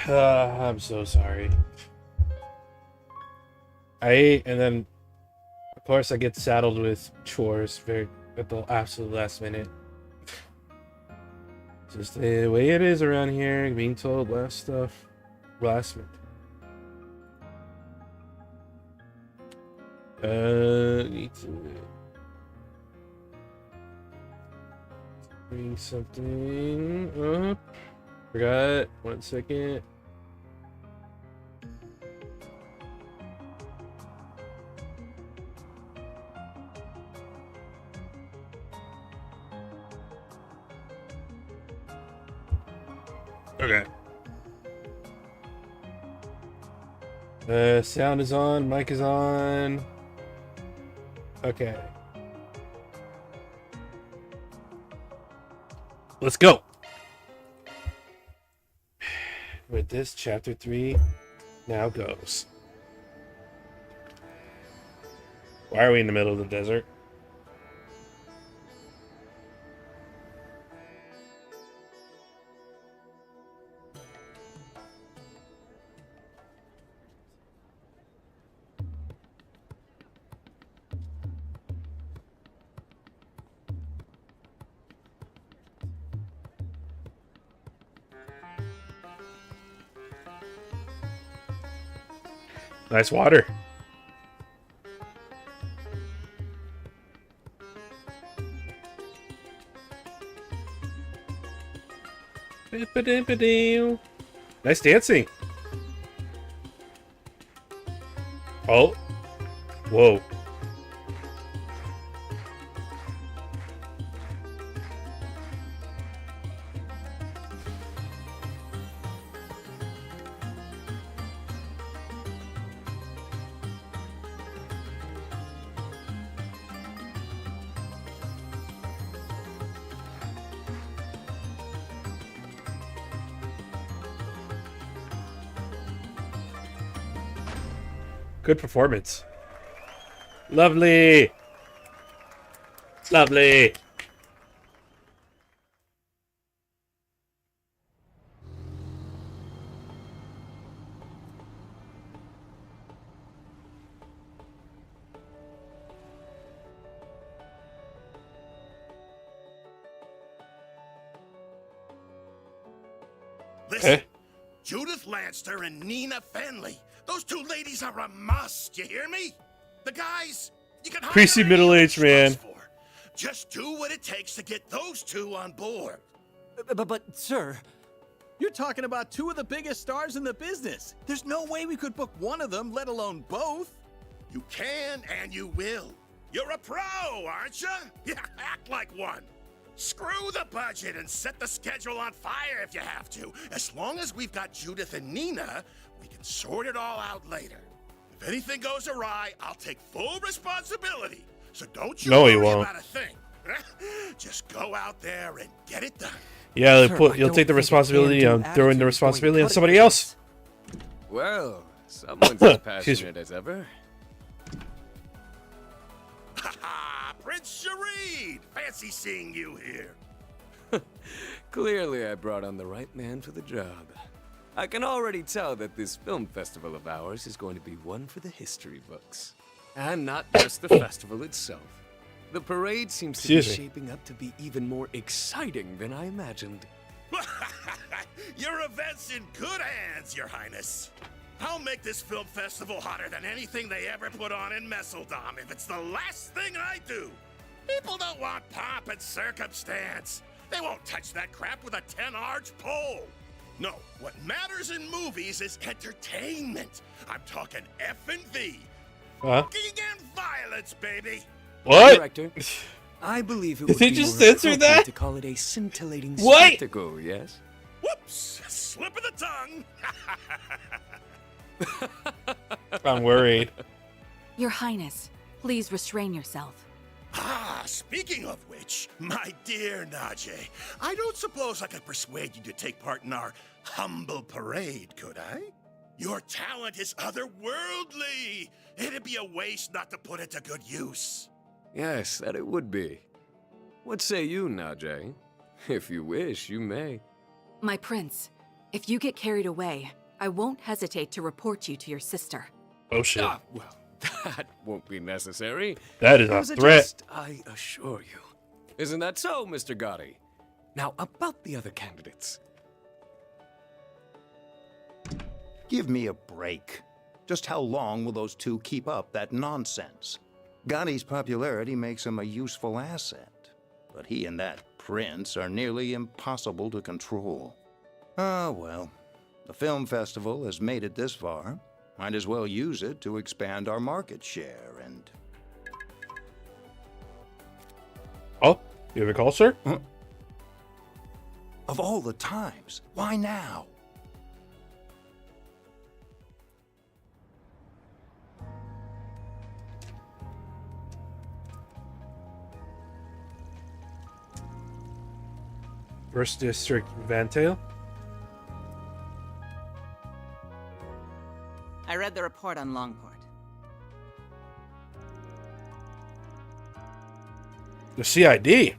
I'm so sorry. I ate, and then, of course, I get saddled with chores very at the absolute last minute. Just the way it is around here, being told last minute. Need to bring something up. Forgot. 1 second. Okay. Sound is on, mic is on. Okay. Let's go. With this, chapter 3 now goes. Why are we in the middle of the desert? Nice water. Nice dancing. Oh. Whoa. Good performance. Lovely. Lovely. Listen, Judith Lanster and Nina Fenley. Those two ladies are a must, you hear me? The guys, you can hire Priesty middle-aged man. for. Just do what it takes to get those two on board. But, sir, you're talking about two of the biggest stars in the business. There's no way we could book one of them, let alone both. You can and you will. You're a pro, aren't you? Yeah, act like one. Screw the budget and set the schedule on fire if you have to. As long as we've got Judith and Nina, we can sort it all out later. If anything goes awry, I'll take full responsibility. So don't you worry about a thing. Just go out there and get it done. Yeah, you'll take the responsibility on throwing the responsibility on somebody else. Well, someone's as passionate as ever. Prince Shareed! Fancy seeing you here. Clearly I brought on the right man for the job. I can already tell that this film festival of ours is going to be one for the history books. And not just the festival itself. The parade seems to be shaping up to be even more exciting than I imagined. Your event's in good hands, Your Highness. I'll make this film festival hotter than anything they ever put on in Messeldom if it's the last thing I do. People don't want pomp and circumstance. They won't touch that crap with a 10-arch pole. No, what matters in movies is entertainment. I'm talking F&V. Fucking and violence, baby. What? Director, I believe it would they be just more censor appropriate that? to call it a scintillating What? spectacle, yes? Whoops! Slip of the tongue. I'm worried. Your Highness, please restrain yourself. Speaking of which, my dear Najee, I don't suppose I could persuade you to take part in our humble parade, could I? Your talent is otherworldly. It'd be a waste not to put it to good use. Yes, that it would be. What say you now, Jay? If you wish, you may. My prince, if you get carried away, I won't hesitate to report you to your sister. Oh shit. Ah, well, that won't be necessary. That is It a was threat. jest, I assure you. Isn't that so, Mr. Gotti? Now, about the other candidates. Give me a break. Just how long will those two keep up that nonsense? Gotti's popularity makes him a useful asset, but he and that prince are nearly impossible to control. Ah, well, the film festival has made it this far. Might as well use it to expand our market share and... Oh, you have a call, sir? Of all the times, why now? First District Vantail? I read the report on Longport. The CID.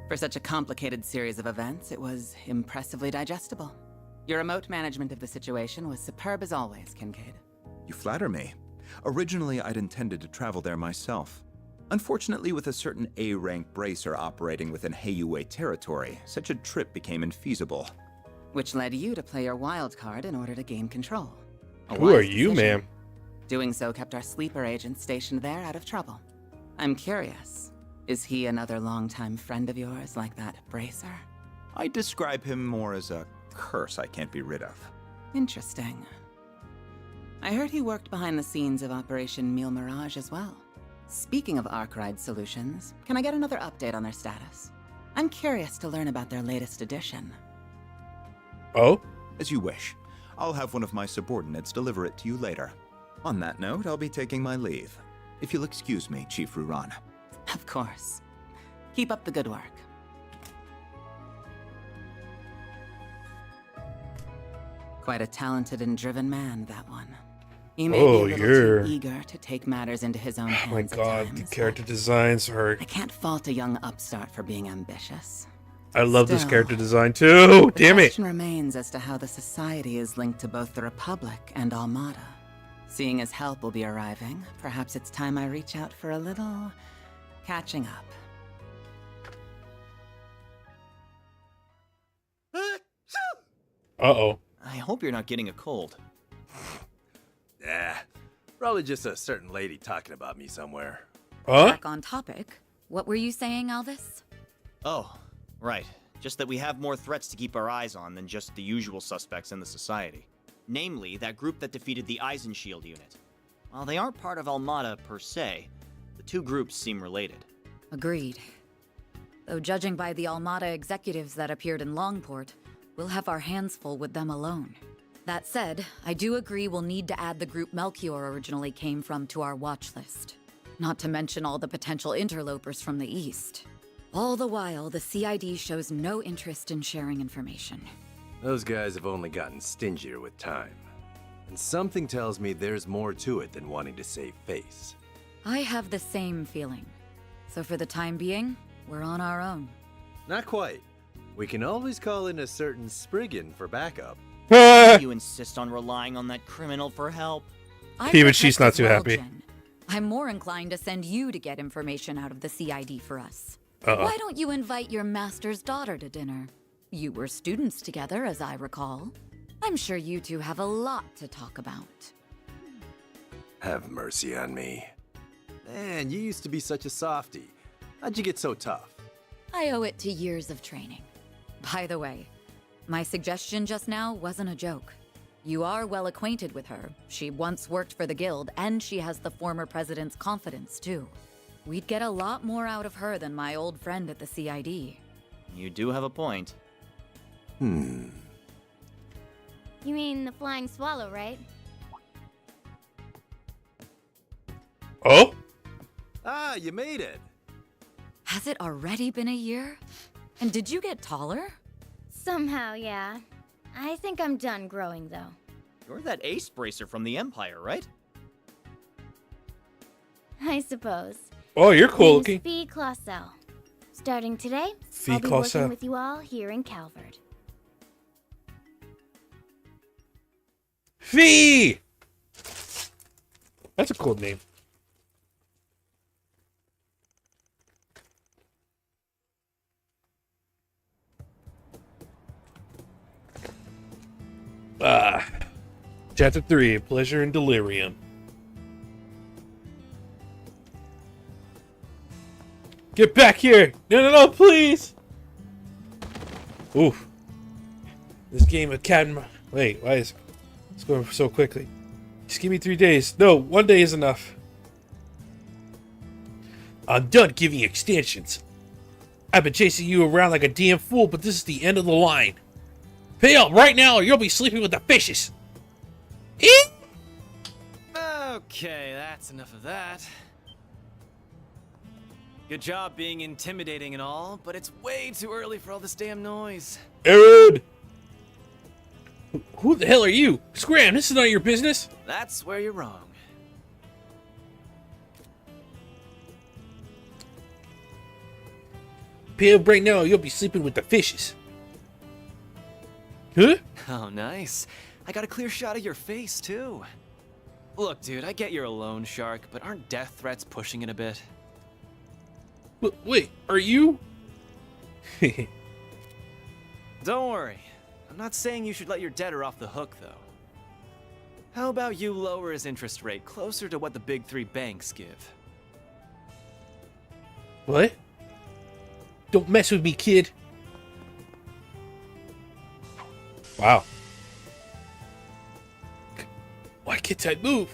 For such a complicated series of events, it was impressively digestible. Your remote management of the situation was superb as always, Kincaid. You flatter me. Originally, I'd intended to travel there myself. Unfortunately, with a certain A-rank bracer operating within Heiyue territory, such a trip became infeasible. Which led you to play your wild card in order to gain control. A Who are wise you, decision. ma'am? Doing so kept our sleeper agent stationed there out of trouble. I'm curious, is he another longtime friend of yours like that bracer? I describe him more as a curse I can't be rid of. Interesting. I heard he worked behind the scenes of Operation Meal Mirage as well. Speaking of Arkwright Solutions, can I get another update on their status? I'm curious to learn about their latest addition. Oh? As you wish. I'll have one of my subordinates deliver it to you later. On that note, I'll be taking my leave. If you'll excuse me, Chief Ruran. Of course. Keep up the good work. Quite a talented and driven man, that one. He may Oh, be a little you're- too eager to take matters into his own Oh my hands at god, times, the but character designs are... I can't fault a young upstart for being ambitious. I love this Still, character design too. The Damn it. question remains as to how the Society is linked to both the Republic and Armada. Seeing as help will be arriving, perhaps it's time I reach out for a little catching up. Uh-oh. I hope you're not getting a cold. Yeah, probably just a certain lady talking about me somewhere. Huh? Back on topic. What were you saying, Alvis? Oh, right. Just that we have more threats to keep our eyes on than just the usual suspects in the Society. Namely, that group that defeated the Eisenshield unit. While they aren't part of Almada per se, the two groups seem related. Agreed. Though judging by the Almada executives that appeared in Longport, we'll have our hands full with them alone. That said, I do agree we'll need to add the group Melchior originally came from to our watch list. Not to mention all the potential interlopers from the east. All the while, the CID shows no interest in sharing information. Those guys have only gotten stingier with time. And something tells me there's more to it than wanting to save face. I have the same feeling. So for the time being, we're on our own. Not quite. We can always call in a certain Spriggan for backup. You insist on relying on that criminal for help. I Even she's not protect too well, happy. Jen. I'm more inclined to send you to get information out of the CID for us. Uh-oh. Why don't you invite your master's daughter to dinner? You were students together, as I recall. I'm sure you two have a lot to talk about. Have mercy on me. Man, you used to be such a softie. How'd you get so tough? I owe it to years of training. By the way, my suggestion just now wasn't a joke. You are well acquainted with her. She once worked for the guild, and she has the former president's confidence, too. We'd get a lot more out of her than my old friend at the CID. You do have a point. Hmm. You mean the flying swallow, right? Oh? Ah, you made it. Has it already been a year? And did you get taller? Somehow, yeah. I think I'm done growing, though. You're that ace bracer from the Empire, right? I suppose. Oh, you're cool Name's looking. Fee Clausel. Starting today, Fee I'll be Clausel. working with you all here in Calvert. Fee! That's a cool name. Ah. Chapter 3, Pleasure and Delirium. Get back here! No, please! Oof. This game of cat and mouse. Wait, why is it's going so quickly? Just give me 3 days. No, 1 day is enough. I'm done giving you extensions. I've been chasing you around like a damn fool, but this is the end of the line. Pay up right now or you'll be sleeping with the fishes. Okay, that's enough of that. Good job being intimidating and all, but it's way too early for all this damn noise. Aaron! Who the hell are you? Scram, this is none of your business. That's where you're wrong. Pay up right now or you'll be sleeping with the fishes. Huh? Oh, nice. I got a clear shot of your face, too. Look, dude, I get you're a loan shark, but aren't death threats pushing it a bit? Wait, are you? Don't worry. I'm not saying you should let your debtor off the hook, though. How about you lower his interest rate closer to what the big 3 banks give? What? Don't mess with me, kid. Wow. Why can't I move?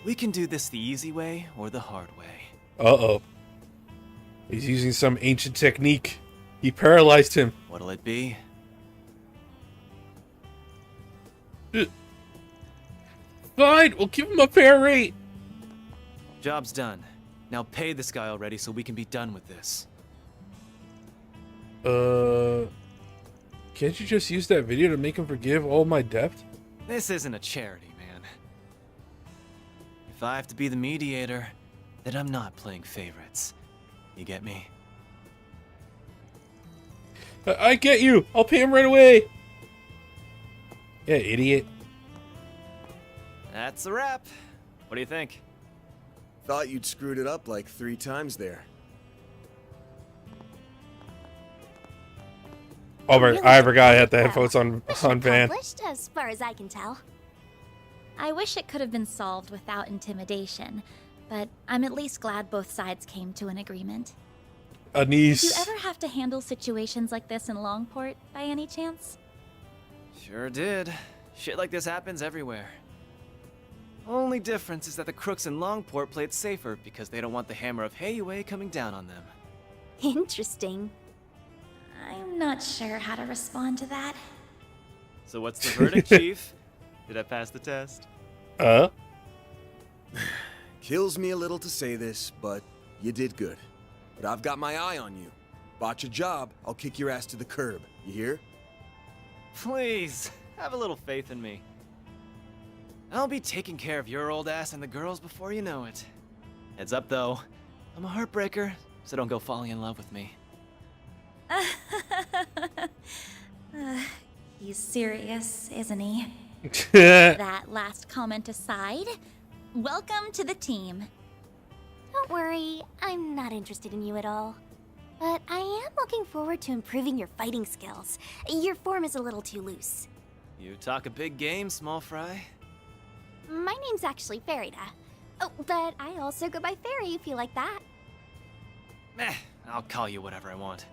We can do this the easy way or the hard way. Uh-oh. He's using some ancient technique. He paralyzed him. What'll it be? Fine, we'll give him a fair rate. Job's done. Now pay this guy already so we can be done with this. Can't you just use that video to make him forgive all my debt? This isn't a charity, man. If I have to be the mediator, then I'm not playing favorites. You get me? I get you. I'll pay him right away. Yeah, idiot. That's a wrap. What do you think? Thought you'd screwed it up like 3 times there. Oh, Really I forgot I had the well. headphones on Mission van. accomplished, as far as I can tell. I wish it could have been solved without intimidation, but I'm at least glad both sides came to an agreement. Do you Anise. ever have to handle situations like this in Longport, by any chance? Sure did. Shit like this happens everywhere. Only difference is that the crooks in Longport play it safer because they don't want the hammer of Heyue coming down on them. Interesting. I'm not sure how to respond to that. So what's the verdict, Chief? Did I pass the test? Kills me a little to say this, but you did good. But I've got my eye on you. Botch a job, I'll kick your ass to the curb. You hear? Please, have a little faith in me. I'll be taking care of your old ass and the girls before you know it. Heads up, though. I'm a heartbreaker, so don't go falling in love with me. He's serious, isn't he? That last comment aside, welcome to the team. Don't worry, I'm not interested in you at all. But I am looking forward to improving your fighting skills. Your form is a little too loose. You talk a big game, small fry. My name's actually Farida. Oh, but I also go by Fairy if you like that. I'll call you whatever I want.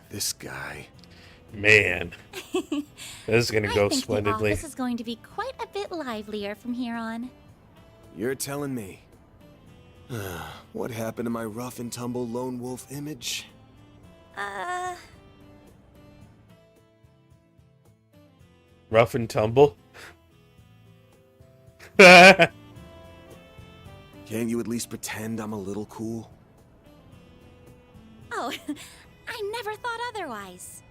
This guy. Man. This is gonna go I think splendidly. the office is going to be quite a bit livelier from here on. You're telling me. What happened to my rough and tumble lone wolf image? Rough and tumble. Can't you at least pretend I'm a little cool? Oh, I never thought otherwise.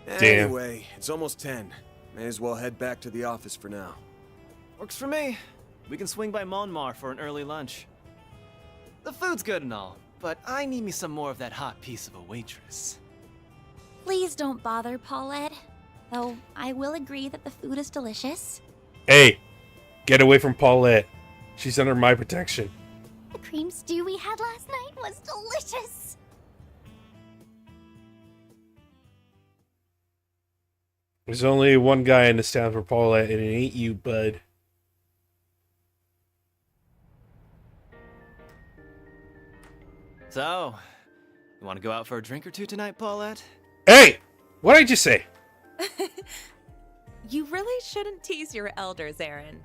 Damn. Anyway, it's almost 10. May as well head back to the office for now. Works for me. We can swing by Monmar for an early lunch. The food's good and all, but I need me some more of that hot piece of a waitress. Please don't bother, Paulette. Though I will agree that the food is delicious. Hey, get away from Paulette. She's under my protection. The cream stew we had last night was delicious. There's only one guy in this town for Paulette, and it ain't you, bud. So, you want to go out for a drink or two tonight, Paulette? Hey! What'd I just say? You really shouldn't tease your elders, Aaron.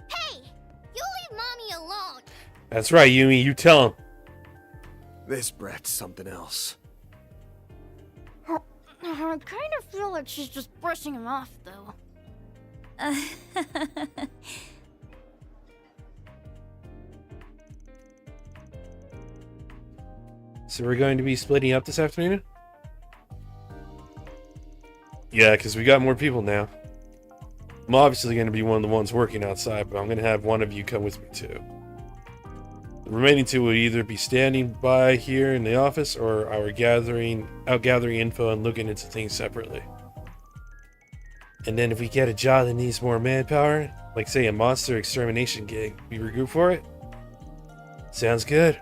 Hey! You leave Mommy alone! That's right, Yumi. You tell him. This brat's something else. I kind of feel like she's just brushing him off, though. So we're going to be splitting up this afternoon? Yeah, because we got more people now. I'm obviously going to be one of the ones working outside, but I'm going to have one of you come with me too. The remaining two would either be standing by here in the office or out gathering info and looking into things separately. And then if we get a job that needs more manpower, like say a monster extermination gig, we regroup for it? Sounds good.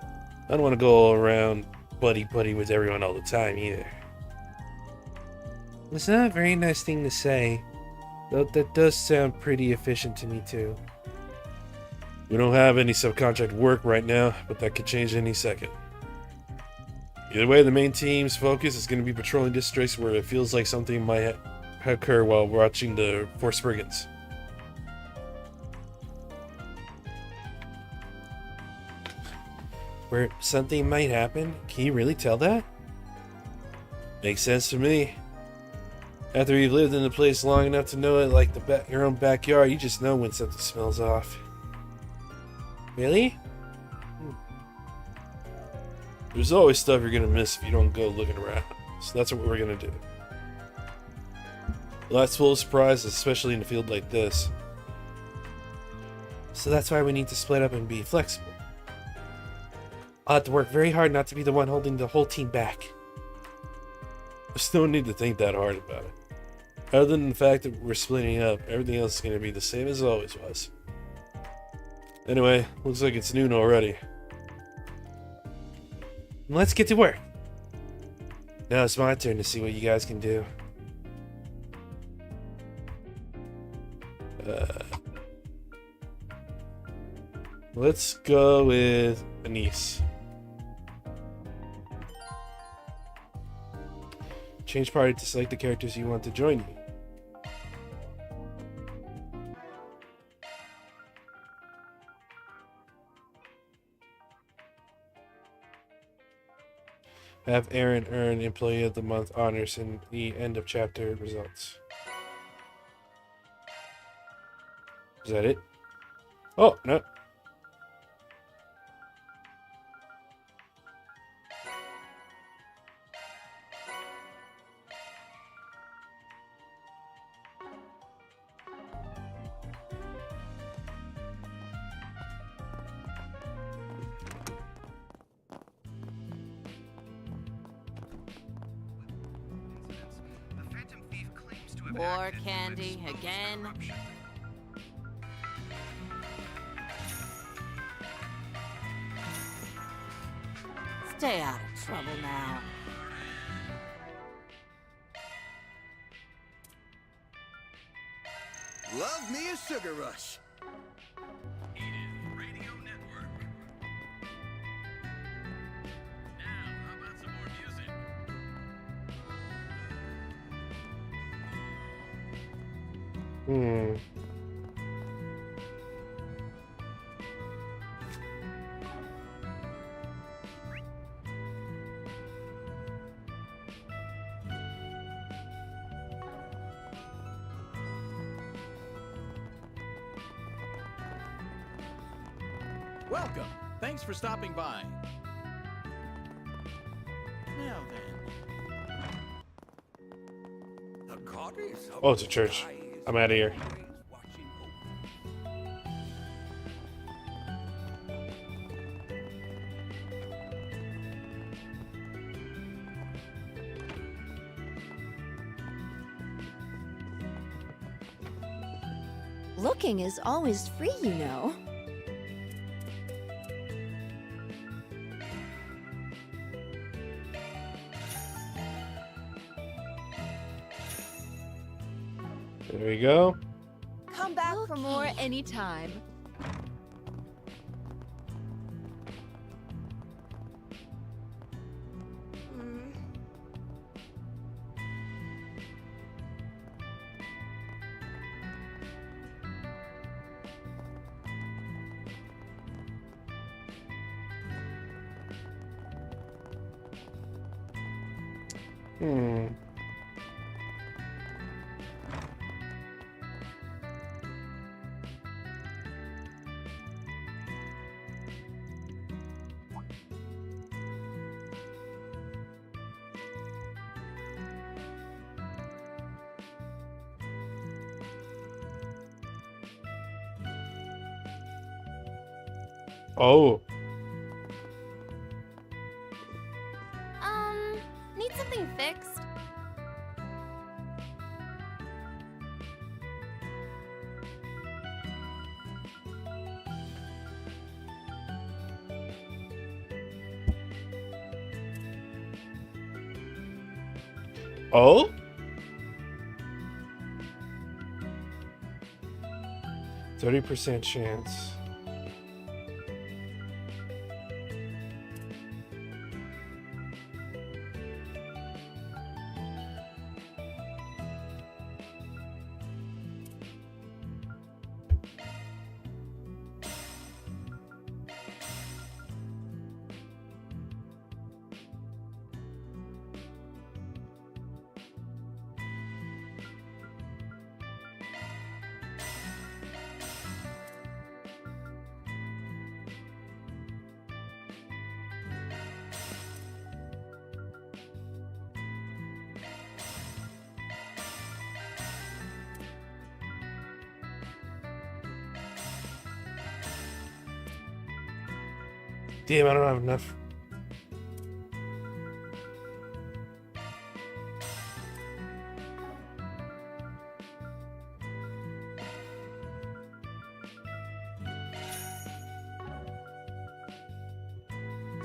I don't want to go around buddy-buddy with everyone all the time either. It's not a very nice thing to say, though that does sound pretty efficient to me too. We don't have any subcontract work right now, but that could change any second. Either way, the main team's focus is going to be patrolling districts where it feels like something might occur while watching the Force Brigands. Where something might happen? Can you really tell that? Makes sense to me. After you've lived in the place long enough to know it like your own backyard, you just know when something smells off. Really? There's always stuff you're gonna miss if you don't go looking around. So that's what we're gonna do. Life's full of surprises, especially in a field like this. So that's why we need to split up and be flexible. I'll have to work very hard not to be the one holding the whole team back. There's no need to think that hard about it. Other than the fact that we're splitting up, everything else is going to be the same as it always was. Anyway, looks like it's noon already. Let's get to work. Now it's my turn to see what you guys can do. Let's go with Anise. Change party to select the characters you want to join you. Have Aaron earn Employee of the Month honors in the end of chapter results. Is that it? Oh, no. More candy again. Stay out of trouble now. Love me a sugar rush. Radio Network. Now, how about some more music? Welcome. Thanks for stopping by. Now then. The goddess of Oh, it's a church. I'm out of here. Looking is always free, you know. There we go. Come back for more anytime. Oh. Need something fixed? Oh? 30% chance. Damn, I don't have enough.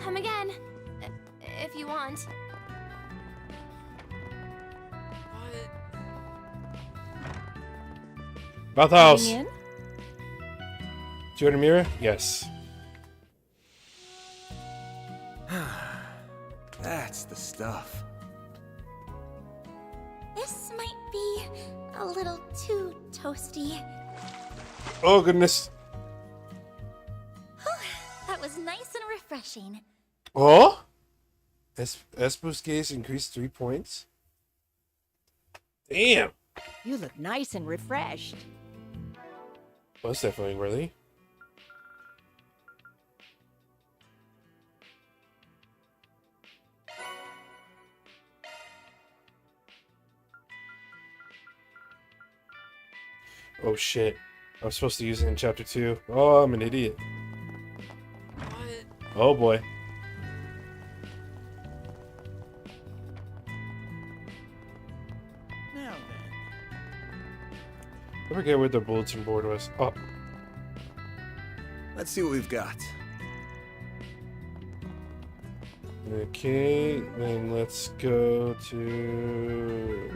Come again, if you want. Bathhouse. Coming in? 200 Mira? Yes. That's the stuff. This might be a little too toasty. Oh, goodness. That was nice and refreshing. Oh? S-boost gaze increased 3 points? Damn. You look nice and refreshed. Well, that's definitely worthy. Oh shit. I was supposed to use it in chapter 2. Oh, I'm an idiot. Oh boy. Now then. I forget where the bulletin board was. Oh. Let's see what we've got. Okay, then let's go to...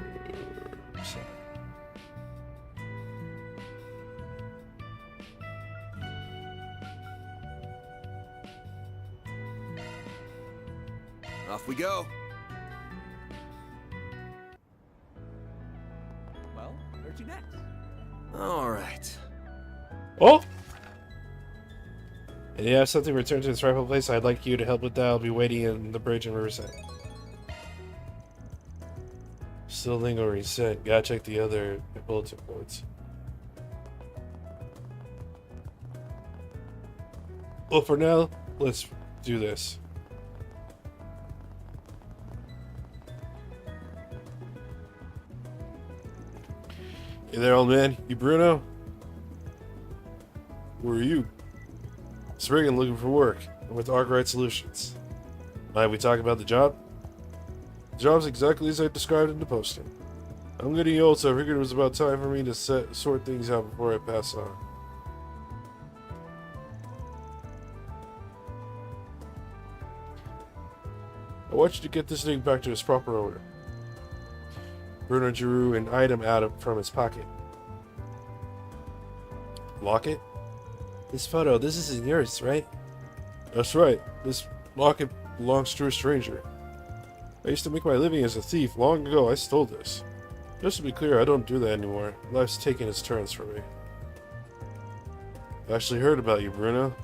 Off we go. Well, where to next? All right. Oh! And yeah, if something returned to its rightful place, I'd like you to help with that. I'll be waiting in the bridge in Riverside. Still lingo reset. Gotta check the other bulletin boards. Well, for now, let's do this. Hey there, old man. You Bruno? Who are you? Spriggan looking for work. I'm with Arkwright Solutions. Mind we talk about the job? The job's exactly as I described in the posting. I'm getting old, so I figured it was about time for me to sort things out before I pass on. I want you to get this thing back to its proper owner. Bruno drew an item from his pocket. Locket? This photo, this isn't yours, right? That's right. This locket belongs to a stranger. I used to make my living as a thief. Long ago, I stole this. Just to be clear, I don't do that anymore. Life's taking its turns for me. I actually heard about you, Bruno.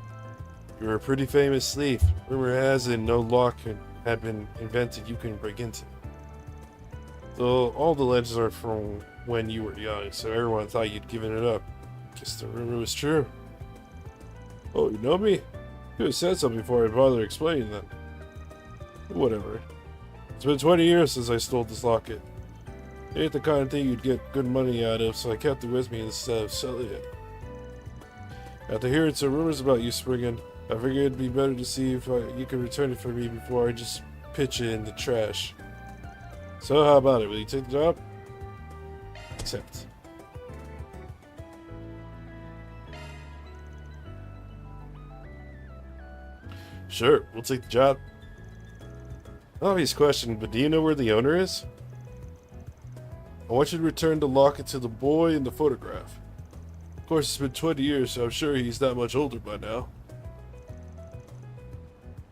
You were a pretty famous thief. Rumor has it no lock had been invented you couldn't break into. Though all the legends are from when you were young, so everyone thought you'd given it up. Guess the rumor was true. Oh, you know me? You could have said something before I bothered explaining that. Whatever. It's been 20 years since I stole this locket. It ain't the kind of thing you'd get good money out of, so I kept it with me instead of selling it. After hearing some rumors about you springing, I figured it'd be better to see if you could return it for me before I just pitch it in the trash. So how about it? Will you take the job? Accept. Sure, we'll take the job. Obvious question, but do you know where the owner is? I want you to return the locket to the boy in the photograph. Of course, it's been 20 years, so I'm sure he's not much older by now.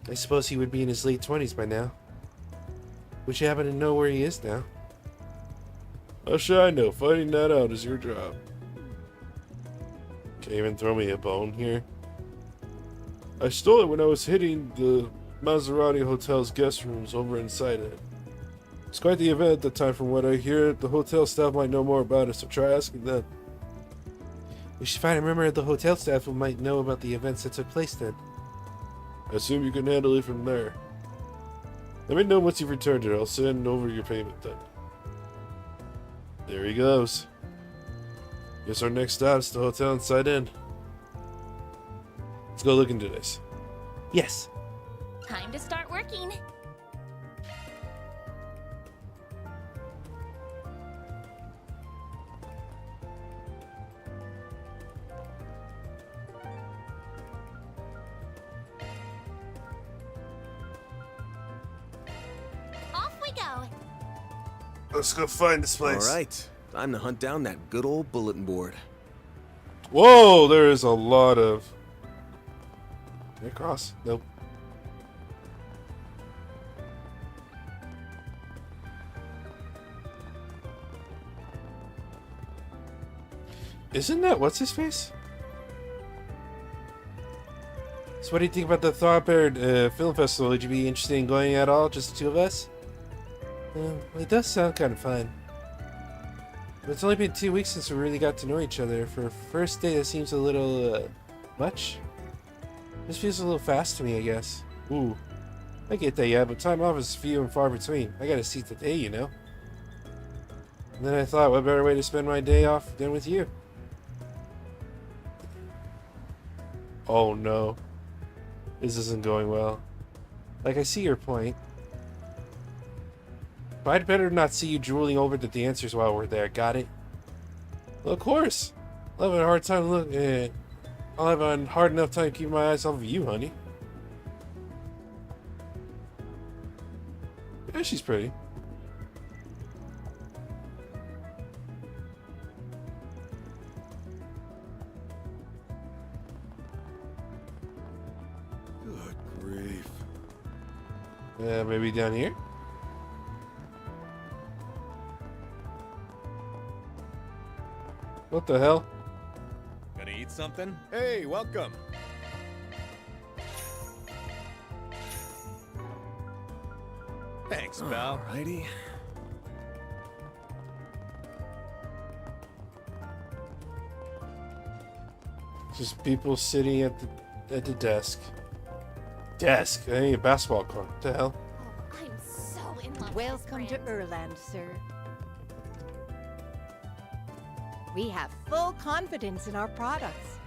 I suppose he would be in his late 20s by now. Would you happen to know where he is now? How should I know? Finding that out is your job. Can't even throw me a bone here. I stole it when I was hitting the Maserati Hotel's guest rooms over inside it. It's quite the event at the time. From what I hear, the hotel staff might know more about it, so try asking them. We should find a member of the hotel staff who might know about the events that took place then. I assume you can handle it from there. Let me know once you've returned it. I'll send over your payment then. There he goes. Guess our next stop is the hotel inside in. Let's go look into this. Yes. Time to start working. Off we go. Let's go find this place. All right, time to hunt down that good old bulletin board. Whoa, there is a lot of... Can I cross? Nope. Isn't that what's his face? So what do you think about the Thornberg Film Festival? Would you be interested in going at all? Just the two of us? Well, it does sound kind of fun. But it's only been 2 weeks since we really got to know each other. For a first date, that seems a little, much. This feels a little fast to me, I guess. Ooh. I get that, yeah, but time off is few and far between. I gotta see today, you know? And then I thought, what better way to spend my day off than with you? Oh no. This isn't going well. Like, I see your point. But I'd better not see you drooling over the dancers while we're there, got it? Well, of course. I'll have a hard time I'll have a hard enough time keeping my eyes off of you, honey. Yeah, she's pretty. Good grief. Yeah, maybe down here? What the hell? Gonna eat something? Hey, welcome. Thanks, pal. Alrighty. Just people sitting at the desk. Desk? I need a basketball court. What the hell? I'm so in love Welcome to Erland, sir. We have full confidence in our products.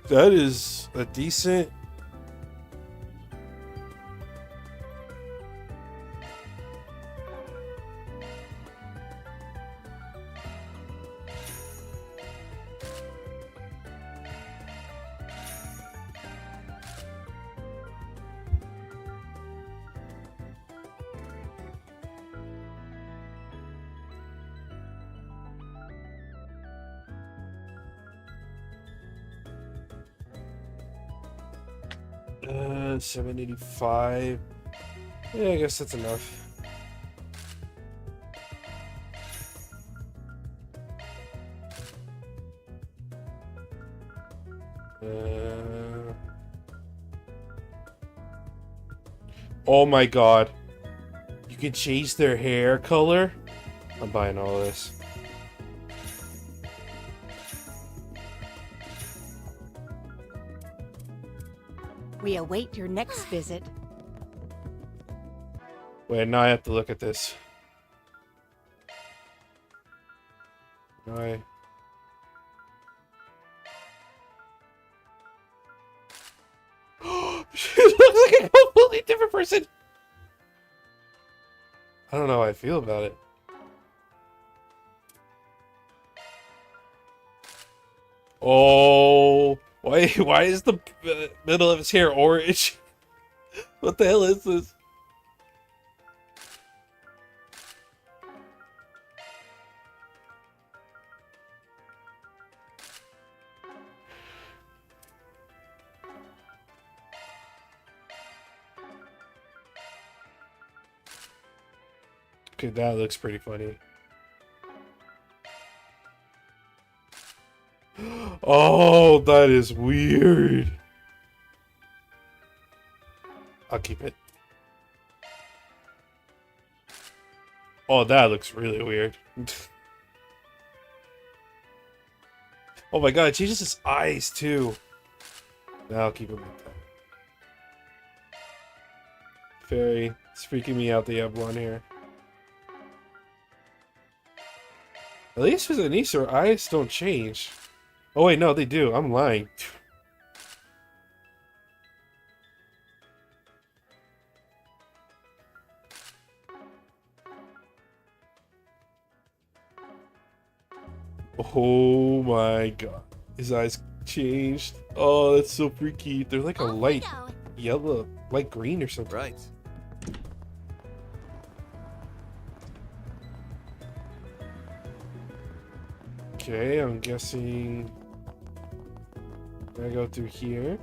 That is a decent. $785. Yeah, I guess that's enough. Oh my god. You can change their hair color? I'm buying all this. We await your next visit. Wait, now I have to look at this. Alright. She looks like a completely different person. I don't know how I feel about it. Oh, why is the middle of his hair orange? What the hell is this? Okay, that looks pretty funny. Oh, that is weird. I'll keep it. Oh, that looks really weird. Oh my god, it changes his eyes too. Now I'll keep him like that. Fairy, it's freaking me out that you have blonde hair. At least with Anissa, her eyes don't change. Oh wait, no, they do. I'm lying. Oh my god. His eyes changed. Oh, that's so freaky. They're like a light yellow, light green or something. Right. Okay, I'm guessing I go through here.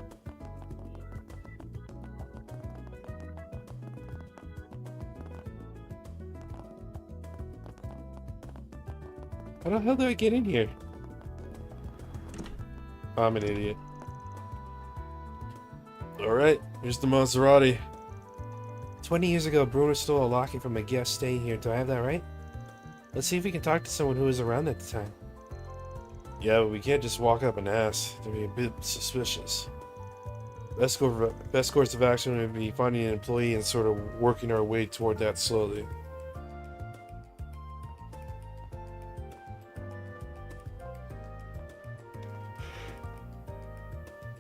How the hell do I get in here? I'm an idiot. Alright, here's the Maserati. 20 years ago, Bruno stole a locking from a guest staying here. Do I have that right? Let's see if we can talk to someone who was around at the time. Yeah, but we can't just walk up and ask. They'd be a bit suspicious. Best course of action would be finding an employee and sort of working our way toward that slowly.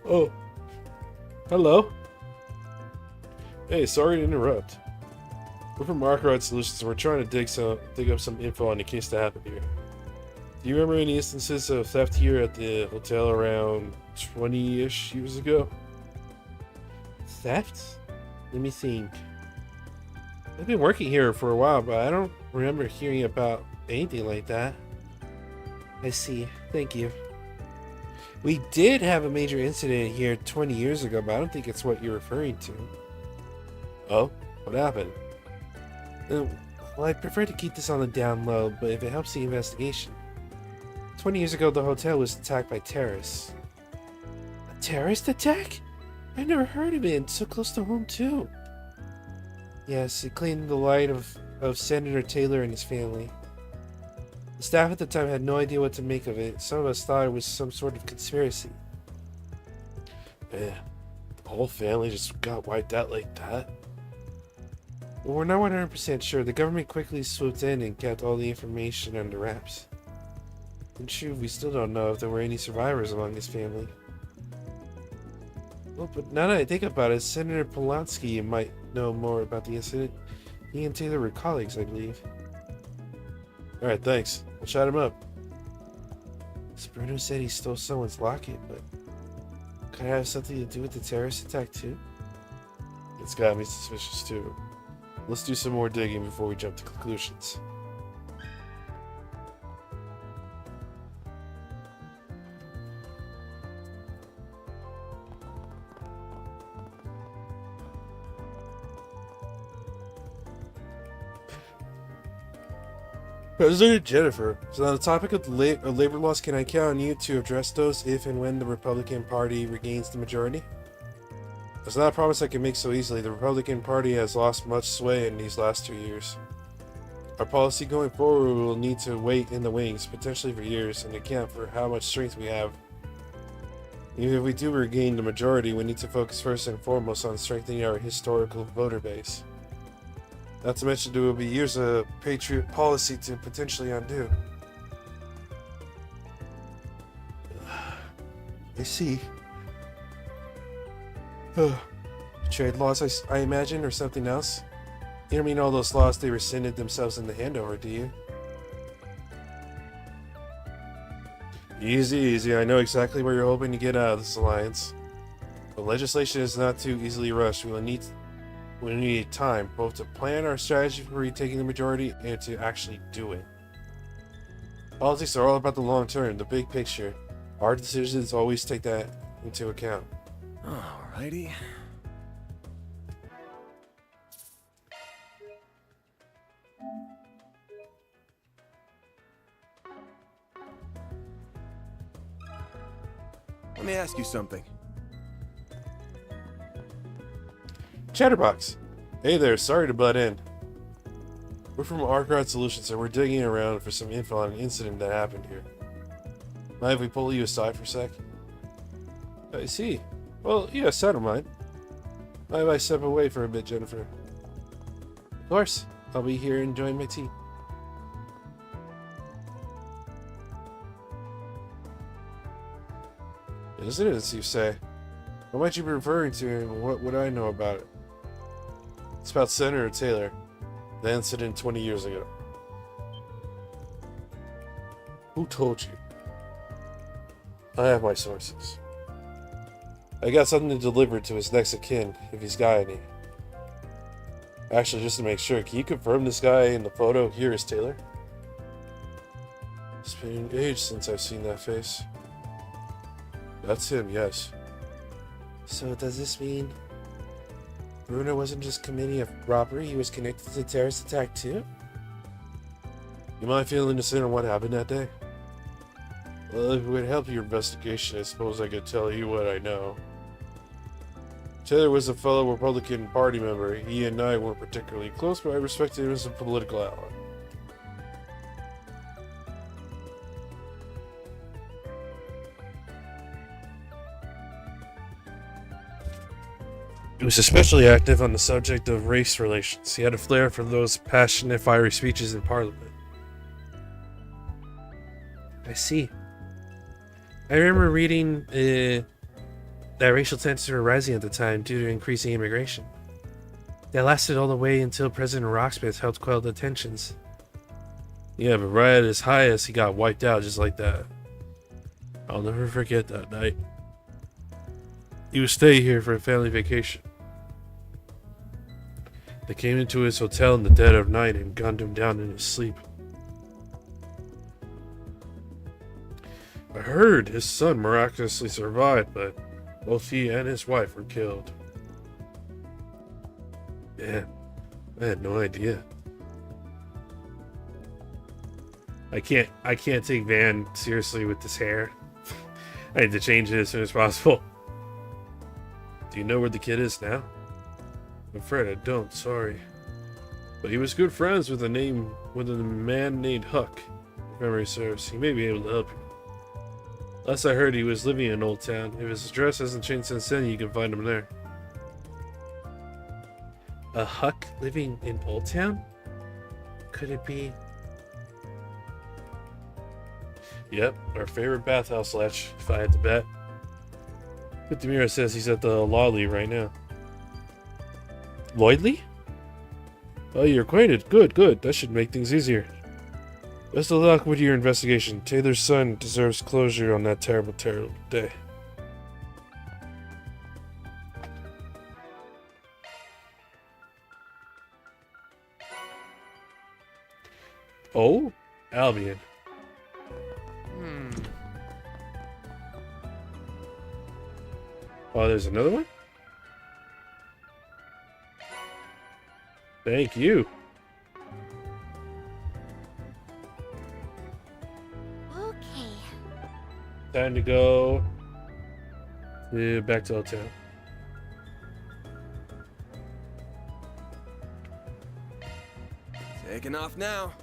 Oh. Hello. Hey, sorry to interrupt. We're from Arkwright Solutions and we're trying to dig up some info on the case that happened here. Do you remember any instances of theft here at the hotel around 20-ish years ago? Theft? Let me think. I've been working here for a while, but I don't remember hearing about anything like that. I see. Thank you. We did have a major incident here 20 years ago, but I don't think it's what you're referring to. Oh? What happened? Well, I'd prefer to keep this on the down low, but if it helps the investigation. 20 years ago, the hotel was attacked by terrorists. A terrorist attack? I never heard of it. It's so close to home, too. Yes, it claimed the life of Senator Taylor and his family. The staff at the time had no idea what to make of it. Some of us thought it was some sort of conspiracy. Man, the whole family just got wiped out like that. Well, we're not 100% sure. The government quickly swooped in and kept all the information under wraps. In truth, we still don't know if there were any survivors among his family. Well, but now that I think about it, Senator Polanski might know more about the incident. He and Taylor were colleagues, I believe. Alright, thanks. We'll chat him up. Bruno said he stole someone's locket, but could it have something to do with the terrorist attack too? It's got me suspicious too. Let's do some more digging before we jump to conclusions. President Jennifer, so on the topic of labor laws, can I count on you to address those if and when the Republican Party regains the majority? It's not a promise I can make so easily. The Republican Party has lost much sway in these last 2 years. Our policy going forward will need to wait in the wings, potentially for years, and account for how much strength we have. Even if we do regain the majority, we need to focus first and foremost on strengthening our historical voter base. Not to mention there will be years of patriot policy to potentially undo. I see. Trade laws, I imagine, or something else? You don't mean all those laws they rescinded themselves in the handover, do you? Easy, easy. I know exactly where you're hoping to get out of this alliance. But legislation is not too easily rushed. We need time, both to plan our strategy for retaking the majority and to actually do it. Politics are all about the long term, the big picture. Our decisions always take that into account. Alrighty. Let me ask you something. Chatterbox! Hey there, sorry to butt in. We're from Arkrod Solutions and we're digging around for some info on an incident that happened here. Mind if we pull you aside for a sec? I see. Well, yes, I don't mind. Mind if I step away for a bit, Jennifer? Of course. I'll be here enjoying my tea. Isn't it, as you say? What might you be referring to and what would I know about it? It's about Senator Taylor, the incident 20 years ago. Who told you? I have my sources. I got something to deliver to his next of kin, if he's got any. Actually, just to make sure, can you confirm this guy in the photo here is Taylor? It's been an age since I've seen that face. That's him, yes. So does this mean Bruno wasn't just committing a robbery, he was connected to the terrorist attack too? You mind filling us in on what happened that day? Well, if it would help your investigation, I suppose I could tell you what I know. Taylor was a fellow Republican Party member. He and I weren't particularly close, but I respected him as a political ally. He was especially active on the subject of race relations. He had a flair for those passionate, fiery speeches in Parliament. I see. I remember reading that racial tensions were rising at the time due to increasing immigration. That lasted all the way until President Rocksmith helped quell the tensions. Yeah, but right at his highest, he got wiped out just like that. I'll never forget that night. He would stay here for a family vacation. They came into his hotel in the dead of night and gunned him down in his sleep. I heard his son miraculously survived, but both he and his wife were killed. Man, I had no idea. I can't take Van seriously with this hair. I need to change it as soon as possible. Do you know where the kid is now? I'm afraid I don't, sorry. But he was good friends with a man named Huck, if memory serves. He may be able to help you. Last I heard, he was living in Old Town. If his address hasn't changed since then, you can find him there. A Huck living in Old Town? Could it be? Yep, our favorite bathhouse latch, if I had to bet. Vtuber says he's at the Lolly right now. Lloydley? Oh, you're acquainted. Good, good. That should make things easier. Best of luck with your investigation. Taylor's son deserves closure on that terrible, terrible day. Oh? Albion. Oh, there's another one? Thank you. Okay. Time to go back to Old Town. Taking off now.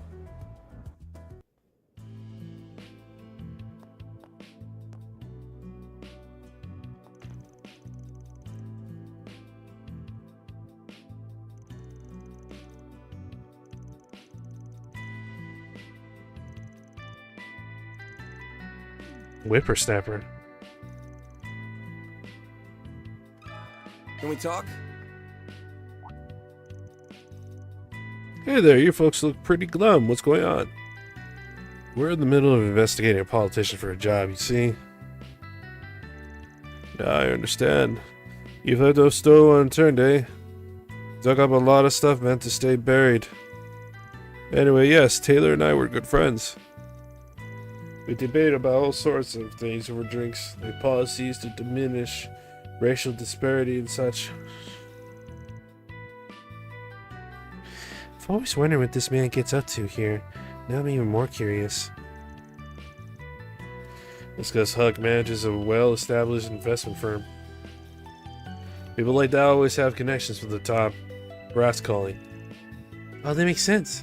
Whippersnapper. Can we talk? Hey there, you folks look pretty glum. What's going on? We're in the middle of investigating a politician for a job, you see? Yeah, I understand. You've left those stove unturned, eh? Dug up a lot of stuff meant to stay buried. Anyway, yes, Taylor and I were good friends. We debated about all sorts of things over drinks, like policies to diminish racial disparity and such. I've always wondered what this man gets up to here. Now I'm even more curious. That's because Huck manages a well-established investment firm. People like that always have connections with the top brass calling. Oh, that makes sense.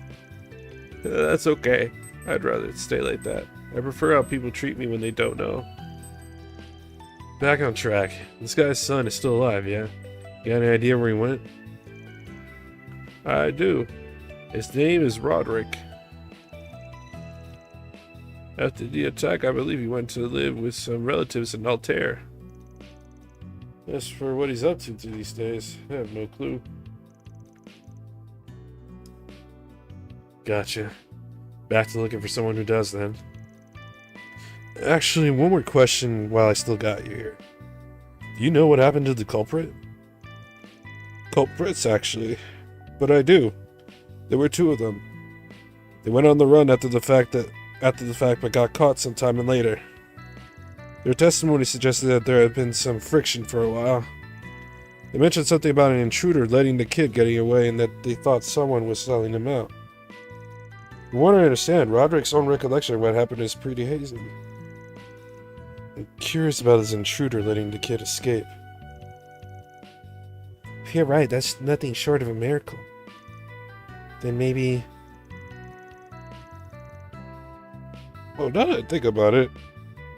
That's okay. I'd rather stay like that. I prefer how people treat me when they don't know. Back on track. This guy's son is still alive, yeah? You got any idea where he went? I do. His name is Roderick. After the attack, I believe he went to live with some relatives in Altair. As for what he's up to these days, I have no clue. Gotcha. Back to looking for someone who does then. Actually, one more question while I still got you here. Do you know what happened to the culprit? Culprits, actually. But I do. There were two of them. They went on the run after the fact, but got caught sometime later. Their testimony suggested that there had been some friction for a while. They mentioned something about an intruder letting the kid getting away and that they thought someone was selling him out. From what I understand, Roderick's own recollection of what happened is pretty hazy. I'm curious about this intruder letting the kid escape. If you're right, that's nothing short of a miracle. Then maybe... Well, now that I think about it,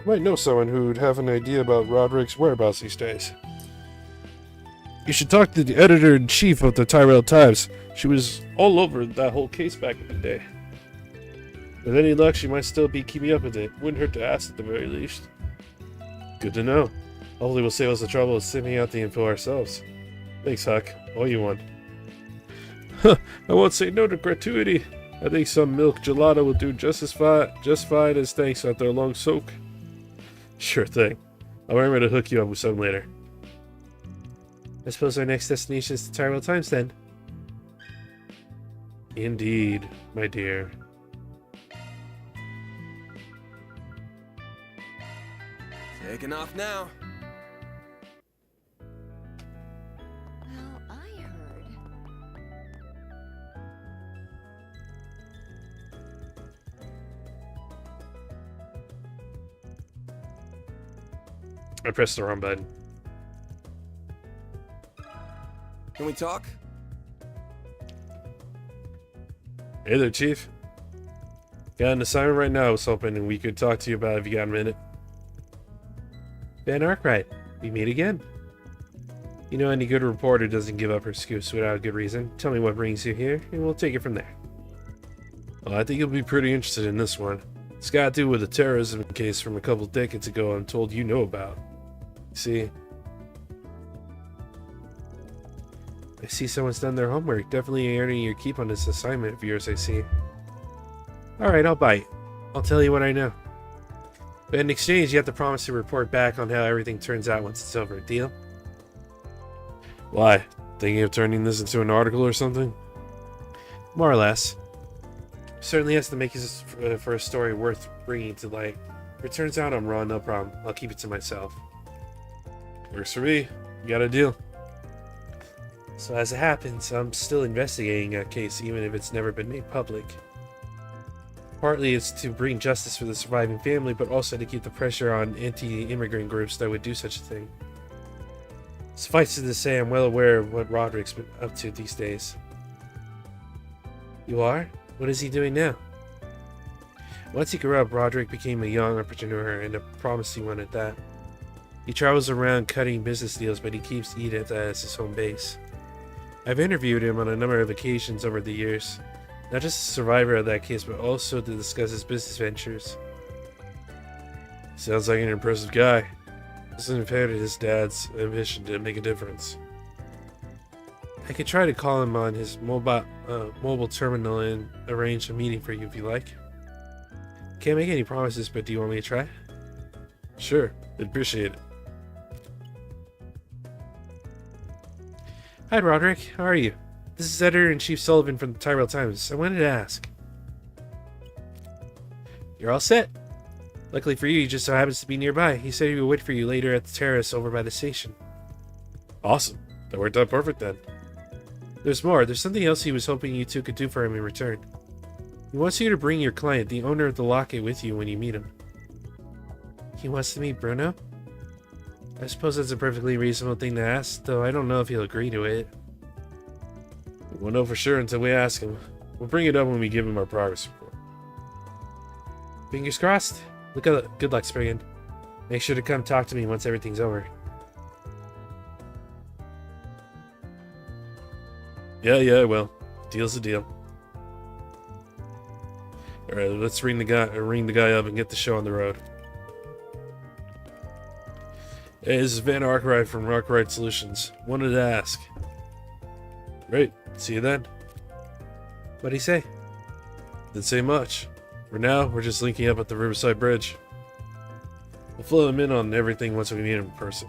I might know someone who'd have an idea about Roderick's whereabouts these days. You should talk to the editor-in-chief of the Tyrell Times. She was all over that whole case back in the day. With any luck, she might still be keeping up with it. Wouldn't hurt to ask at the very least. Good to know. Hopefully we'll save us the trouble of sending out the info ourselves. Thanks, Huck. All you want. Huh, I won't say no to gratuity. I think some milk gelato will do just fine as thanks after a long soak. Sure thing. I'll remember to hook you up with some later. I suppose our next destination is the Tyrell Times then. Indeed, my dear. Taking off now. Well, I heard. I pressed the wrong button. Can we talk? Hey there, Chief. Got an assignment right now I was hoping we could talk to you about if you got a minute. Ben Arkwright, we meet again. You know, any good reporter doesn't give up her scoops without a good reason. Tell me what brings you here, and we'll take it from there. Well, I think you'll be pretty interested in this one. It's got to do with a terrorism case from a couple decades ago I'm told you know about. See? I see someone's done their homework. Definitely earning your keep on this assignment of yours, I see. Alright, I'll bite. I'll tell you what I know. But in exchange, you have to promise to report back on how everything turns out once it's over. Deal? Why? Thinking of turning this into an article or something? More or less. Certainly has to make this for a story worth bringing to light. If it turns out I'm wrong, no problem. I'll keep it to myself. Works for me. You got a deal. So as it happens, I'm still investigating a case even if it's never been made public. Partly it's to bring justice for the surviving family, but also to keep the pressure on anti-immigrant groups that would do such a thing. Suffice it to say, I'm well aware of what Roderick's been up to these days. You are? What is he doing now? Once he grew up, Roderick became a young entrepreneur, and a promising one at that. He travels around cutting business deals, but he keeps Edith as his home base. I've interviewed him on a number of occasions over the years, not just a survivor of that case, but also to discuss his business ventures. Sounds like an impressive guy. He's inherited his dad's ambition to make a difference. I could try to call him on his mobile terminal and arrange a meeting for you if you like. Can't make any promises, but do you want me to try? Sure, I'd appreciate it. Hi, Roderick. How are you? This is Editor-in-Chief Sullivan from the Tyrell Times. I wanted to ask. You're all set. Luckily for you, he just so happens to be nearby. He said he would wait for you later at the terrace over by the station. Awesome. That worked out perfect then. There's more. There's something else he was hoping you two could do for him in return. He wants you to bring your client, the owner of the locket, with you when you meet him. He wants to meet Bruno? I suppose that's a perfectly reasonable thing to ask, though I don't know if he'll agree to it. We won't know for sure until we ask him. We'll bring it up when we give him our progress report. Fingers crossed. Good luck, Spriggan. Make sure to come talk to me once everything's over. Yeah, I will. Deal's a deal. Alright, let's ring the guy up and get the show on the road. Hey, this is Van Arkwright from Arkwright Solutions. Wanted to ask. Great. See you then. What'd he say? Didn't say much. For now, we're just linking up at the Riverside Bridge. We'll fill him in on everything once we meet him in person.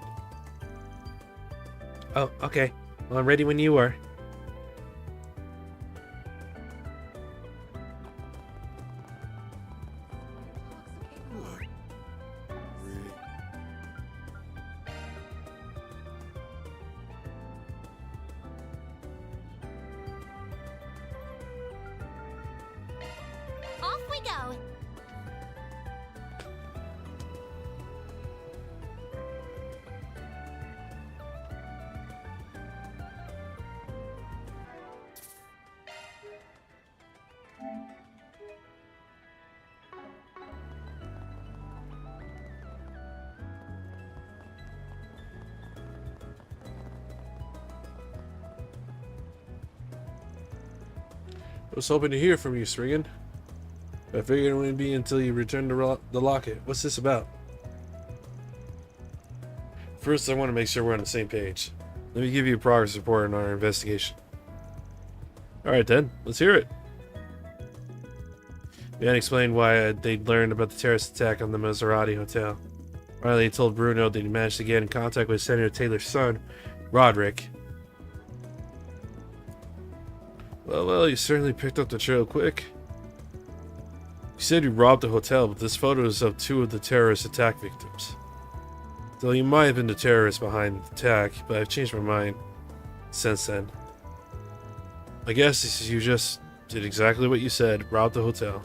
Oh, okay. Well, I'm ready when you are. Off we go. I was hoping to hear from you, Spriggan. I figured it wouldn't be until you return the locket. What's this about? First, I want to make sure we're on the same page. Let me give you a progress report on our investigation. Alright then, let's hear it. Van explained why they'd learned about the terrorist attack on the Maserati Hotel. Riley told Bruno that he managed to get in contact with Senator Taylor's son, Roderick. Well, you certainly picked up the trail quick. You said you robbed the hotel, but this photo is of two of the terrorist attack victims. Though you might have been the terrorist behind the attack, but I've changed my mind since then. I guess you just did exactly what you said, robbed the hotel.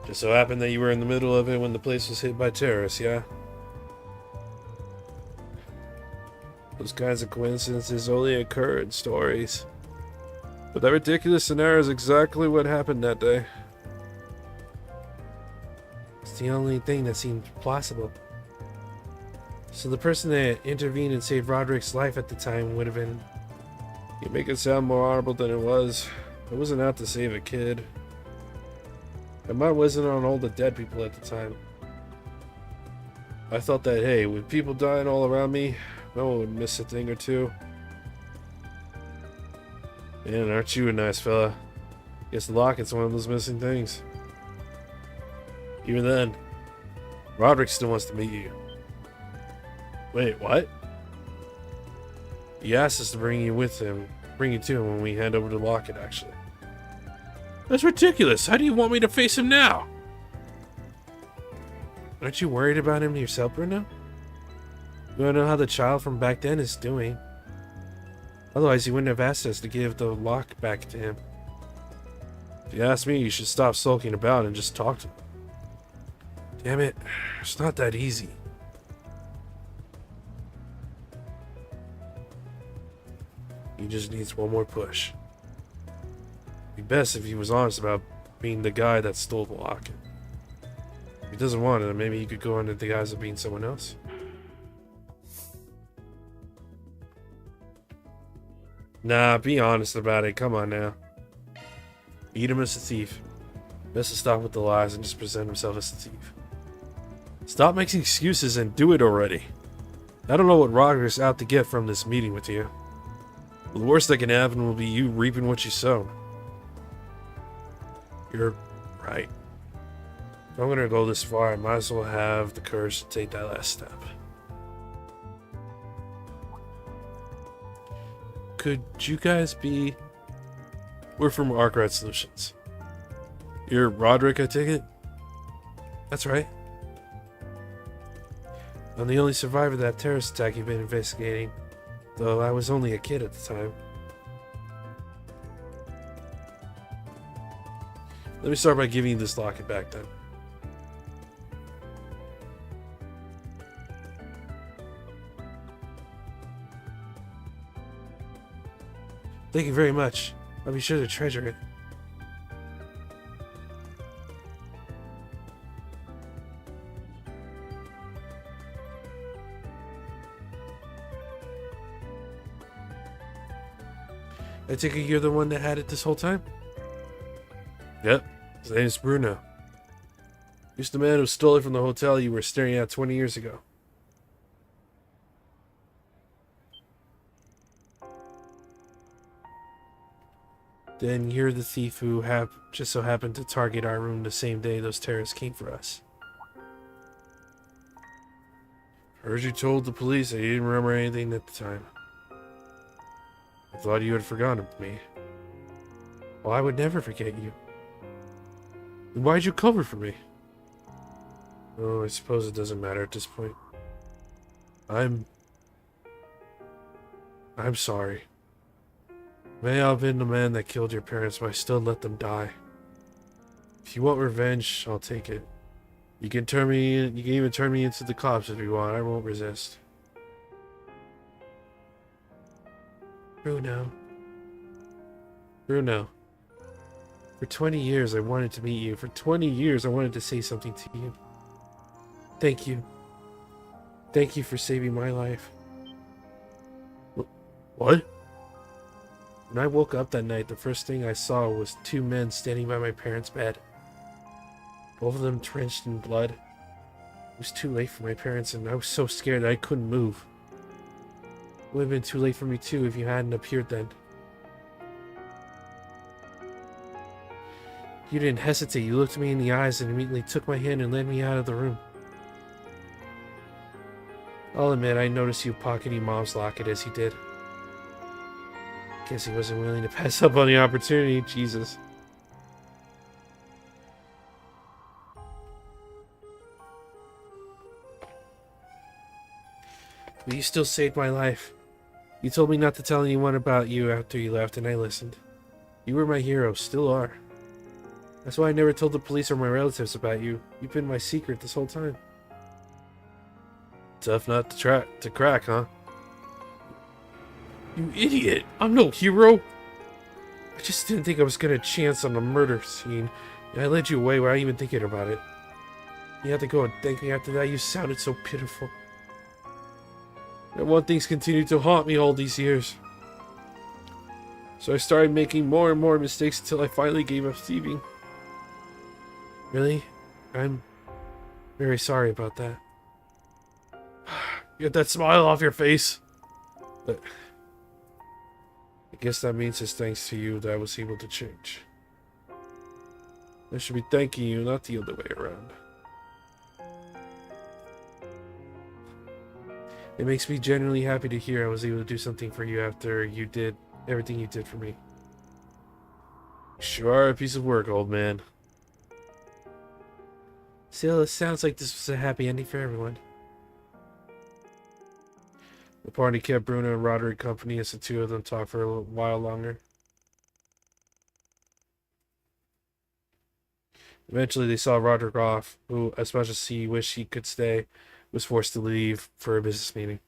Just so happened that you were in the middle of it when the place was hit by terrorists, yeah? Those kinds of coincidences only occur in stories. But that ridiculous scenario is exactly what happened that day. It's the only thing that seemed plausible. So the person that intervened and saved Roderick's life at the time would have been... You make it sound more honorable than it was. I wasn't out to save a kid. My mind wasn't on all the dead people at the time. I thought that, hey, with people dying all around me, no one would miss a thing or two. Man, aren't you a nice fella? Guess the locket's one of those missing things. Even then, Roderick still wants to meet you. Wait, what? He asked us to bring you to him when we hand over the locket, actually. That's ridiculous. How do you want me to face him now? Aren't you worried about him yourself, Bruno? You want to know how the child from back then is doing. Otherwise, he wouldn't have asked us to give the lock back to him. If you ask me, you should stop sulking about and just talk to him. Damn it, it's not that easy. He just needs one more push. It'd be best if he was honest about being the guy that stole the locket. If he doesn't want it, then maybe he could go under the guise of being someone else. Nah, be honest about it. Come on now. Eat him as a thief. Best to stop with the lies and just present himself as a thief. Stop making excuses and do it already. I don't know what Roderick's out to get from this meeting with you. The worst that can happen will be you reaping what you sow. You're right. If I'm gonna go this far, I might as well have the courage to take that last step. Could you guys be... We're from Arkwright Solutions. You're Roderick, I take it? That's right. I'm the only survivor of that terrorist attack you've been investigating, though I was only a kid at the time. Let me start by giving you this locket back then. Thank you very much. I'll be sure to treasure it. I take it you're the one that had it this whole time? Yep. His name's Bruno. He's the man who stole it from the hotel you were staring at 20 years ago. Then you're the thief who just so happened to target our room the same day those terrorists came for us. Heard you told the police that you didn't remember anything at the time. I thought you had forgotten me. Well, I would never forget you. Then why'd you cover for me? Oh, I suppose it doesn't matter at this point. I'm sorry. May I have been the man that killed your parents, but I still let them die. If you want revenge, I'll take it. You can turn me in, you can even turn me into the cops if you want. I won't resist. Bruno. For 20 years I wanted to meet you. For 20 years I wanted to say something to you. Thank you. Thank you for saving my life. What? When I woke up that night, the first thing I saw was two men standing by my parents' bed. Both of them drenched in blood. It was too late for my parents, and I was so scared that I couldn't move. It would have been too late for me too if you hadn't appeared then. You didn't hesitate. You looked me in the eyes and immediately took my hand and led me out of the room. I'll admit, I noticed you pocketing Mom's locket as he did. Guess he wasn't willing to pass up on the opportunity. Jesus. But you still saved my life. You told me not to tell anyone about you after you left, and I listened. You were my hero, still are. That's why I never told the police or my relatives about you. You've been my secret this whole time. Tough nut to crack, huh? You idiot! I'm no hero! I just didn't think I was gonna chance on the murder scene, and I led you away without even thinking about it. You had to go and thank me after that. You sounded so pitiful. And one thing's continued to haunt me all these years. So I started making more and more mistakes until I finally gave up thieving. Really? I'm very sorry about that. Get that smile off your face. But I guess that means it's thanks to you that I was able to change. I should be thanking you, not the other way around. It makes me genuinely happy to hear I was able to do something for you after you did everything you did for me. You sure are a piece of work, old man. Still, it sounds like this was a happy ending for everyone. The party kept Bruno and Roderick company as the two of them talked for a while longer. Eventually, they saw Roderick off, who, as much as he wished he could stay, was forced to leave for a business meeting.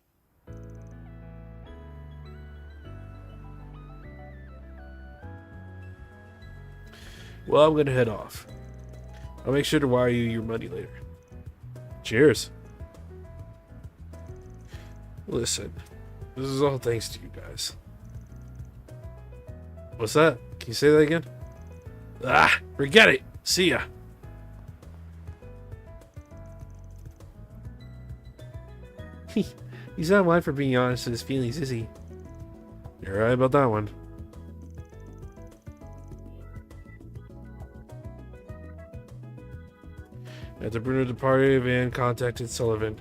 Well, I'm gonna head off. I'll make sure to wire you your money later. Cheers. Listen, this is all thanks to you guys. What's that? Can you say that again? Ah, forget it. See ya. He's not one for being honest with his feelings, is he? You're right about that one. After Bruno departed, Van contacted Sullivan.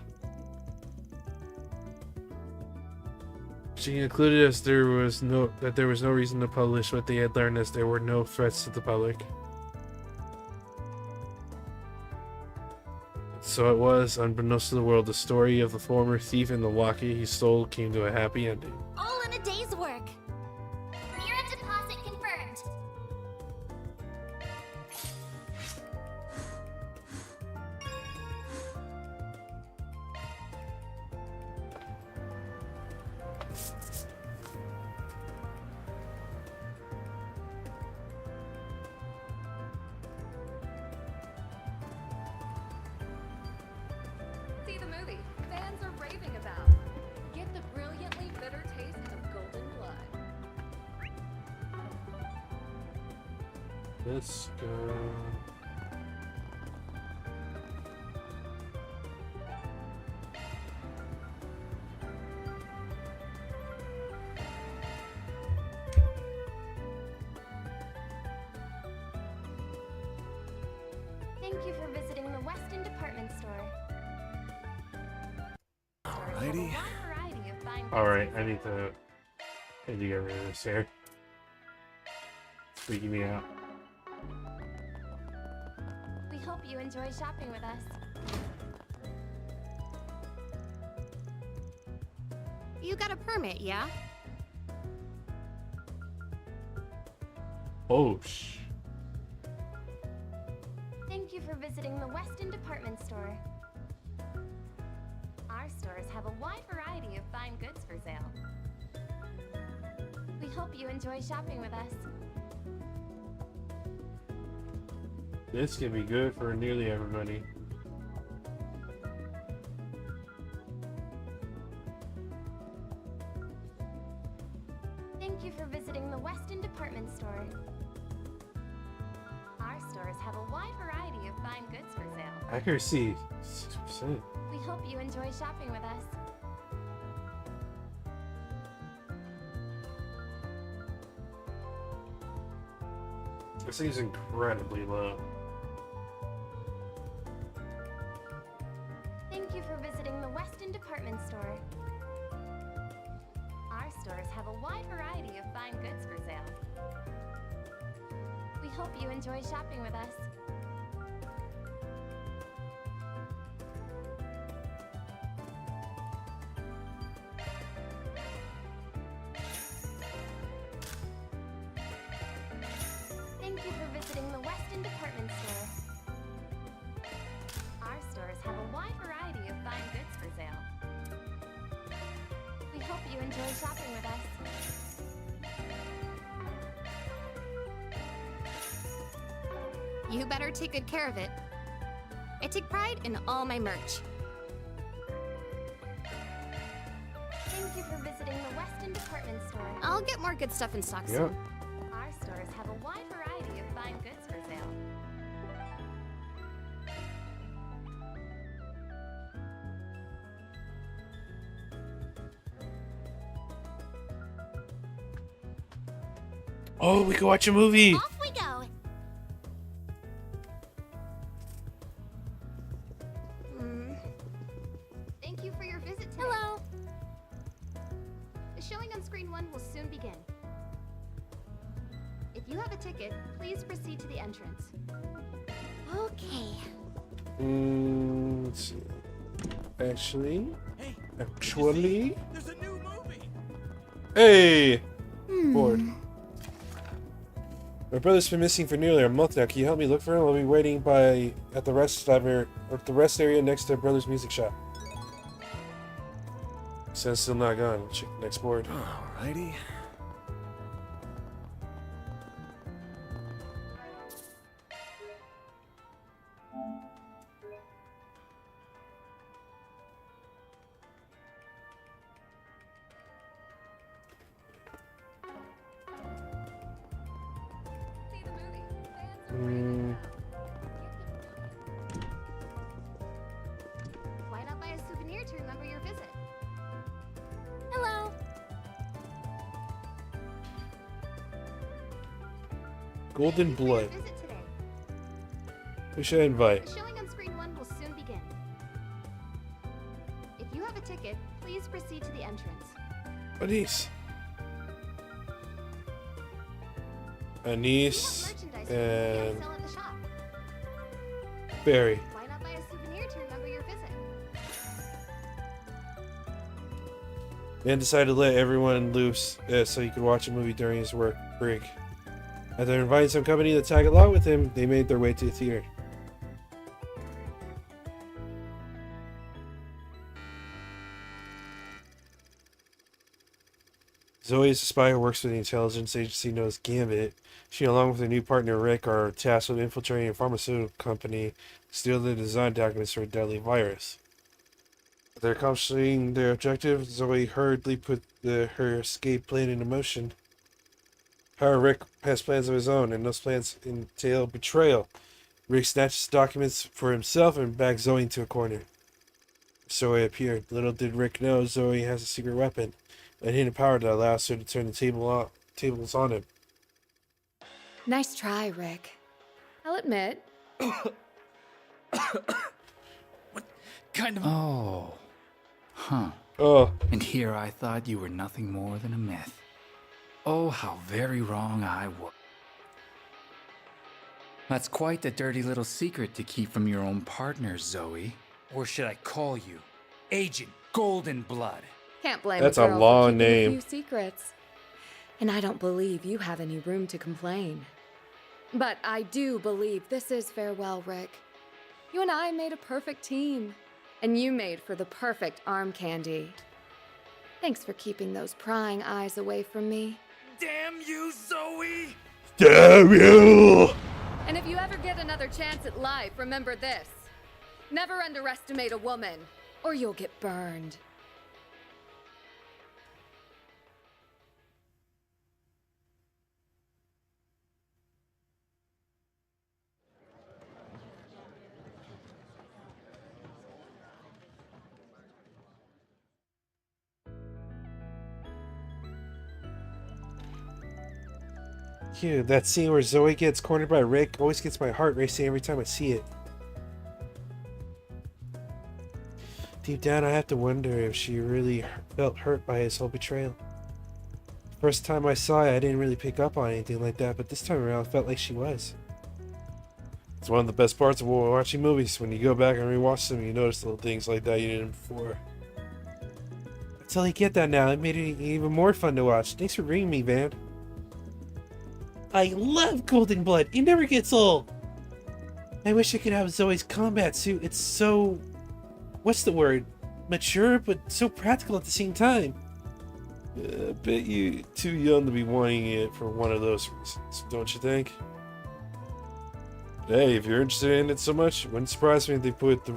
She concluded that there was no reason to publish what they had learned, as there were no threats to the public. So it was, unbeknownst to the world, the story of the former thief and the locket he stole came to a happy ending. All in a day's work. Mirror deposit confirmed. See the movie fans are raving about. Get the brilliantly bitter taste of golden blood. Let's go. Thank you for visiting the Weston Department Store. Alrighty. Alright, I need to get rid of this here. It's freaking me out. We hope you enjoy shopping with us. You got a permit, yeah? Oh, Thank you for visiting the Weston Department Store. Our stores have a wide variety of fine goods for sale. We hope you enjoy shopping with us. this can be good for nearly everybody. Thank you for visiting the Weston Department Store. Our stores have a wide variety of fine goods for sale. Accuracy, 6%. We hope you enjoy shopping with us. This thing's incredibly low. Thank you for visiting the Weston Department Store. Our stores have a wide variety of fine goods for sale. We hope you enjoy shopping with us. Thank you for visiting the Weston Department Store. Our stores have a wide variety of fine goods for sale. We hope you enjoy shopping with us. You better take good care of it. I take pride in all my merch. Thank you for visiting the Weston Department Store. I'll get more good stuff in stock Yep. soon. Our stores have a wide variety of fine goods for sale. Oh, we can watch a movie. Off we go. Thank you for your visit today. Hello. The showing on screen 1 will soon begin. If you have a ticket, please proceed to the entrance. Okay. Let's see. Actually. There's a new movie. Hey! Bored. My brother's been missing for nearly a month now. Can you help me look for him? I'll be waiting at the rest area next to brother's music shop. Since still not gone. Check the next board. Alrighty. Why not buy a souvenir to remember your visit? Hello. Golden Blood. Visit today. Who should I invite? The showing on screen 1 will soon begin. If you have a ticket, please proceed to the entrance. Anise. Anise and Sell at the shop. Barry. Why not buy a souvenir to remember your visit? Man decided to let everyone loose so he could watch a movie during his work break. After inviting some company to tag along with him, they made their way to the theater. Zoe is a spy who works for the intelligence agency known as Gambit. She, along with her new partner Rick, are tasked with infiltrating a pharmaceutical company to steal the design documents for a deadly virus. After accomplishing their objective, Zoe hurriedly put her escape plan into motion. However, Rick has plans of his own, and those plans entail betrayal. Rick snatches documents for himself and backs Zoe into a corner. Zoe appeared. Little did Rick know Zoe has a secret weapon, a hidden power that allows her to turn the tables on him. Nice try, Rick. I'll admit. Kind of. Oh. Huh. Oh. And here I thought you were nothing more than a myth. Oh, how very wrong I was. That's quite the dirty little secret to keep from your own partner, Zoe. Or should I call you Agent Golden Blood? Can't blame That's a a girl long for keeping name. a few secrets. And I don't believe you have any room to complain. But I do believe this is farewell, Rick. You and I made a perfect team. And you made for the perfect arm candy. Thanks for keeping those prying eyes away from me. Damn you, Zoe! Damn you! And if you ever get another chance at life, remember this. Never underestimate a woman, or you'll get burned. Yeah, that scene where Zoe gets cornered by Rick always gets my heart racing every time I see it. Deep down, I have to wonder if she really felt hurt by his whole betrayal. First time I saw it, I didn't really pick up on anything like that, but this time around, it felt like she was. It's one of the best parts of watching movies. When you go back and rewatch them, you notice little things like that you didn't before. I totally get that now. It made it even more fun to watch. Thanks for bringing me, Van. I love Golden Blood. It never gets old. I wish I could have Zoe's combat suit. It's so... what's the word? Mature, but so practical at the same time. I bet you're too young to be wanting it for one of those reasons, don't you think? Hey, if you're interested in it so much, it wouldn't surprise me if they put the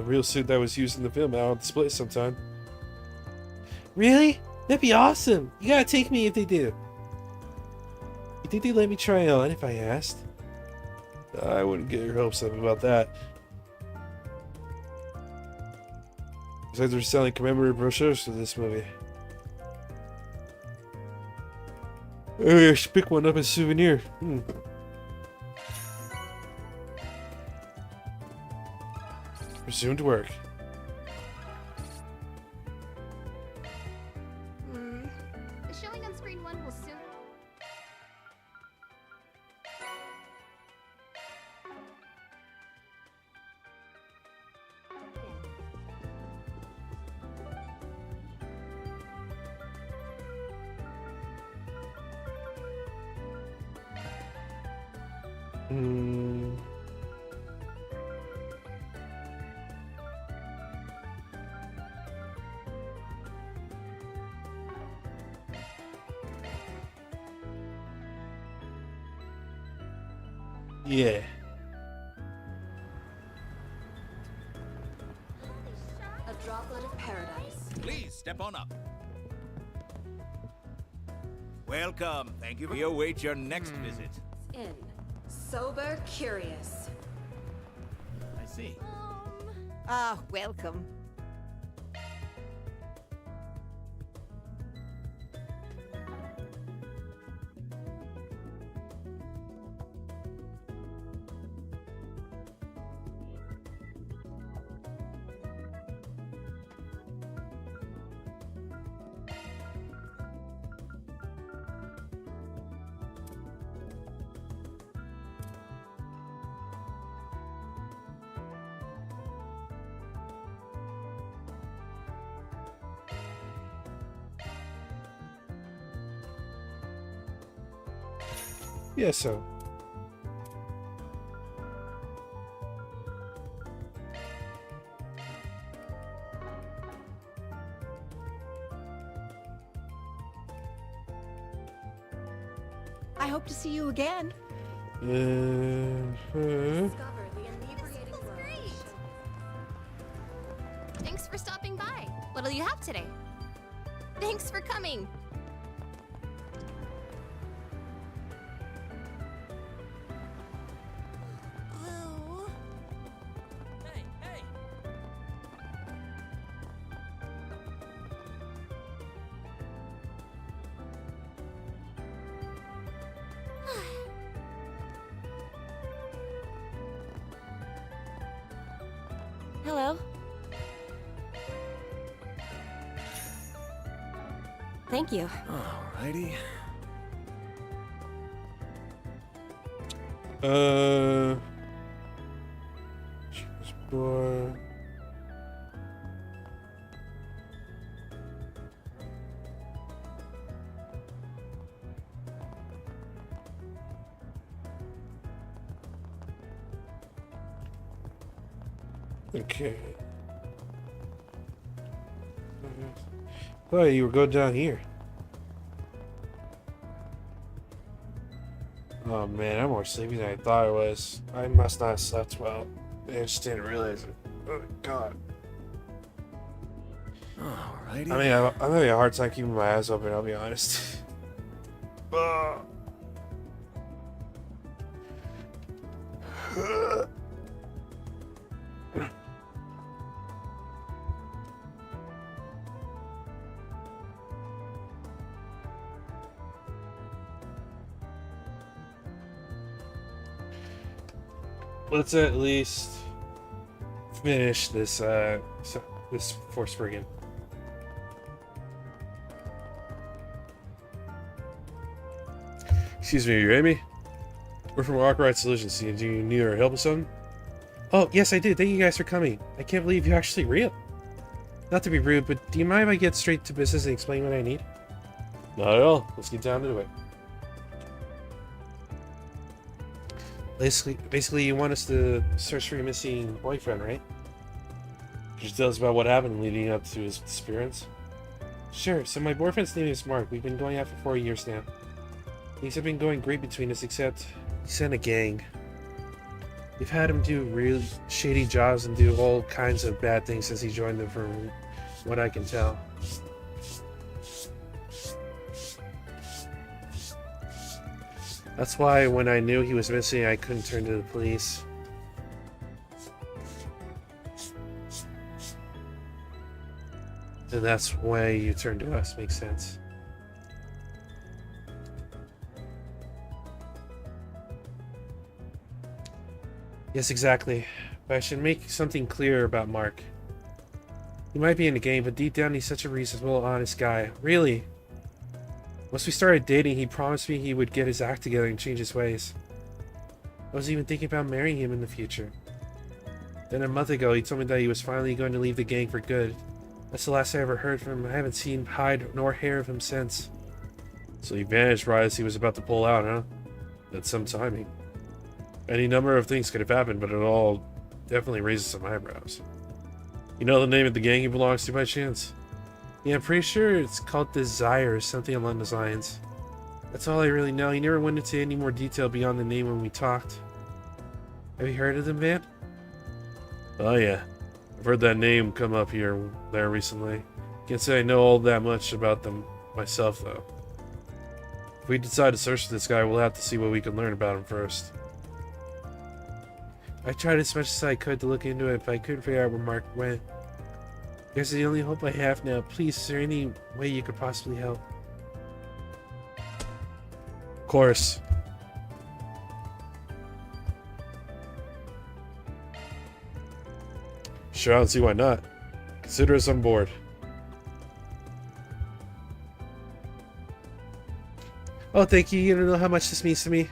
real suit that was used in the film out on display sometime. Really? That'd be awesome. You gotta take me if they do. You think they'd let me try it on if I asked? I wouldn't get your hopes up about that. Besides, they're selling commemorative brochures for this movie. Oh, I should pick one up as a souvenir. Resume to work. Showing on screen 1 will soon. Yeah. A droplet of paradise. Please step on up. Welcome. Thank you. We await your next visit. In. Sober curious. I see. Ah, welcome. Yeah, so. I hope to see you again. Thanks for stopping by. What'll you have today? Thanks for coming. Hello. Thank you. Alrighty. Explore. Okay. Oh, you were going down here. Oh man, I'm more sleepy than I thought I was. I must not have slept well. I just didn't realize it. Oh god. Alrighty. I mean, I'm having a hard time keeping my eyes open, I'll be honest. Let's at least finish this this Force Brigand. Excuse me, you hear me? We're from Arkwright Solutions. Do you need our help with something? Oh, yes, I did. Thank you guys for coming. I can't believe you're actually real. Not to be rude, but do you mind if I get straight to business and explain what I need? Not at all. Let's get down to it. Basically, you want us to search for your missing boyfriend, right? Just tell us about what happened leading up to his disappearance. Sure. So my boyfriend's name is Mark. We've been going out for 4 years now. Things have been going great between us, except he's in a gang. We've had him do really shady jobs and do all kinds of bad things since he joined them, from what I can tell. That's why when I knew he was missing, I couldn't turn to the police. And that's why you turned to us. Makes sense. Yes, exactly. But I should make something clear about Mark. He might be in the game, but deep down he's such a reasonable, honest guy. Really. Once we started dating, he promised me he would get his act together and change his ways. I was even thinking about marrying him in the future. Then a month ago, he told me that he was finally going to leave the gang for good. That's the last I ever heard from him. I haven't seen hide nor hair of him since. So he vanished right as he was about to pull out, huh? That's some timing. Any number of things could have happened, but it all definitely raises some eyebrows. You know the name of the gang he belongs to by chance? Yeah, I'm pretty sure it's called Desire or something along those lines. That's all I really know. He never went into any more detail beyond the name when we talked. Have you heard of them, Van? Oh yeah. I've heard that name come up here and there recently. Can't say I know all that much about them myself, though. If we decide to search for this guy, we'll have to see what we can learn about him first. I tried as much as I could to look into it, but I couldn't figure out where Mark went. I guess the only hope I have now. Please, is there any way you could possibly help? Of course. Sure, I don't see why not. Consider us on board. Oh, thank you. You don't know how much this means to me.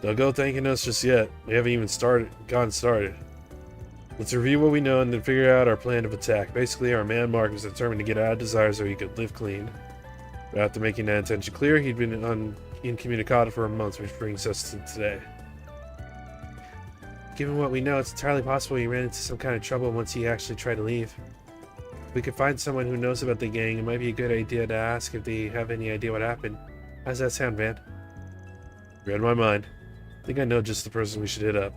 Don't go thanking us just yet. We haven't even gotten started. Let's review what we know and then figure out our plan of attack. Basically, our man Mark was determined to get out of Desire so he could live clean. But after making that intention clear, he'd been incommunicado for a month, which brings us to today. Given what we know, it's entirely possible he ran into some kind of trouble once he actually tried to leave. If we could find someone who knows about the gang, it might be a good idea to ask if they have any idea what happened. How's that sound, Van? Read my mind. I think I know just the person we should hit up.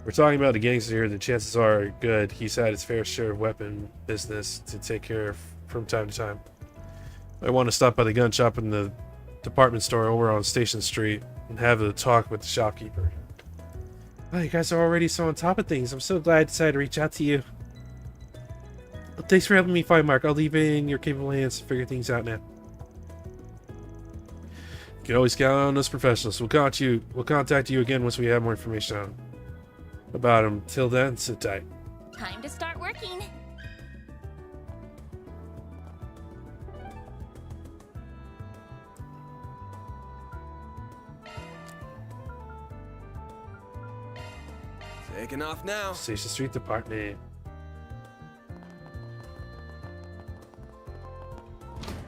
We're talking about a gangster here, the chances are good he's had his fair share of weapon business to take care of from time to time. I want to stop by the gun shop in the department store over on Station Street and have a talk with the shopkeeper. Oh, you guys are already so on top of things. I'm so glad I decided to reach out to you. Well, thanks for helping me find Mark. I'll leave it in your capable hands to figure things out now. You can always count on us professionals. We'll contact you again once we have more information about him. Till then, sit tight. Time to start working. Taking off now. Station Street Department.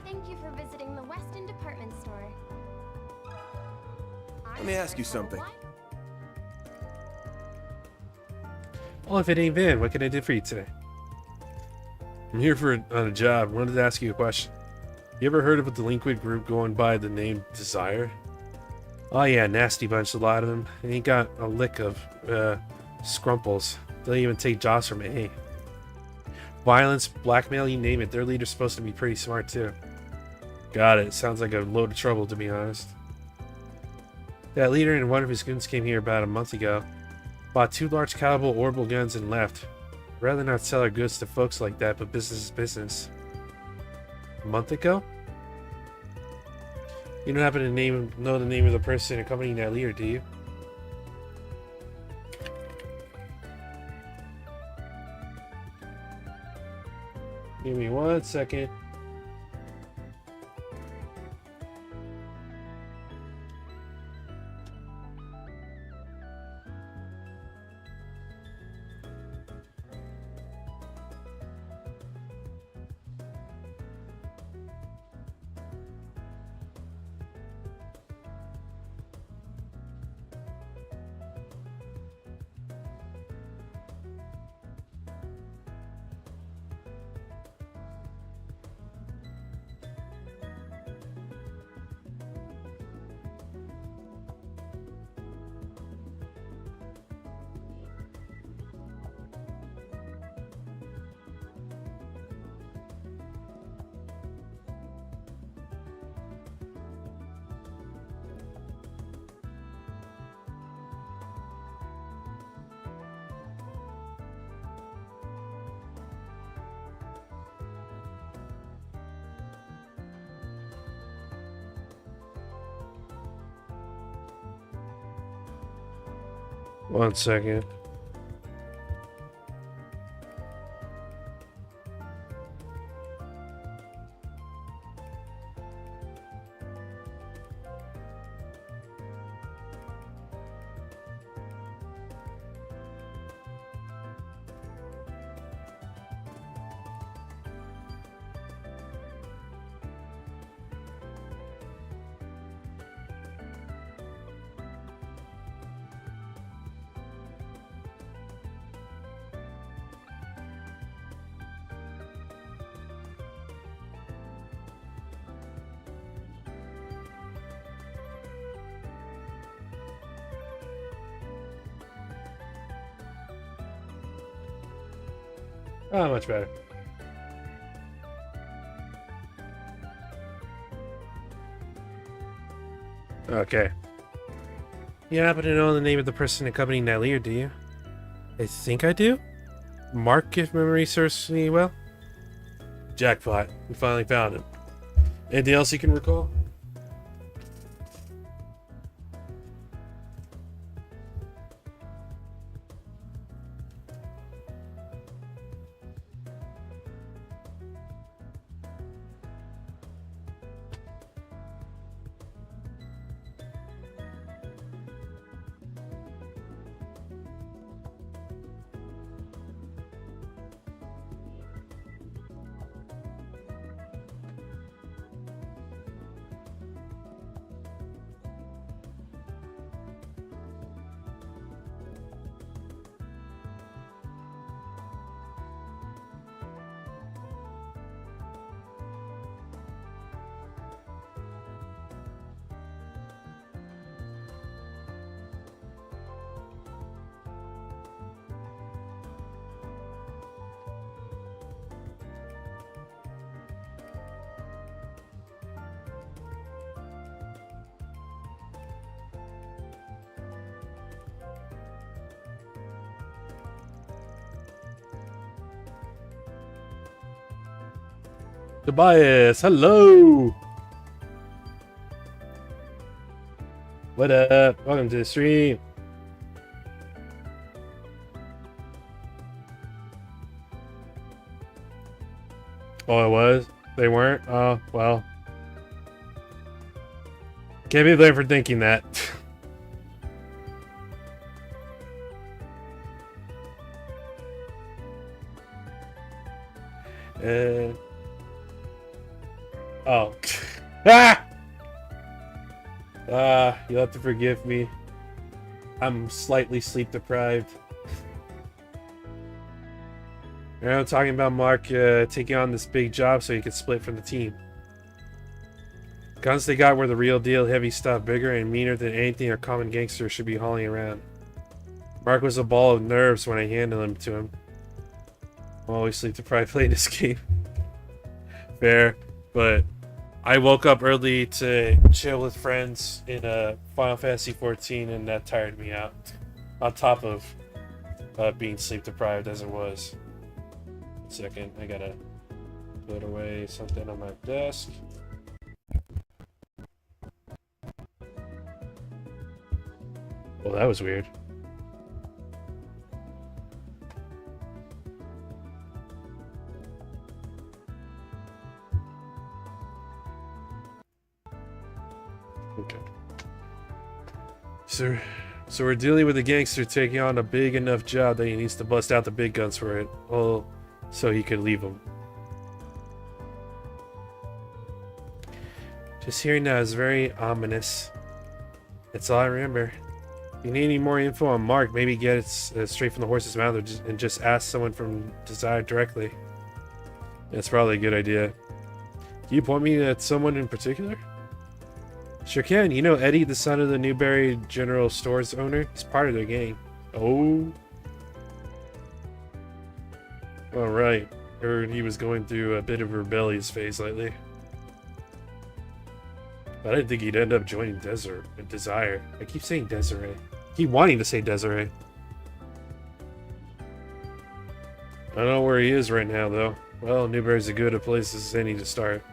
Thank you for visiting the Weston Department Store. Let me ask you something. Well, if it ain't Van, what can I do for you today? I'm here on a job. I wanted to ask you a question. You ever heard of a delinquent group going by the name Desire? Oh yeah, nasty bunch, a lot of them. They ain't got a lick of scrumples. They'll even take jobs from A. Violence, blackmail, you name it. Their leader's supposed to be pretty smart too. Got it. Sounds like a load of trouble, to be honest. That leader and one of his goons came here about a month ago. Bought 2 large caliber orbital guns and left. I'd rather not sell our goods to folks like that, but business is business. A month ago? You don't happen to know the name of the person accompanying that leader, do you? Give me 1 second. 1 second. Oh, much better. Okay. You happen to know the name of the person accompanying that leader, do you? I think I do. Mark, if memory serves me well. Jackpot. We finally found him. Anything else you can recall? Tobias, hello! What up? Welcome to the stream. Oh, it was? They weren't? Oh, well. Can't be blamed for thinking that. Oh. You'll have to forgive me. I'm slightly sleep deprived. I'm talking about Mark taking on this big job so he could split from the team. Guns they got were the real deal, heavy stuff, bigger and meaner than anything a common gangster should be hauling around. Mark was a ball of nerves when I handed him to him. I'm always sleep deprived playing this game. Fair, but I woke up early to chill with friends in Final Fantasy XIV, and that tired me out. On top of being sleep deprived as it was. 1 second, I gotta put away something on my desk. Well, that was weird. Okay. So we're dealing with a gangster taking on a big enough job that he needs to bust out the big guns for it. Well, so he could leave them. Just hearing that is very ominous. That's all I remember. If you need any more info on Mark, maybe get it straight from the horse's mouth and just ask someone from Desire directly. That's probably a good idea. Can you point me at someone in particular? Sure can. You know Eddie, the son of the Newberry General Stores owner? He's part of their gang. Oh. Alright. Heard he was going through a bit of a rebellious phase lately. But I didn't think he'd end up joining Desire. I keep saying Desiree. I keep wanting to say Desiree. I don't know where he is right now, though. Well, Newberry's as good a place as any to start.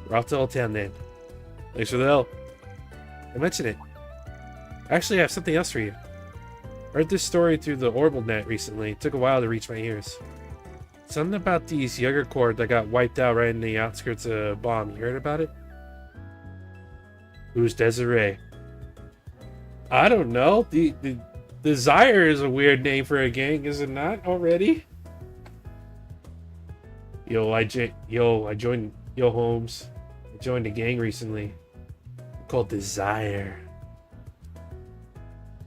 We're off to Old Town then. Thanks for the help. I mentioned it. Actually, I have something else for you. I heard this story through the Orbital net recently. It took a while to reach my ears. Something about these younger corps that got wiped out right in the outskirts of a bomb. You heard about it? Who's Desiree? I don't know. The Desire is a weird name for a gang, is it not already? I joined Holmes. I joined a gang recently called Desire.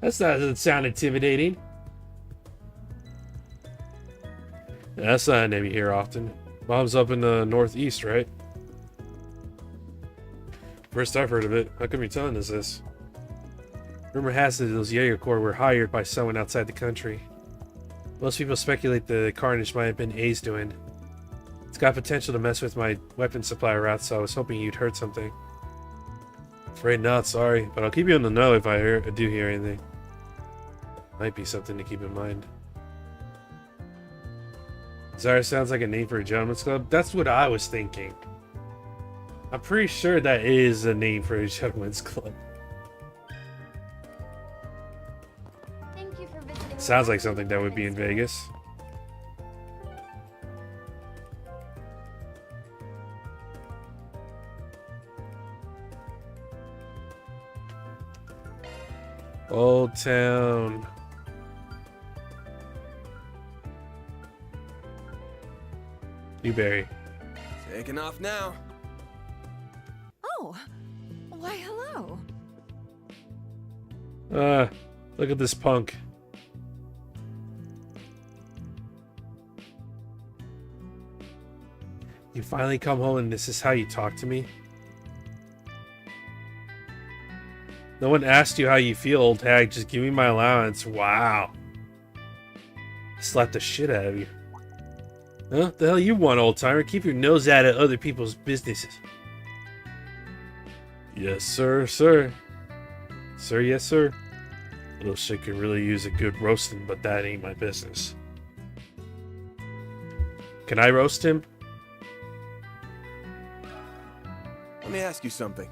That doesn't sound intimidating. That's not a name you hear often. Bomb's up in the northeast, right? First I've heard of it. How come you're telling us this? Rumor has it those Jaeger Corps were hired by someone outside the country. Most people speculate the carnage might have been A's doing. It's got potential to mess with my weapon supply route, so I was hoping you'd heard something. Afraid not, sorry, but I'll keep you in the know if I do hear anything. Might be something to keep in mind. Desire sounds like a name for a gentleman's club. That's what I was thinking. I'm pretty sure that is a name for a gentleman's club. Thank you for visiting. Sounds like something that would be in Vegas. Old Town. Newberry. Taking off now. Oh, why hello. Look at this punk. You finally come home and this is how you talk to me? No one asked you how you feel, old hag. Just give me my allowance. Wow. Slap the shit out of you. Huh? The hell you want, old timer? Keep your nose out of other people's businesses. Yes, sir, sir. Sir, yes, sir. Little shit could really use a good roasting, but that ain't my business. Can I roast him? Let me ask you something.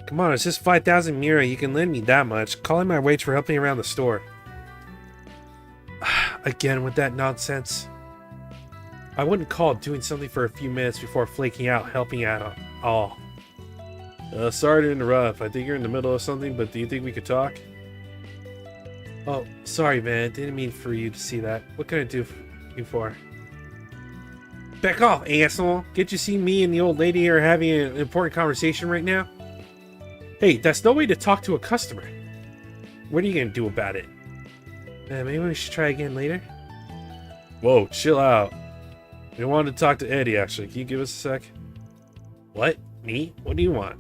Come on, it's just 5,000 Mira. You can lend me that much. Calling my wage for helping around the store. Again with that nonsense. I wouldn't call doing something for a few minutes before flaking out, helping out at all. Sorry to interrupt. I think you're in the middle of something, but do you think we could talk? Oh, sorry, man. Didn't mean for you to see that. What can I do you for? Back off, asshole. Can't you see me and the old lady are having an important conversation right now? Hey, that's no way to talk to a customer. What are you gonna do about it? Maybe we should try again later? Whoa, chill out. We wanted to talk to Eddie, actually. Can you give us a sec? What? Me? What do you want?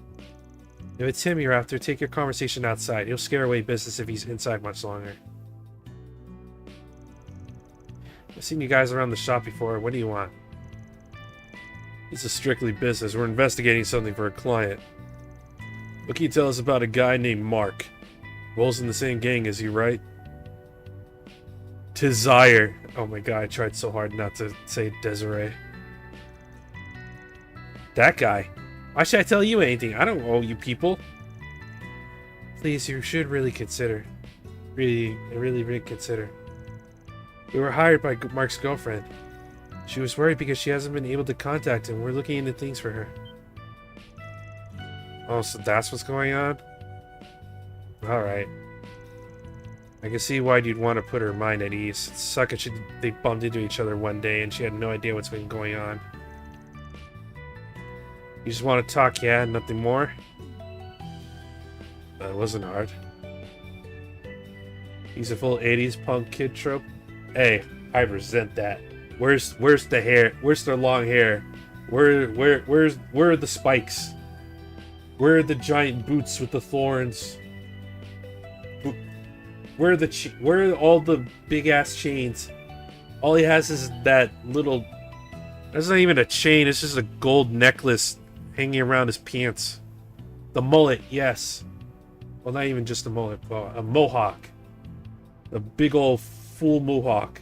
If it's him you're after, take your conversation outside. He'll scare away business if he's inside much longer. I've seen you guys around the shop before. What do you want? This is strictly business. We're investigating something for a client. What can you tell us about a guy named Mark? Rolls in the same gang as you, right? Desire. Oh my god, I tried so hard not to say Desiree. That guy. Why should I tell you anything? I don't owe you people. Please, you should really consider. Really consider. We were hired by Mark's girlfriend. She was worried because she hasn't been able to contact him. We're looking into things for her. Oh, so that's what's going on? Alright. I can see why you'd want to put her mind at ease. It sucks that they bumped into each other one day and she had no idea what's been going on. You just want to talk, yeah? Nothing more? That wasn't hard. He's a full 80s punk kid trope. Hey, I resent that. Where's the hair? Where's the long hair? Where are the spikes? Where are the giant boots with the thorns? Where are all the big ass chains? All he has is that little. That's not even a chain. It's just a gold necklace hanging around his pants. The mullet, yes. Well, not even just a mullet, but a mohawk. A big old full mohawk.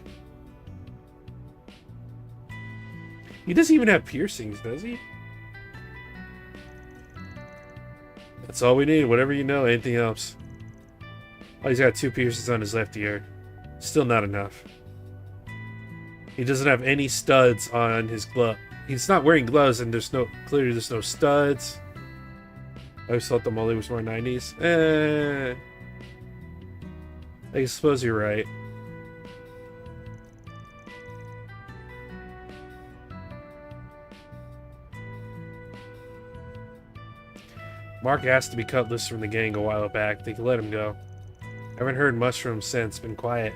He doesn't even have piercings, does he? That's all we need. Whatever you know, anything else. Oh, he's got 2 piercings on his left ear. Still not enough. He doesn't have any studs on his glove. He's not wearing gloves, and clearly there's no studs. I always thought the Molly was more 90s. I suppose you're right. Mark asked to be cut loose from the gang a while back. They could let him go. Haven't heard much from him since. Been quiet.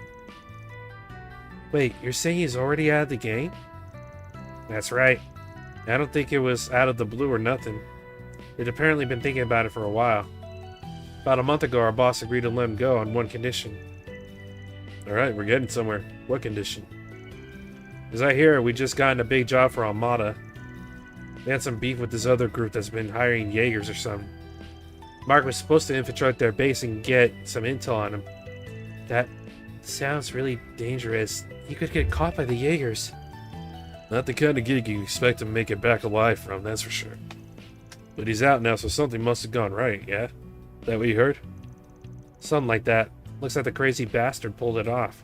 Wait, you're saying he's already out of the gang? That's right. I don't think it was out of the blue or nothing. They'd apparently been thinking about it for a while. About a month ago, our boss agreed to let him go on one condition. Alright, we're getting somewhere. What condition? As I hear, we just got in a big job for Armada. They had some beef with this other group that's been hiring Jaegers or something. Mark was supposed to infiltrate their base and get some intel on them. That sounds really dangerous. He could get caught by the Jaegers. Not the kind of gig you expect to make it back alive from, that's for sure. But he's out now, so something must have gone right, yeah? That what you heard? Something like that. Looks like the crazy bastard pulled it off.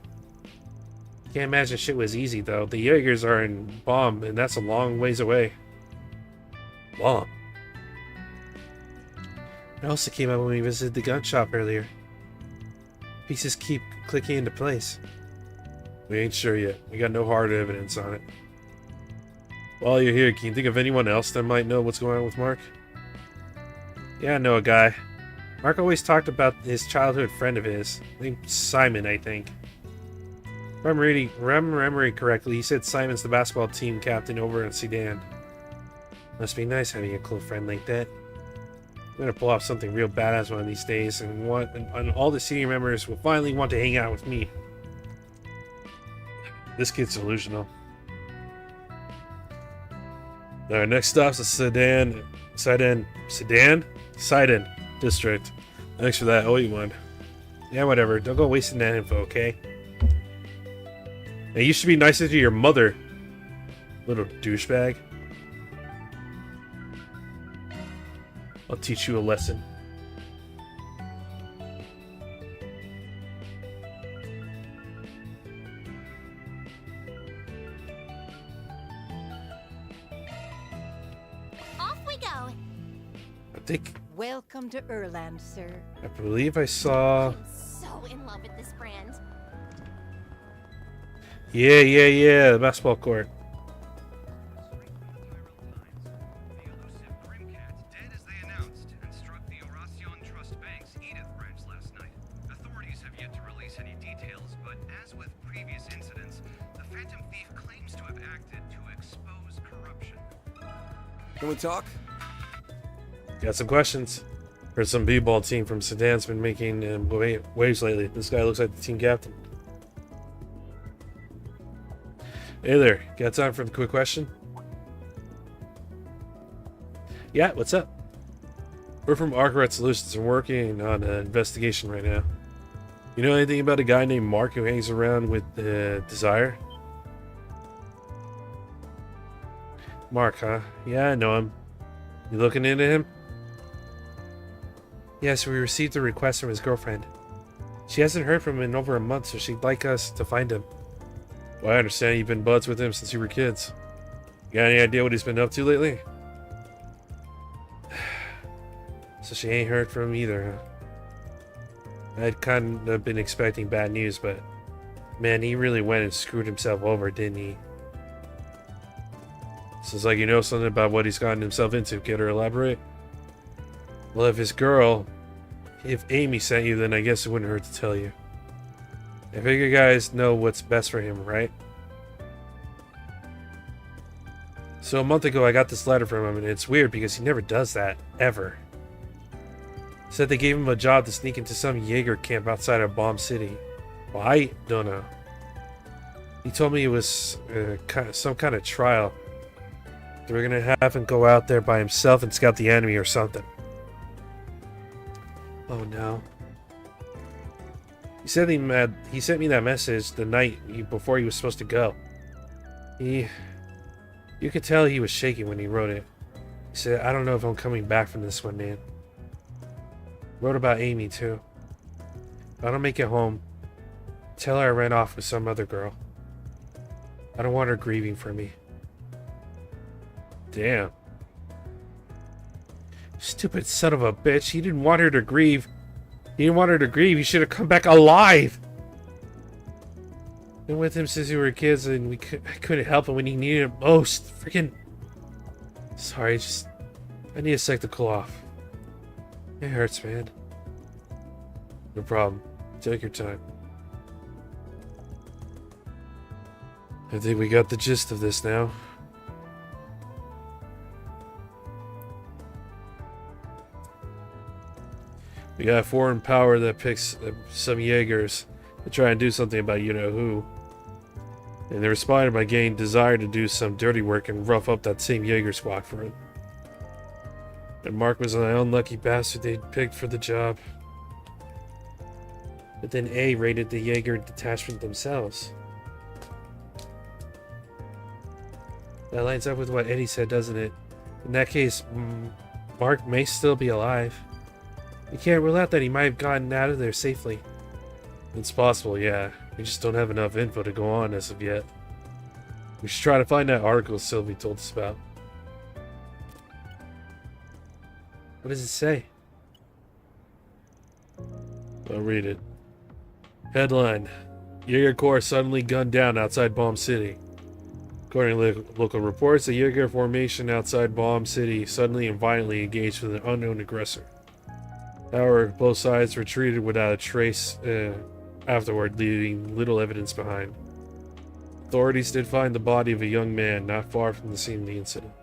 Can't imagine shit was easy, though. The Jaegers are in Bomb, and that's a long ways away. Bomb? It also came out when we visited the gun shop earlier. Pieces keep clicking into place. We ain't sure yet. We got no hard evidence on it. While you're here, can you think of anyone else that might know what's going on with Mark? Yeah, I know a guy. Mark always talked about his childhood friend of his, named Simon, I think. If I'm remembering correctly, he said Simon's the basketball team captain over in Sedan. Must be nice having a close friend like that. I'm gonna pull off something real badass one of these days, and all the senior members will finally want to hang out with me. This kid's delusional. Our next stop's the Sedan district. Thanks for that. Oh, you won. Yeah, whatever. Don't go wasting that info, okay? Hey, you should be nicer to your mother, little douchebag. I'll teach you a lesson. Off we go. I think. Welcome to Erland, sir. I believe I saw. I'm so in love with this brand. Yeah. The basketball court. Can we talk? Got some questions. Heard some b-ball team from Sedan's been making waves lately. This guy looks like the team captain. Hey there, got time for the quick question? Yeah, what's up? We're from Arkwright Solutions and working on an investigation right now. You know anything about a guy named Mark who hangs around with Desire? Mark, huh? Yeah, I know him. You looking into him? Yes, we received a request from his girlfriend. She hasn't heard from him in over a month, so she'd like us to find him. Well, I understand you've been buds with him since you were kids. You got any idea what he's been up to lately? So she ain't heard from him either, huh? I'd kind of been expecting bad news, but man, he really went and screwed himself over, didn't he? Sounds like you know something about what he's gotten himself into. Care to elaborate? Well, if Amy sent you, then I guess it wouldn't hurt to tell you. I figure you guys know what's best for him, right? So a month ago, I got this letter from him, and it's weird because he never does that, ever. Said they gave him a job to sneak into some Jaeger camp outside of Bomb City. Well, I don't know. He told me it was some kind of trial. They were gonna have him go out there by himself and scout the enemy or something. Oh no. He sent me that message the night before he was supposed to go. You could tell he was shaking when he wrote it. He said, I don't know if I'm coming back from this one, man. Wrote about Amy, too. If I don't make it home, tell her I ran off with some other girl. I don't want her grieving for me. Damn. Stupid son of a bitch. He didn't want her to grieve. He didn't want her to grieve. He should have come back alive. Been with him since we were kids, and I couldn't help him when he needed it most. Freaking. Sorry, I need a sec to cool off. It hurts, man. No problem. Take your time. I think we got the gist of this now. We got a foreign power that picks some Jaegers to try and do something about you-know-who. And they responded by gaining desire to do some dirty work and rough up that same Jaeger squad for him. And Mark was an unlucky bastard they'd picked for the job. But then A raided the Jaeger detachment themselves. That lines up with what Eddie said, doesn't it? In that case, Mark may still be alive. You can't rule out that he might have gotten out of there safely. It's possible, yeah. We just don't have enough info to go on as of yet. We should try to find that article Sylvie told us about. What does it say? I'll read it. Headline: Jaeger Corps suddenly gunned down outside Bomb City. According to local reports, the Jaeger formation outside Bomb City suddenly and violently engaged with an unknown aggressor. However, both sides retreated without a trace afterward, leaving little evidence behind. Authorities did find the body of a young man not far from the scene of the incident.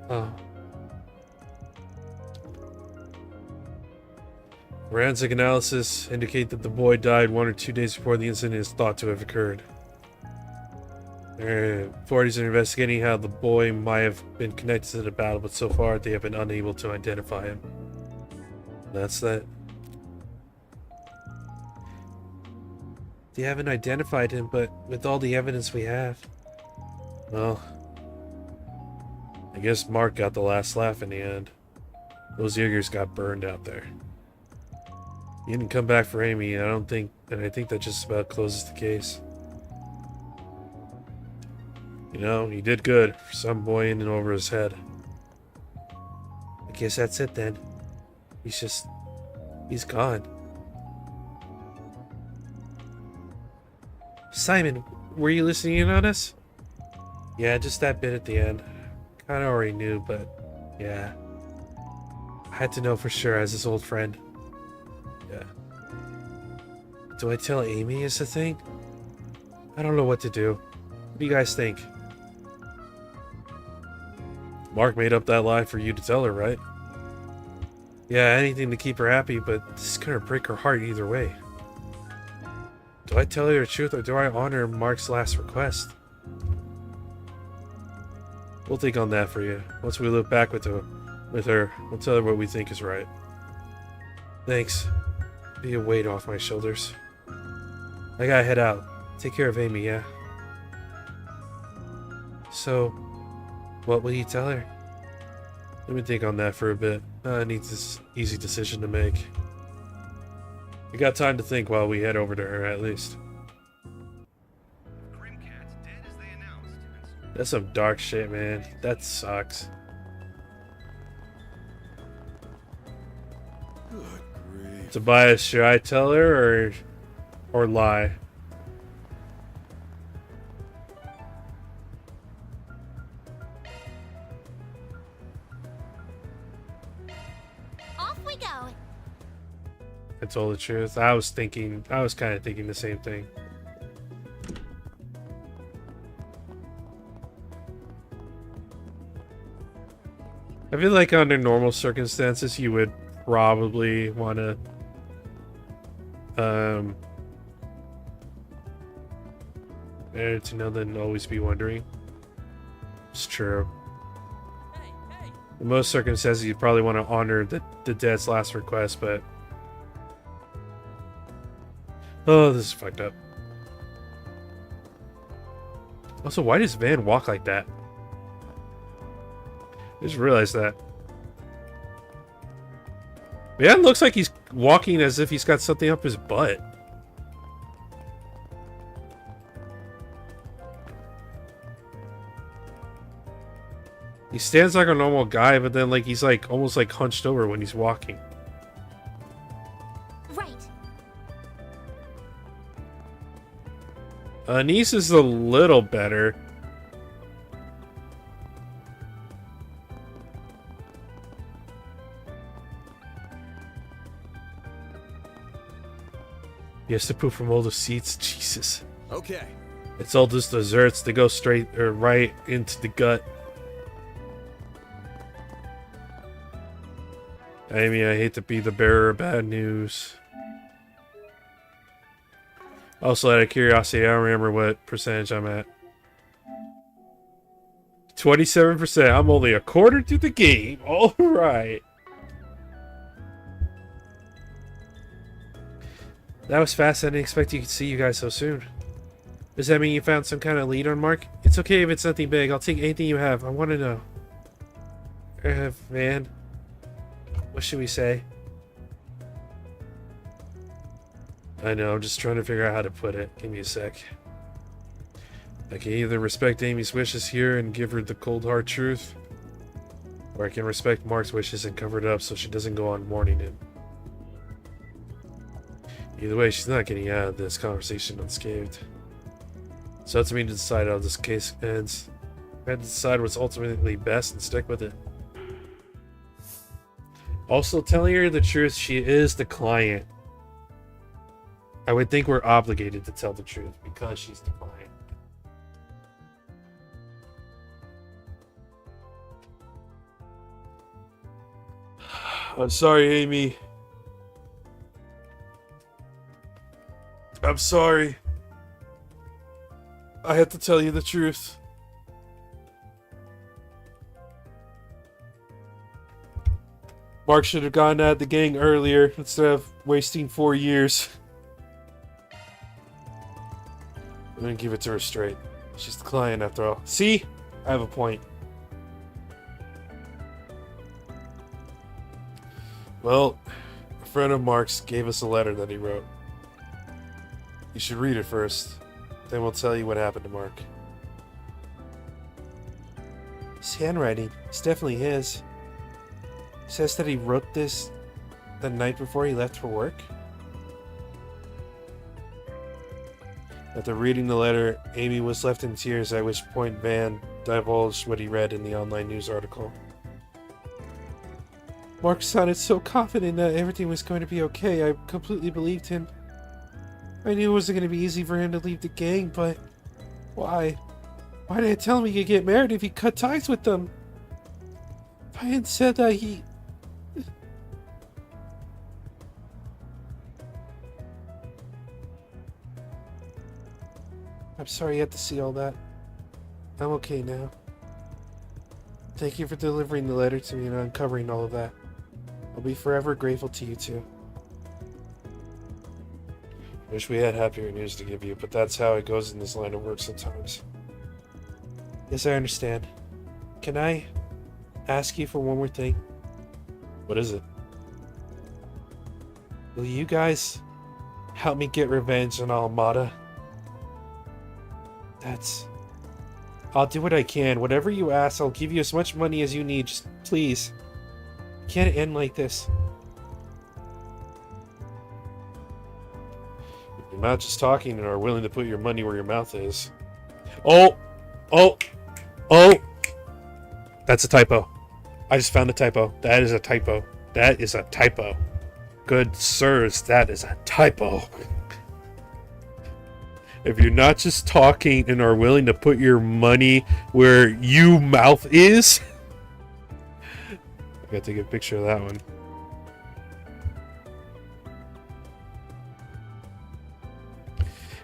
Oh. Forensic analysis indicate that the boy died 1 or 2 days before the incident is thought to have occurred. Authorities are investigating how the boy might have been connected to the battle, but so far they have been unable to identify him. That's that. They haven't identified him, but with all the evidence we have... Well... I guess Mark got the last laugh in the end. Those Jaegers got burned out there. He didn't come back for Amy, and I think that just about closes the case. You know, he did good for some boy in and over his head. I guess that's it then. He's gone. Simon, were you listening in on us? Yeah, just that bit at the end. Kinda already knew, but yeah. I had to know for sure as his old friend. Yeah. Do I tell Amy is the thing? I don't know what to do. What do you guys think? Mark made up that lie for you to tell her, right? Yeah, anything to keep her happy, but this is gonna break her heart either way. Do I tell her the truth or do I honor Mark's last request? We'll think on that for you. Once we look back with her, we'll tell her what we think is right. Thanks. Be a weight off my shoulders. I gotta head out. Take care of Amy, yeah? So, what will you tell her? Let me think on that for a bit. I need this easy decision to make. We got time to think while we head over to her, at least. That's some dark shit, man. That sucks. Good grief. Tobias, should I tell her or lie? Off we go. I told the truth. I was kind of thinking the same thing. I feel like under normal circumstances, you would probably want to, better to know than always be wondering. It's true. In most circumstances, you'd probably want to honor the dead's last request, but... Oh, this is fucked up. Also, why does Van walk like that? I just realized that. Man looks like he's walking as if he's got something up his butt. He stands like a normal guy, but then like he's like almost like hunched over when he's walking. Right. Anise is a little better. He has to poop from all the seats. Jesus. Okay. It's all just desserts. They go straight or right into the gut. Amy, I hate to be the bearer of bad news. Also, out of curiosity, I don't remember what percentage I'm at. 27%. I'm only a quarter through the game. All right. That was fast. I didn't expect you could see you guys so soon. Does that mean you found some kind of lead on Mark? It's okay if it's nothing big. I'll take anything you have. I want to know. Man. What should we say? I know, I'm just trying to figure out how to put it. Give me a sec. I can either respect Amy's wishes here and give her the cold hard truth, or I can respect Mark's wishes and cover it up so she doesn't go on mourning him. Either way, she's not getting out of this conversation unscathed. So it's up to me to decide how this case ends. I have to decide what's ultimately best and stick with it. Also, telling her the truth, she is the client. I would think we're obligated to tell the truth because she's the client. I'm sorry, Amy. I'm sorry. I had to tell you the truth. Mark should have gotten out of the gang earlier instead of wasting 4 years. I'm gonna give it to her straight. She's the client after all. See? I have a point. Well, a friend of Mark's gave us a letter that he wrote. You should read it first. Then we'll tell you what happened to Mark. His handwriting. It's definitely his. Says that he wrote this the night before he left for work. After reading the letter, Amy was left in tears, at which point Van divulged what he read in the online news article. Mark sounded so confident that everything was going to be okay. I completely believed him. I knew it wasn't going to be easy for him to leave the gang, but why? Why didn't I tell him he could get married if he cut ties with them? If I hadn't said that, he... I'm sorry you had to see all that. I'm okay now. Thank you for delivering the letter to me and uncovering all of that. I'll be forever grateful to you two. Wish we had happier news to give you, but that's how it goes in this line of work sometimes. Yes, I understand. Can I ask you for one more thing? What is it? Will you guys help me get revenge on Almada? I'll do what I can. Whatever you ask, I'll give you as much money as you need. Just please. It can't end like this. You're not just talking and are willing to put your money where your mouth is. Oh! That's a typo. I just found a typo. That is a typo. That is a typo. Good sirs, that is a typo. If you're not just talking and are willing to put your money where you mouth is... I gotta take a picture of that one.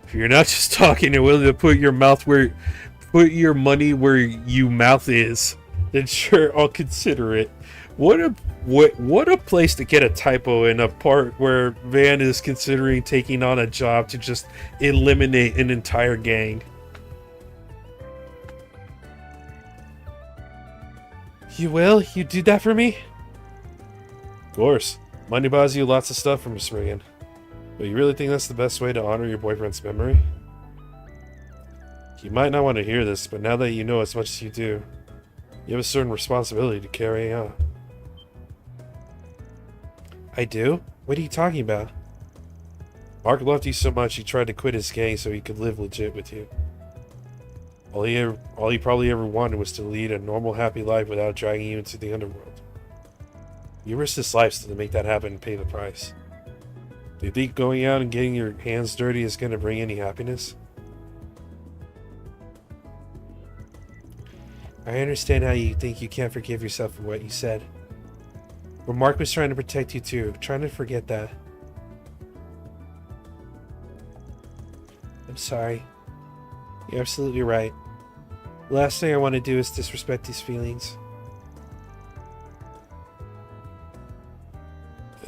If you're not just talking and willing to put your money where you mouth is, then sure, I'll consider it. What a place to get a typo in a part where Van is considering taking on a job to just eliminate an entire gang. You will? You do that for me? Of course. Money buys you lots of stuff from Miss Regan. But you really think that's the best way to honor your boyfriend's memory? You might not want to hear this, but now that you know as much as you do, you have a certain responsibility to carry out. I do? What are you talking about? Mark loved you so much he tried to quit his gang so he could live legit with you. All he probably ever wanted was to lead a normal, happy life without dragging you into the underworld. You risked his life to make that happen and pay the price. Do you think going out and getting your hands dirty is going to bring any happiness? I understand how you think you can't forgive yourself for what you said. But Mark was trying to protect you too. Trying to forget that. I'm sorry. You're absolutely right. The last thing I want to do is disrespect his feelings.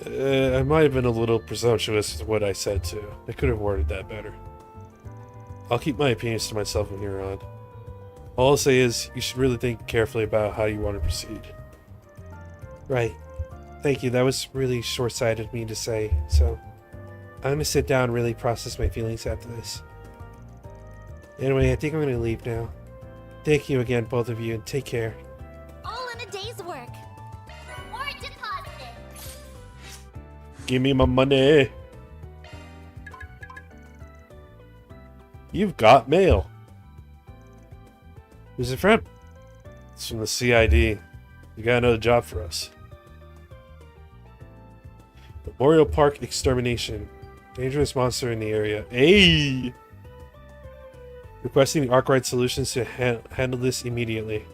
I might have been a little presumptuous with what I said too. I could have worded that better. I'll keep my opinions to myself from here on. All I'll say is, you should really think carefully about how you want to proceed. Right. Thank you, that was really short-sighted of me to say, so I'm gonna sit down and really process my feelings after this. Anyway, I think I'm gonna leave now. Thank you again, both of you, and take care. All in a day's work. Reward deposited. Give me my money. You've got mail. Who's it from? It's from the CID. You got another job for us. Memorial Park extermination. Dangerous monster in the area. Hey! Requesting the Arkwright Solutions to handle this immediately.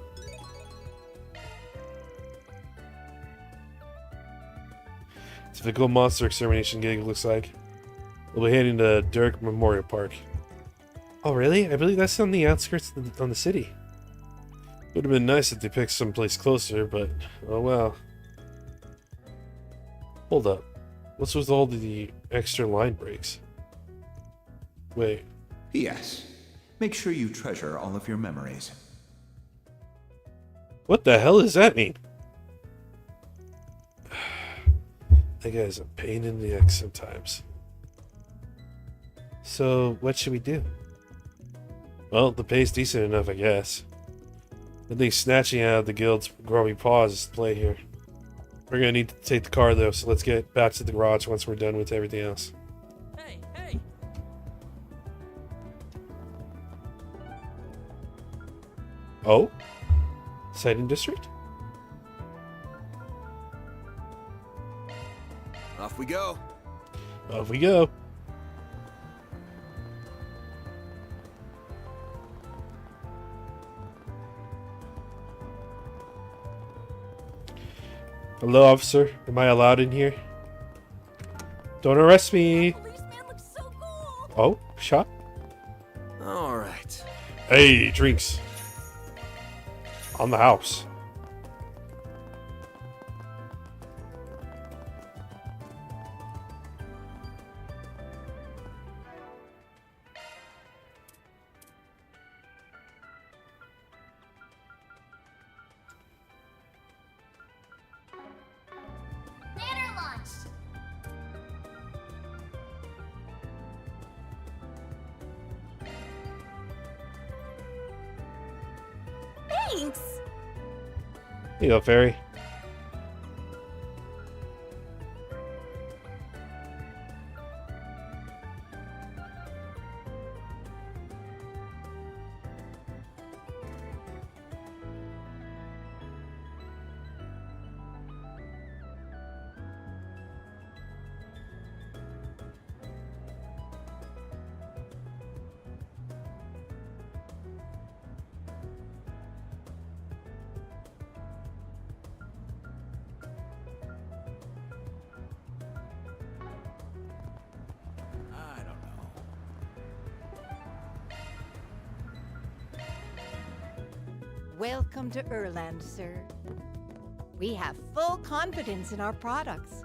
Typical monster extermination gig, it looks like. We'll be heading to Dirk Memorial Park. Oh, really? I believe that's on the outskirts of the city. Would have been nice if they picked someplace closer, but oh well. Hold up. What's with all the extra line breaks? Wait. P.S. Make sure you treasure all of your memories. What the hell does that mean? That guy's a pain in the neck sometimes. So, what should we do? Well, the pay's decent enough, I guess. I think snatching out of the guild's grubby paws is the play here. We're gonna need to take the car though, so let's get back to the garage once we're done with everything else. Hey, hey! Oh? Sighting district? Off we go. Off we go. Hello, officer. Am I allowed in here? Don't arrest me. Oh, shot. All right. Hey, drinks. On the house. Banner launch. Thanks. Here you go, Fairy. Welcome to Erland, sir. We have full confidence in our products.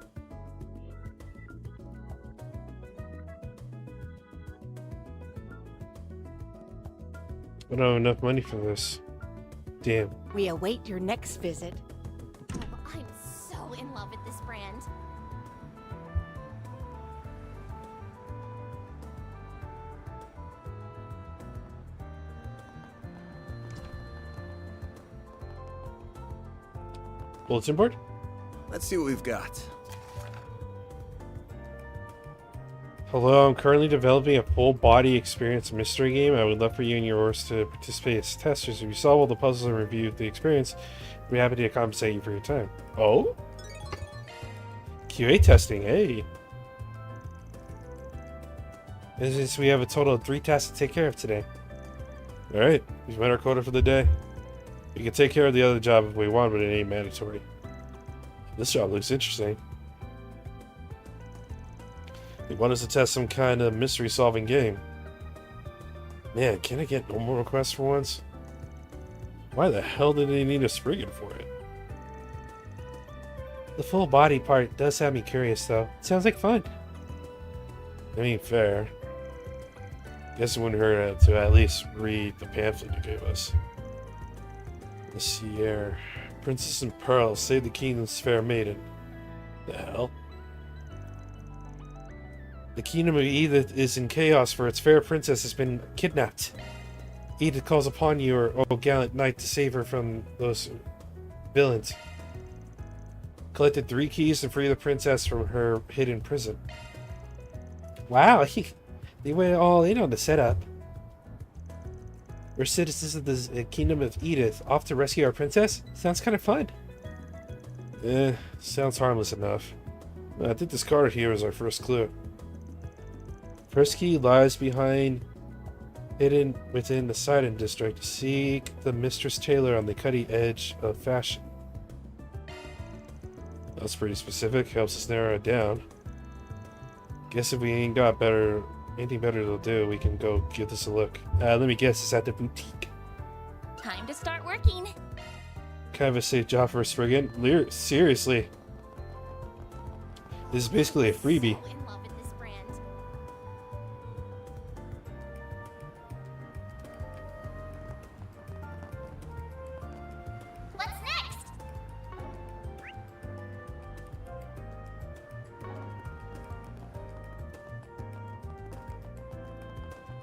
I don't have enough money for this. Damn. We await your next visit. Oh, I'm so in love with this brand. Bulletin board? Let's see what we've got. Hello, I'm currently developing a full-body experience mystery game. I would love for you and yours to participate as testers. If you solve all the puzzles and review the experience, we'd be happy to compensate you for your time. Oh? QA testing, hey. We have a total of 3 tasks to take care of today. Alright, we've met our quota for the day. We can take care of the other job if we want, but it ain't mandatory. This job looks interesting. They want us to test some kind of mystery-solving game. Man, can I get no more requests for once? Why the hell did they need a Spriggan for it? The full body part does have me curious, though. It sounds like fun. I mean, fair. Guess it wouldn't hurt to at least read the pamphlet you gave us. The Sierra. Princess and Pearl, save the kingdom's fair maiden. The hell? The kingdom of Edith is in chaos, for its fair princess has been kidnapped. Edith calls upon you, O gallant knight, to save her from those villains. Collected 3 keys to free the princess from her hidden prison. Wow, they went all in on the setup. We're citizens of the kingdom of Edith, off to rescue our princess? Sounds kind of fun. Sounds harmless enough. I think this card here is our first clue. First key lies hidden within the Sidon district. Seek the Mistress Taylor on the cutting edge of fashion. That's pretty specific. Helps us narrow it down. Guess if we ain't got anything better to do, we can go give this a look. Let me guess, it's at the boutique. Time to start working. Kind of a safe job for a Spriggan. Seriously. This is basically a freebie. So in love with this brand. What's next?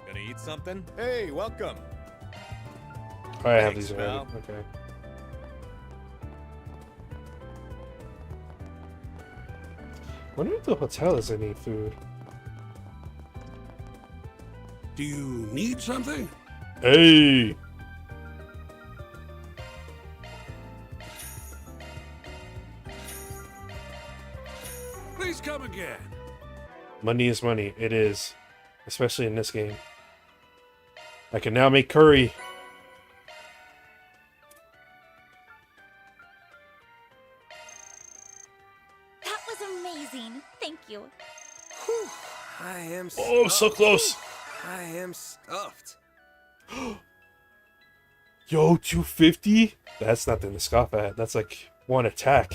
Gonna eat something? Hey, welcome. I have Thanks, these already. pal. Okay. Wonder if the hotel has any food. Do you need something? Hey! Please come again. Money is money. It is. Especially in this game. I can now make curry. That was amazing. Thank you. Whew, I am Oh, so close. I am stuffed. Yo, 250? That's nothing to scoff at. That's like one attack.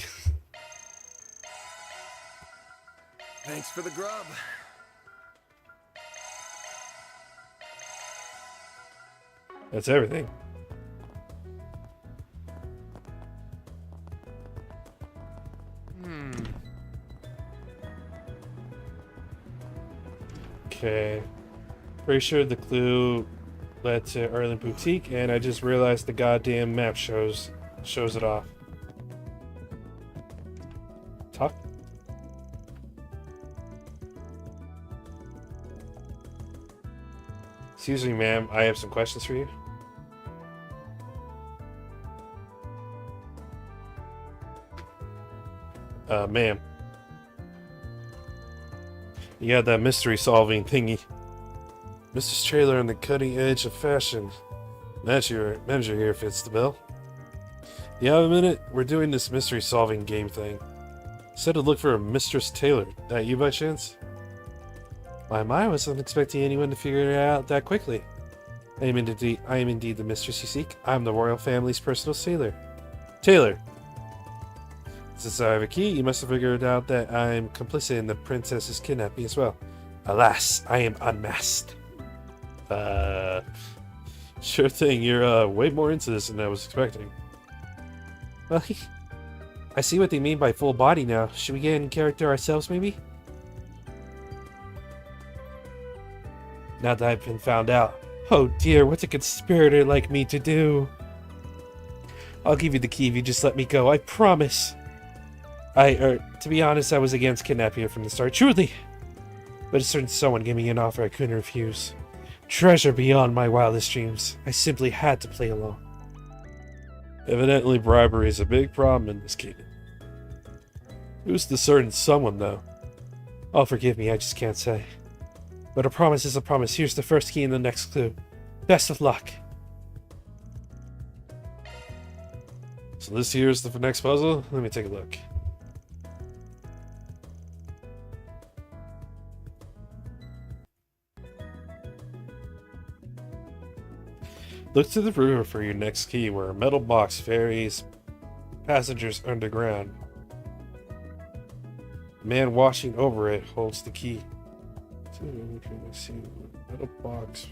Thanks for the grub. That's everything. Okay. Pretty sure the clue led to Erlen Boutique, and I just realized the goddamn map shows it off. Talk. Excuse me, ma'am. I have some questions for you. Ma'am. You got that mystery solving thingy. Mrs. Trailer on the cutting edge of fashion. Manager here fits the bill. You have a minute? We're doing this mystery solving game thing. Said to look for a Mistress Taylor. That you by chance? My, I wasn't expecting anyone to figure it out that quickly. I am indeed the mistress you seek. I'm the royal family's personal sailor. Taylor. Since I have a key, you must have figured out that I'm complicit in the princess's kidnapping as well. Alas, I am unmasked. Sure thing, you're way more into this than I was expecting. Well, I see what they mean by full body now. Should we get in character ourselves, maybe? Now that I've been found out. Oh dear, what's a conspirator like me to do? I'll give you the key if you just let me go, I promise. To be honest, I was against kidnapping her from the start, truly. But a certain someone gave me an offer I couldn't refuse. Treasure beyond my wildest dreams. I simply had to play along. Evidently, bribery is a big problem in this kingdom. Who's the certain someone, though? Oh, forgive me, I just can't say. But a promise is a promise. Here's the first key and the next clue. Best of luck. So this here's the next puzzle? Let me take a look. Look to the river for your next key, where a metal box ferries passengers underground. The man watching over it holds the key. Metal box.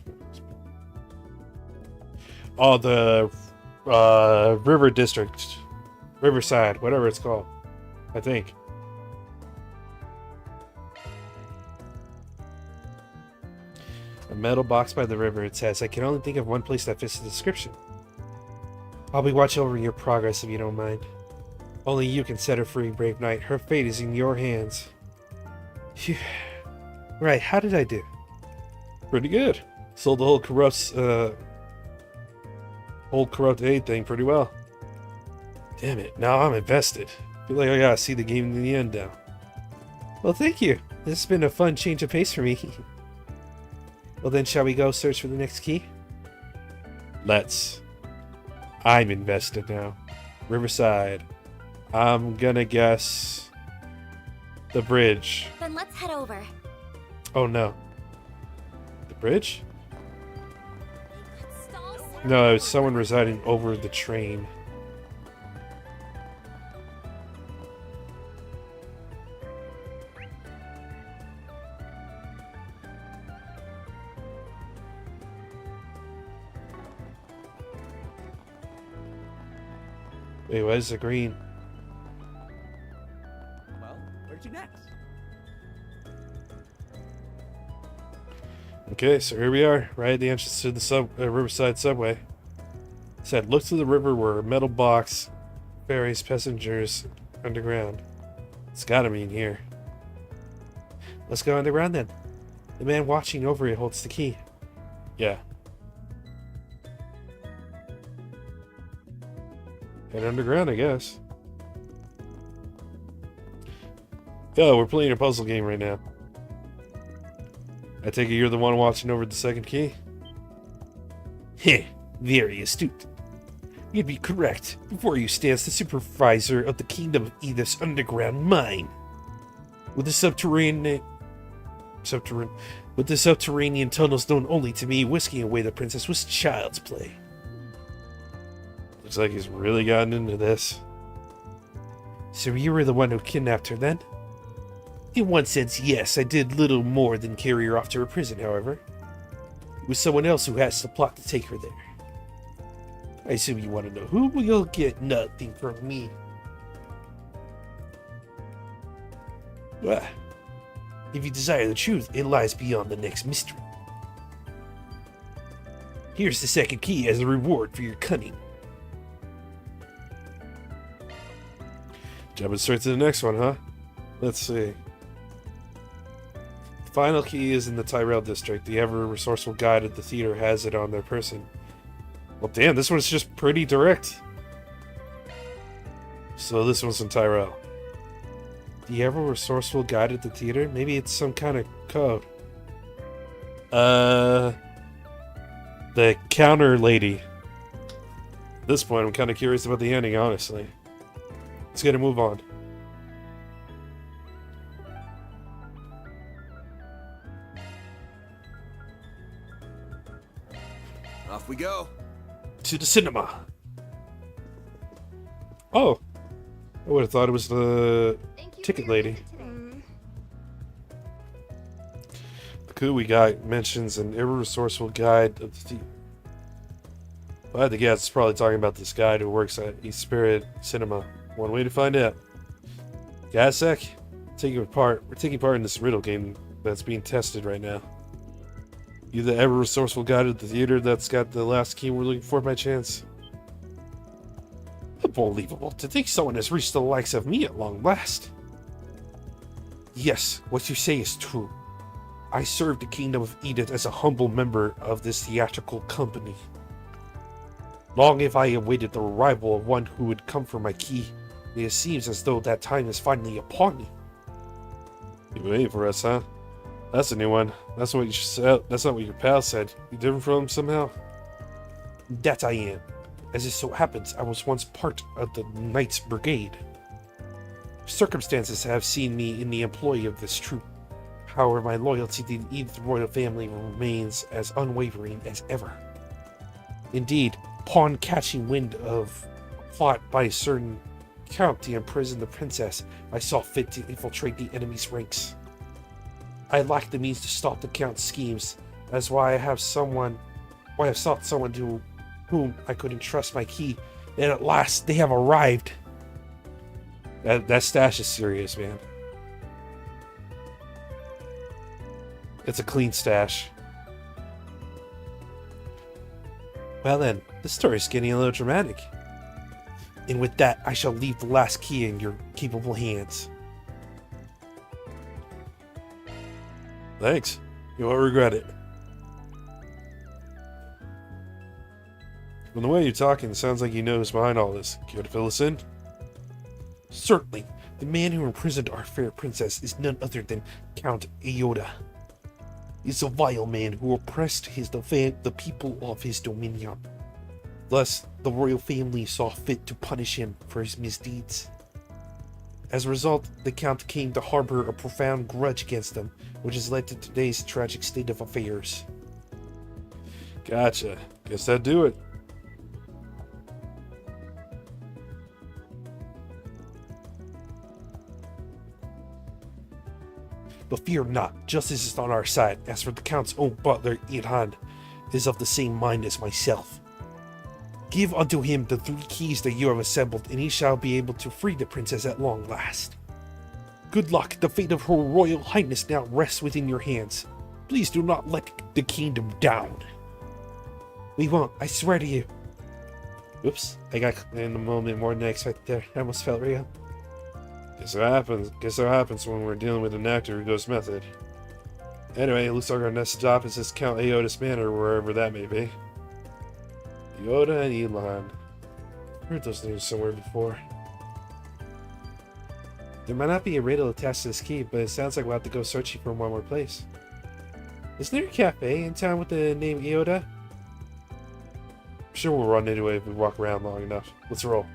Oh, the river district, Riverside, whatever it's called, I think. A metal box by the river, it says. I can only think of one place that fits the description. I'll be watching over your progress if you don't mind. Only you can set her free, brave knight. Her fate is in your hands. Phew. Right, how did I do? Pretty good. Sold the whole corrupt aid thing pretty well. Damn it, now I'm invested. Feel like I gotta see the game in the end now. Well, thank you. This has been a fun change of pace for me. Well then, shall we go search for the next key? Let's. I'm invested now. Riverside. I'm gonna guess the bridge. Then let's head over. Oh no. The bridge? No, it was someone residing over the train. Wait, why is it green? Well, where'd you next? Okay, so here we are, right at the entrance to the Riverside subway. It said, look to the river where a metal box ferries passengers underground. It's gotta be in here. Let's go underground then. The man watching over it holds the key. Yeah. Head underground, I guess. Yo, we're playing a puzzle game right now. I take it you're the one watching over the second key? Heh, very astute. You'd be correct. Before you stands the supervisor of the kingdom of Aethys underground mine. With the subterranean tunnels known only to me, whisking away the princess was child's play. Looks like he's really gotten into this. So you were the one who kidnapped her then? In one sense, yes. I did little more than carry her off to her prison, however. It was someone else who has the plot to take her there. I assume you want to know who? Well, you'll get nothing from me. Well, if you desire the truth, it lies beyond the next mystery. Here's the second key as a reward for your cunning. Jumping straight to the next one, huh? Let's see. The final key is in the Tyrell district. The ever-resourceful guide at the theater has it on their person. Well, damn, this one's just pretty direct. So this one's in Tyrell. The ever-resourceful guide at the theater? Maybe it's some kind of code. The counter lady. At this point, I'm kind of curious about the ending, honestly. Let's get a move on. Off we go. To the cinema. Oh. I would have thought it was the ticket lady. The clue we got mentions an irresourceful guide of the thief. If I had to guess, it's probably talking about this guy who works at East Spirit Cinema. One way to find out. Got a sec? We're taking part in this riddle game that's being tested right now. You the ever-resourceful guide at the theater that's got the last key we're looking for by chance? Unbelievable to think someone has reached the likes of me at long last. Yes, what you say is true. I served the Kingdom of Edith as a humble member of this theatrical company. Long have I awaited the arrival of one who would come for my key. It seems as though that time is finally upon me. You waiting for us, huh? That's a new one. That's what you said. That's not what your pal said. You different from him somehow? That I am. As it so happens, I was once part of the Knights Brigade. Circumstances have seen me in the employ of this troop. However, my loyalty to the Edith royal family remains as unwavering as ever. Indeed, upon catching wind of a plot by a certain count to imprison the princess, I saw fit to infiltrate the enemy's ranks. I lacked the means to stop the count's schemes, that's why I have sought someone to whom I could entrust my key, and at last they have arrived. That stash is serious, man. It's a clean stash. Well then, the story's getting a little dramatic. And with that, I shall leave the last key in your capable hands. Thanks. You won't regret it. From the way you're talking, it sounds like you know who's behind all this. Care to fill us in? Certainly. The man who imprisoned our fair princess is none other than Count Iota. He's a vile man who oppressed the people of his dominion. Thus, the royal family saw fit to punish him for his misdeeds. As a result, the Count came to harbor a profound grudge against them, which has led to today's tragic state of affairs. Gotcha. Guess that'd do it. But fear not, justice is on our side. As for the Count's own butler, Irhan, is of the same mind as myself. Give unto him the 3 keys that you have assembled, and he shall be able to free the princess at long last. Good luck, the fate of her royal highness now rests within your hands. Please do not let the kingdom down. We won't, I swear to you. Oops, I got in a moment more than I expected there. I almost felt real. Guess that happens when we're dealing with an actor who goes method. Anyway, it looks like our next stop is this Count Aoda's manor, wherever that may be. Yoda and Elon. I've heard those names somewhere before. There might not be a riddle attached to this key, but it sounds like we'll have to go searching for one more place. Isn't there a cafe in town with the name Iota? I'm sure we'll run into it if we walk around long enough. Let's roll.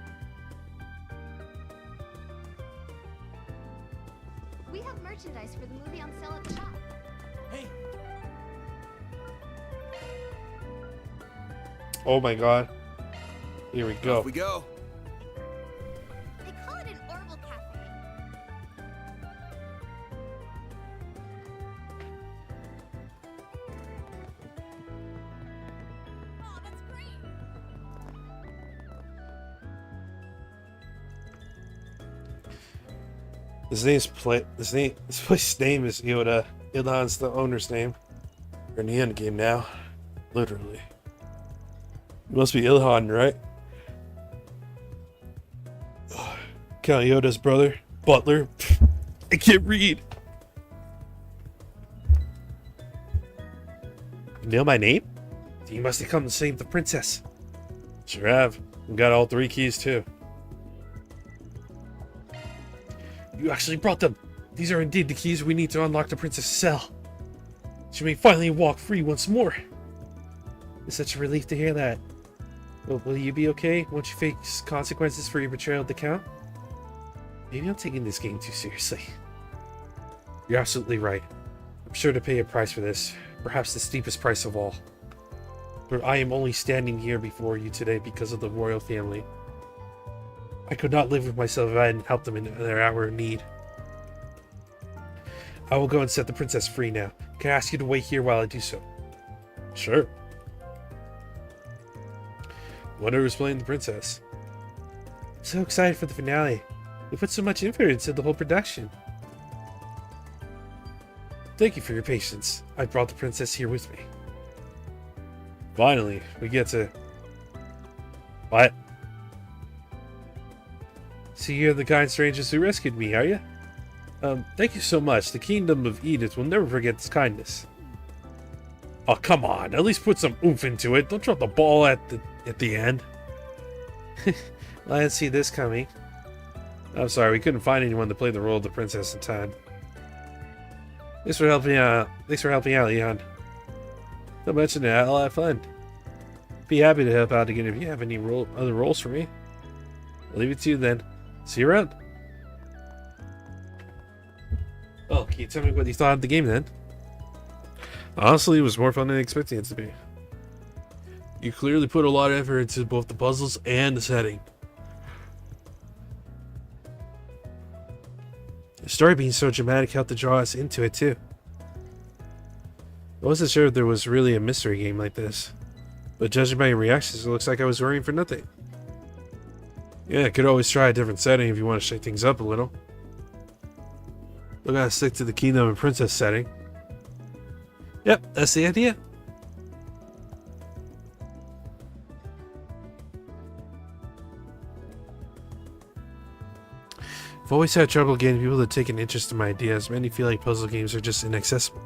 We have merchandise for the movie on sale at the shop. Hey, Oh my god. Here we go. Off we go. They call it an Orville Cafe. Oh, that's great. This place's name is Yoda. Ilhan's the owner's name. We're in the end game now. Literally. It must be Ilhan, right? Count Yoda's brother. Butler. I can't read. You know my name? You must have come to save the princess. Sure have. We got all 3 keys too. You actually brought them. These are indeed the keys we need to unlock the princess' cell. She may finally walk free once more. It's such a relief to hear that. Will you be okay? Won't you face consequences for your betrayal of the Count? Maybe I'm taking this game too seriously. You're absolutely right. I'm sure to pay a price for this. Perhaps the steepest price of all. But I am only standing here before you today because of the royal family. I could not live with myself if I hadn't helped them in their hour of need. I will go and set the princess free now. Can I ask you to wait here while I do so? Sure. Wonder who's playing the princess. I'm so excited for the finale. We put so much effort into the whole production. Thank you for your patience. I brought the princess here with me. Finally, we get to... What? So you're the kind strangers who rescued me, are you? Thank you so much. The Kingdom of Edith will never forget this kindness. Oh, come on. At least put some oomph into it. Don't drop the ball at the end. I didn't see this coming. I'm sorry, we couldn't find anyone to play the role of the princess in time. Thanks for helping out, Leon. Don't mention it, I'll have fun. Be happy to help out again if you have any other roles for me. I'll leave it to you then. See you around. Oh, can you tell me what you thought of the game then? Honestly, it was more fun than expecting it to be. You clearly put a lot of effort into both the puzzles and the setting. The story being so dramatic helped to draw us into it too. I wasn't sure if there was really a mystery game like this, but judging by your reactions, it looks like I was worrying for nothing. Yeah, I could always try a different setting if you want to shake things up a little. We're gonna stick to the Kingdom and Princess setting. Yep, that's the idea. I've always had trouble getting people to take an interest in my ideas. Many feel like puzzle games are just inaccessible.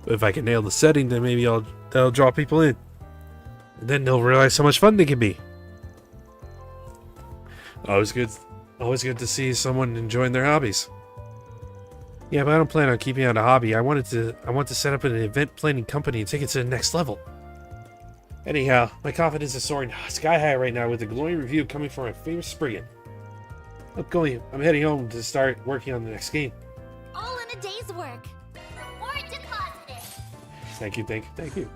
But if I can nail the setting, then maybe that'll draw people in. And then they'll realize how much fun they can be. Always good to see someone enjoying their hobbies. Yeah, but I don't plan on keeping it a hobby. I want to set up an event planning company and take it to the next level. Anyhow, my confidence is soaring sky high right now with a glowing review coming from my favorite Spriggan. I'm heading home to start working on the next game. All in a day's work. Reward deposited. Thank you.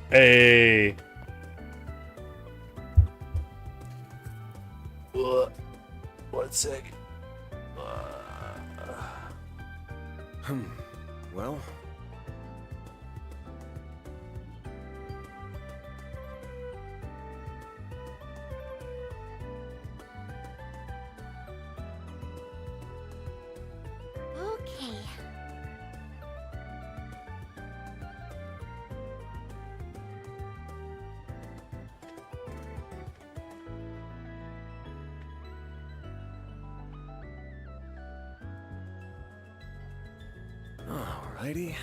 Hey. One second. Well. Okay. Alrighty.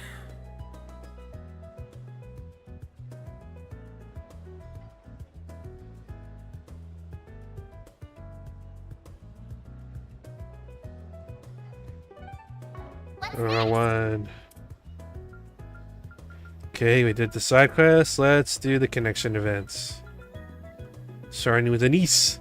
One. Okay, we did the side quest. Let's do the connection events. Starting with Anise.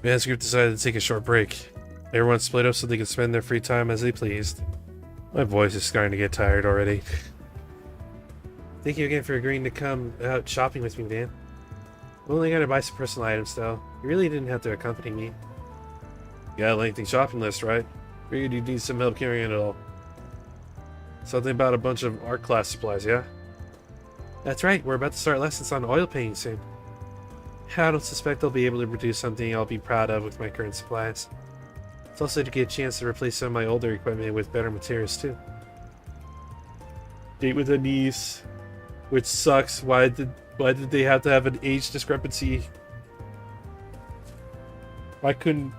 Man's group decided to take a short break. Everyone split up so they could spend their free time as they pleased. My voice is starting to get tired already. Thank you again for agreeing to come out shopping with me, Van. I'm only gonna buy some personal items though. You really didn't have to accompany me. You got a lengthy shopping list, right? Figured you'd need some help carrying it all. Something about a bunch of art class supplies, yeah? That's right, we're about to start lessons on oil painting soon. I don't suspect I'll be able to produce something I'll be proud of with my current supplies. It's also to get a chance to replace some of my older equipment with better materials too. Date with a niece, which sucks. Why did they have to have an age discrepancy? Why couldn't...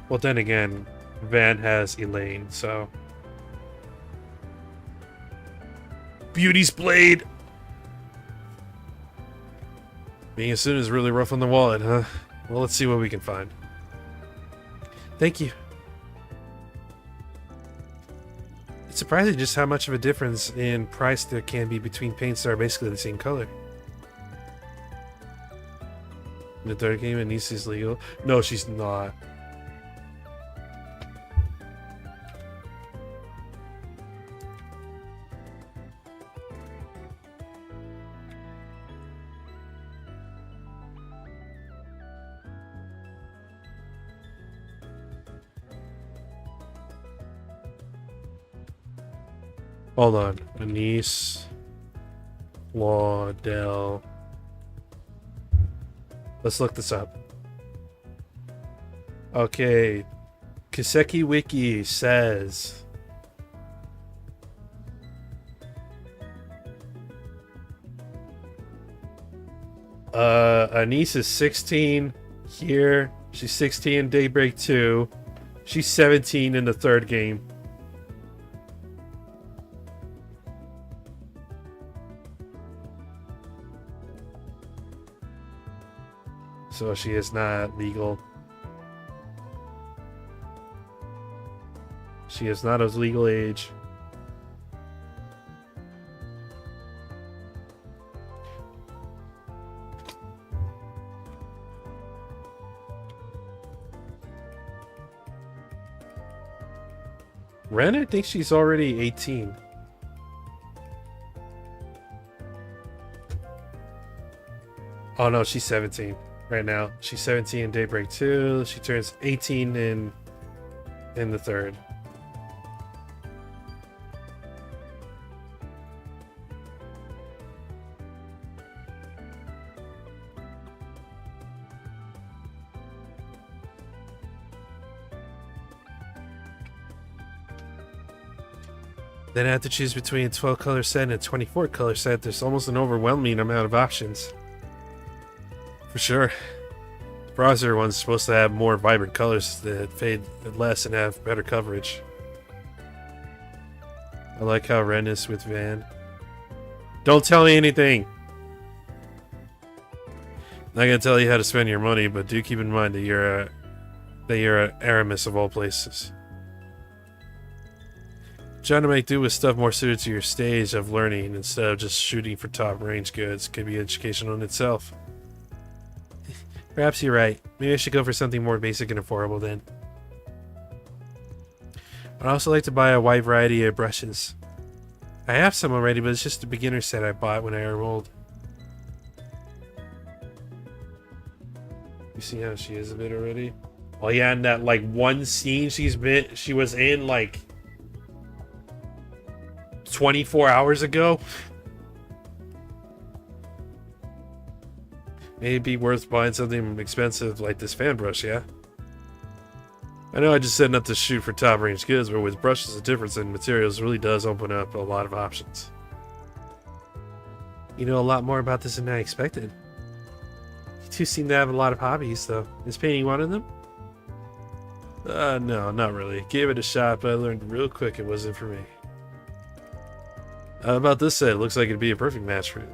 Well, then again, Van has Elaine, so... Beauty's Blade! Being a student is really rough on the wallet, huh? Well, let's see what we can find. Thank you. It's surprising just how much of a difference in price there can be between paints that are basically the same color. In the third game, Anise is legal. No, she's not. Hold on. Anise. Waddell. Let's look this up. Okay. Kiseki Wiki says Anise is 16 here. She's 16 in Daybreak 2. She's 17 in the third game. So she is not legal. She is not of legal age. Ren, I think she's already 18. Oh no, she's 17 right now. She's 17 in Daybreak 2. She turns 18 in the third. Then I have to choose between a 12 color set and a 24 color set. There's almost an overwhelming amount of options. For sure. The browser one's supposed to have more vibrant colors that fade less and have better coverage. I like how Ren is with Van. Don't tell me anything! Not gonna tell you how to spend your money, but do keep in mind that you're Aramis of all places. Trying to make do with stuff more suited to your stage of learning instead of just shooting for top range goods could be educational in itself. Perhaps you're right. Maybe I should go for something more basic and affordable then. I'd also like to buy a wide variety of brushes. I have some already, but it's just a beginner set I bought when I enrolled. You see how she is a bit already? Oh yeah, and that like one scene she was in like 24 hours ago. May it be worth buying something expensive like this fan brush, yeah? I know I just said not to shoot for top range goods, but with brushes the difference in materials really does open up a lot of options. You know a lot more about this than I expected. You two seem to have a lot of hobbies, though. Is painting one of them? No, not really. Gave it a shot, but I learned real quick it wasn't for me. How about this set? It looks like it'd be a perfect match for it.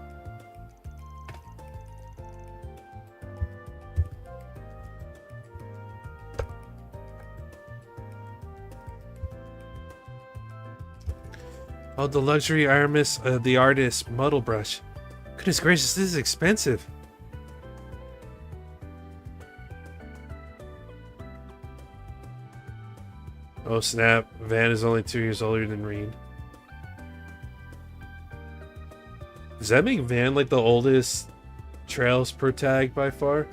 Oh, the luxury Aramis, the artist muddle brush. Goodness gracious, this is expensive. Oh snap, Van is only 2 years older than Reed. Does that make Van like the oldest Trails per tag by far?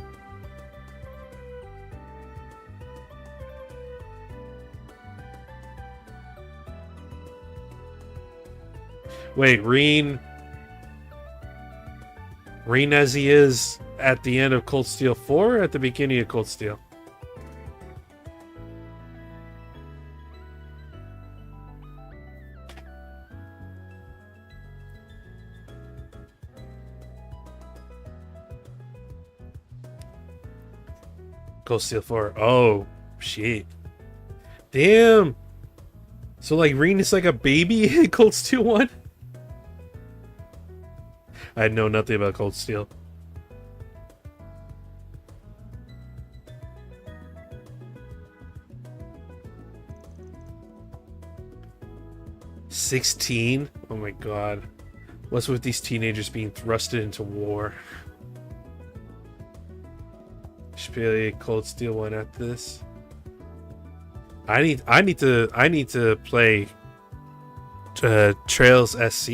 Wait, Reen as he is at the end of Cold Steel 4 or at the beginning of Cold Steel? Cold Steel 4. Oh, shit. Damn. So, like, Reen is like a baby in Cold Steel 1? I know nothing about Cold Steel. $16? Oh my god. What's with these teenagers being thrusted into war? Should play a Cold Steel 1 after this. I need to play Trails SC,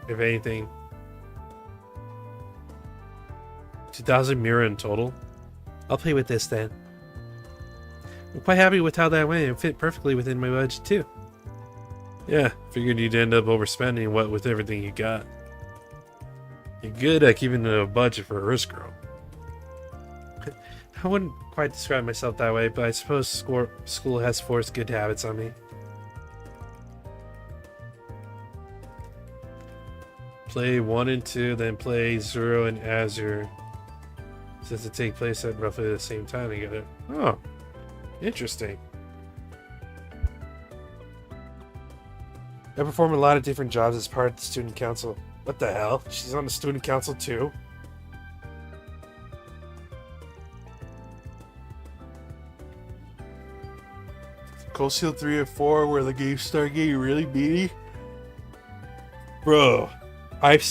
if anything. 2,000 Mira in total. I'll play with this then. I'm quite happy with how that went. It fit perfectly within my budget too. Yeah, figured you'd end up overspending what with everything you got. You're good at keeping a budget for a risk girl. I wouldn't quite describe myself that way, but I suppose school has forced good habits on me. Play 1 and 2, then play 0 and Azure. since it take place at roughly the same time together. Oh, interesting. I perform a lot of different jobs as part of the student council. What the hell? She's on the student council too? Cold Steel 3 and 4 where the games start getting really meaty? Bro, I've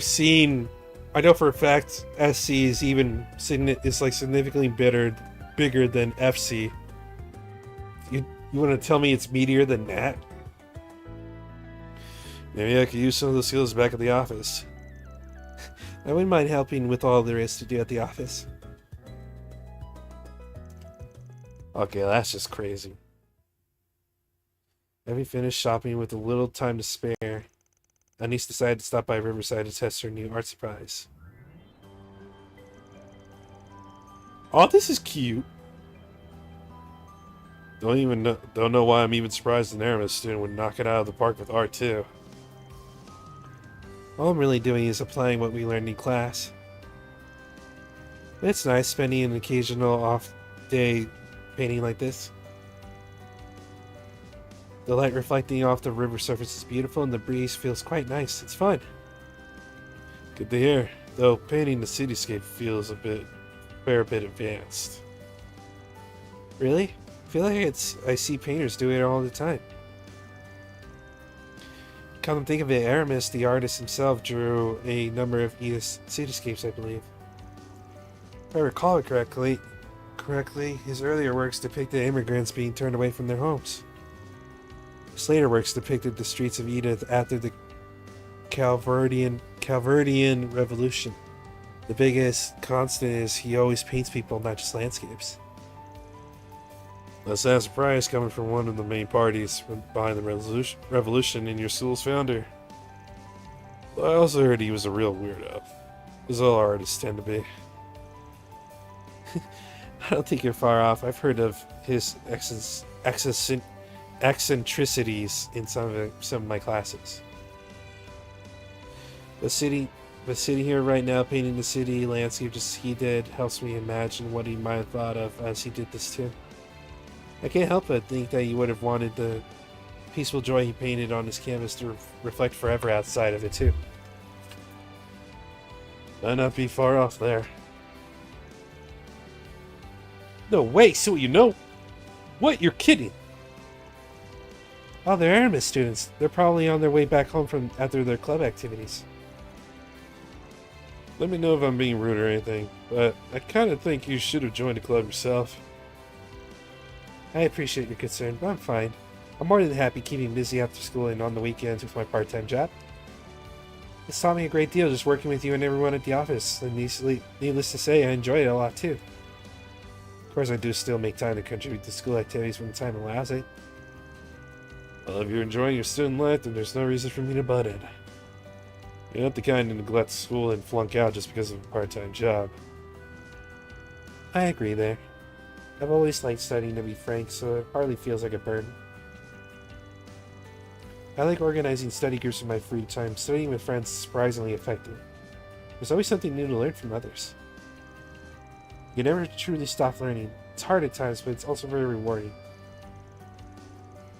seen, I know for a fact SC is even significantly bigger than FC. You want to tell me it's meatier than that? Maybe I could use some of those skills back at the office. I wouldn't mind helping with all there is to do at the office. Okay, that's just crazy. Having finished shopping with a little time to spare, Anise decided to stop by Riverside to test her new art supplies. Oh, this is cute. Don't know why I'm even surprised an Aramis student would knock it out of the park with art too. All I'm really doing is applying what we learned in class. It's nice spending an occasional off day painting like this. The light reflecting off the river surface is beautiful and the breeze feels quite nice. It's fun. Good to hear. Though painting the cityscape feels a fair bit advanced. Really? I feel like I see painters do it all the time. Come to think of it, Aramis, the artist himself, drew a number of Edith's cityscapes, I believe. If I recall it correctly, his earlier works depicted immigrants being turned away from their homes. His later works depicted the streets of Edith after the Calverdian Revolution. The biggest constant is he always paints people, not just landscapes. That's not a surprise coming from one of the main parties behind the revolution and your school's founder. But I also heard he was a real weirdo, as all artists tend to be. I don't think you're far off. I've heard of his eccentricities in some of my classes. But sitting here right now painting the city landscape just as he did helps me imagine what he might have thought of as he did this too. I can't help but think that he would have wanted the peaceful joy he painted on his canvas to reflect forever outside of it too. Might not be far off there. No way, so you know? What? You're kidding? Oh, they're Aramis students. They're probably on their way back home after their club activities. Let me know if I'm being rude or anything, but I kind of think you should have joined the club yourself. I appreciate your concern, but I'm fine. I'm more than happy keeping busy after school and on the weekends with my part-time job. It's taught me a great deal just working with you and everyone at the office, and needless to say, I enjoy it a lot too. Of course, I do still make time to contribute to school activities when the time allows it. Well, if you're enjoying your student life, then there's no reason for me to butt in. You're not the kind to neglect school and flunk out just because of a part-time job. I agree there. I've always liked studying, to be frank, so it hardly feels like a burden. I like organizing study groups in my free time. Studying with friends is surprisingly effective. There's always something new to learn from others. You never truly stop learning. It's hard at times, but it's also very rewarding.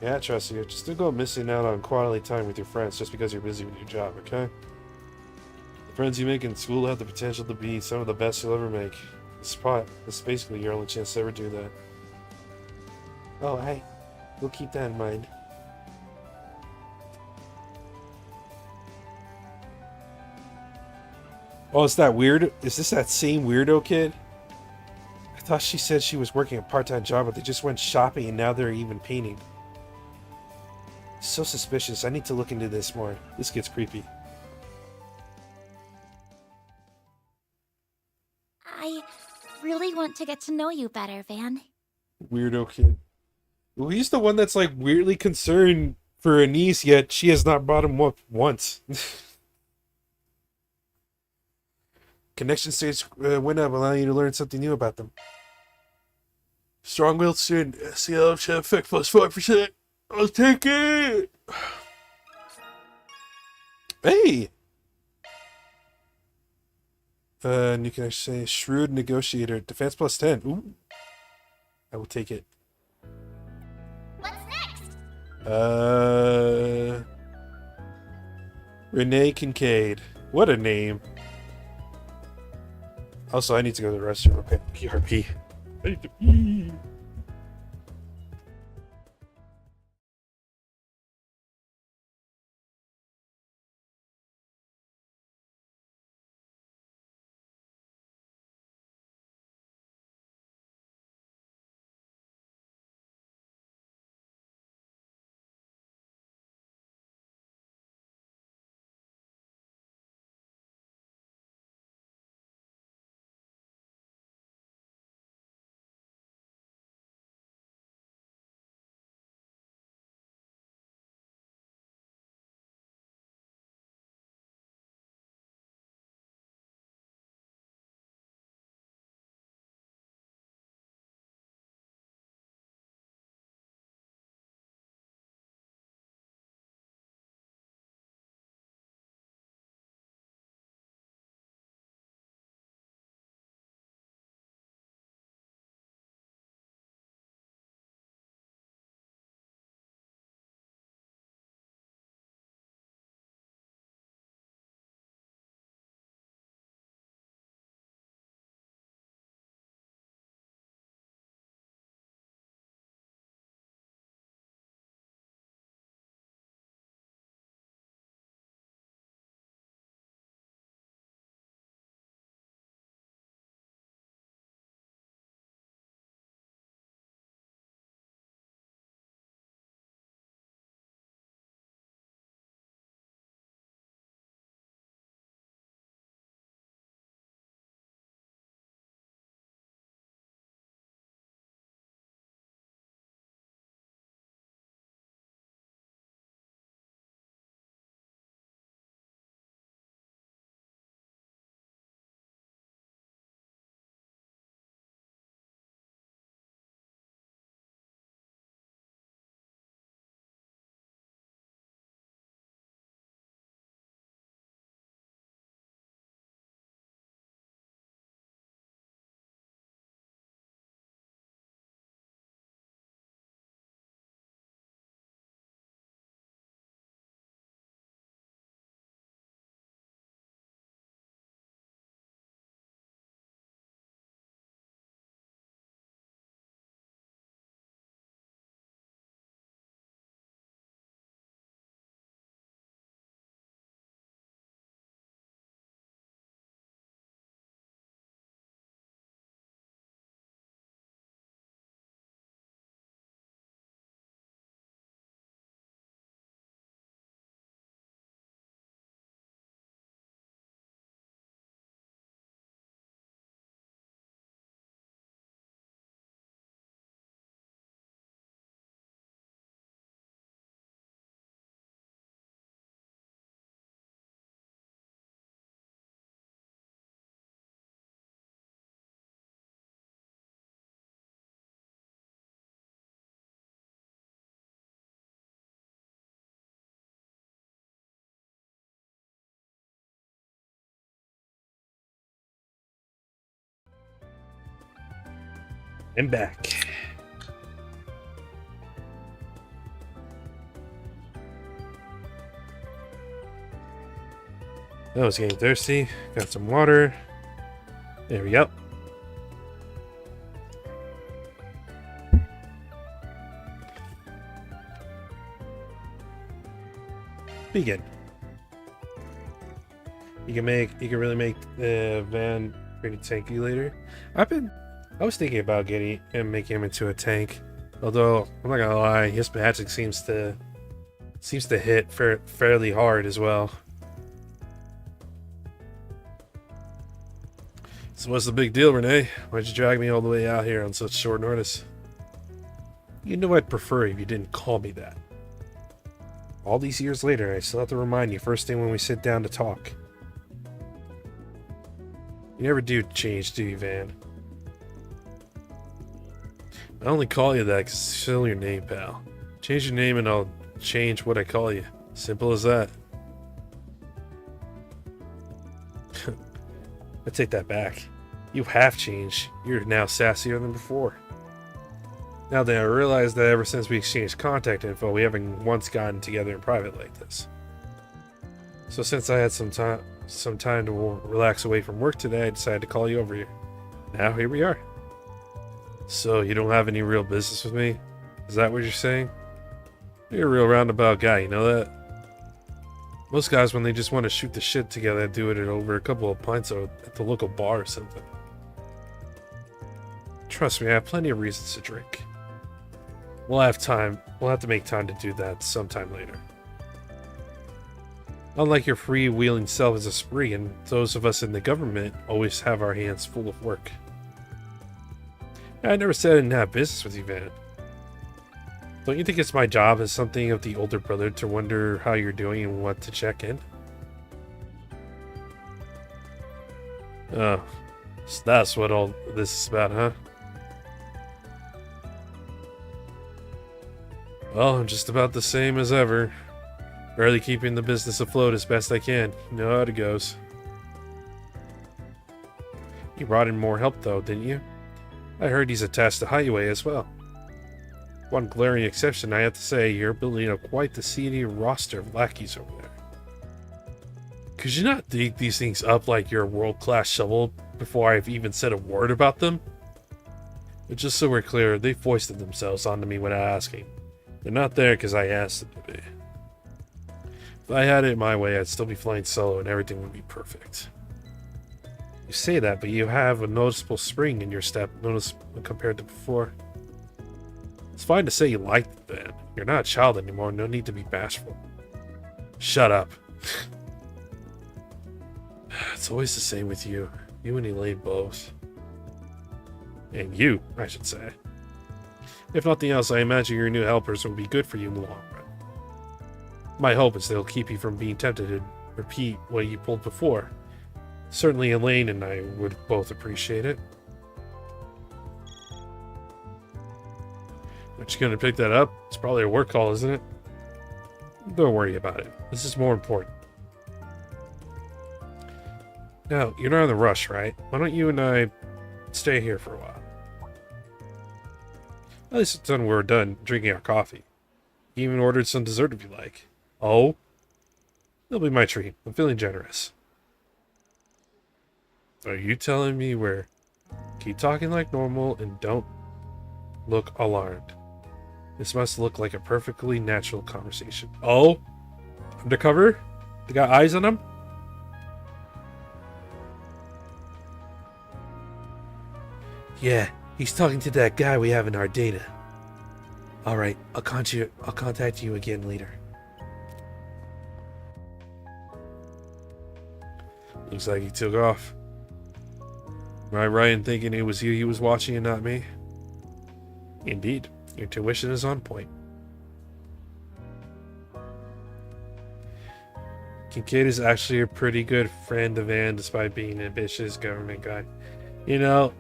Yeah, trust you. Just don't go missing out on quality time with your friends just because you're busy with your job, okay? The friends you make in school have the potential to be some of the best you'll ever make. This is basically your only chance to ever do that. Oh, we'll keep that in mind. Oh, is that weird? Is this that same weirdo kid? I thought she said she was working a part-time job, but they just went shopping and now they're even painting. So suspicious. I need to look into this more. This gets creepy. I really want to get to know you better, Van. Weirdo kid. Well, he's the one that's like weirdly concerned for Anise, yet she has not brought him up once. Connection stage went up, allowing you to learn something new about them. Strong-willed student, SCL chat effect plus 5%. I'll take it! Hey! And you can actually say shrewd negotiator. Defense plus 10. Ooh. I will take it. What's next? Renee Kincaid. What a name. Also, I need to go to the restroom. Okay, PRP. I need to pee. I'm back. I was getting thirsty. Got some water. There we go. Begin. You can really make the van pretty tanky later. I was thinking about getting and making him into a tank. Although I'm not gonna lie, his magic seems to hit fairly hard as well. So what's the big deal, Renee? Why'd you drag me all the way out here on such short notice? You know I'd prefer if you didn't call me that. All these years later, I still have to remind you first thing when we sit down to talk. You never do change, do you, Van? I only call you that because it's still your name, pal. Change your name and I'll change what I call you. Simple as that. I take that back. You have changed. You're now sassier than before. Now that I realize that ever since we exchanged contact info, we haven't once gotten together in private like this. So since I had some time to relax away from work today, I decided to call you over here. Now here we are. So you don't have any real business with me? Is that what you're saying? You're a real roundabout guy, you know that? Most guys, when they just want to shoot the shit together, do it over a couple of pints at the local bar or something. Trust me, I have plenty of reasons to drink. We'll have to make time to do that sometime later. Unlike your freewheeling self as a spree, and those of us in the government always have our hands full of work. I never said I didn't have business with you, Van. Don't you think it's my job as something of the older brother to wonder how you're doing and what to check in? Oh, so that's what all this is about, huh? Well, I'm just about the same as ever. Barely keeping the business afloat as best I can. You know how it goes. You brought in more help though, didn't you? I heard he's attached to Highway as well. One glaring exception, I have to say, you're building up quite the seedy roster of lackeys over there. Could you not dig these things up like you're a world-class shovel before I've even said a word about them? But just so we're clear, they foisted themselves onto me without asking. They're not there because I asked them to be. If I had it my way, I'd still be flying solo and everything would be perfect. You say that, but you have a noticeable spring in your step compared to before. It's fine to say you like the band. You're not a child anymore, no need to be bashful. Shut up. It's always the same with you. You and Elaine both. And you, I should say. If nothing else, I imagine your new helpers will be good for you in the long run. My hope is they'll keep you from being tempted to repeat what you pulled before. Certainly Elaine and I would both appreciate it. Aren't you gonna pick that up? It's probably a work call, isn't it? Don't worry about it. This is more important. Now, you're not in a rush, right? Why don't you and I stay here for a while? At least until we're done drinking our coffee. You even ordered some dessert if you like. Oh? It'll be my treat. I'm feeling generous. Are you telling me we're... Keep talking like normal and don't look alarmed. This must look like a perfectly natural conversation. Oh? Undercover? They got eyes on him? Yeah, he's talking to that guy we have in our data. Alright, I'll contact you again later. Looks like he took off. Am I right in thinking it was you he was watching and not me? Indeed, your tuition is on point. Kincaid is actually a pretty good friend of Anne despite being an ambitious government guy. You know,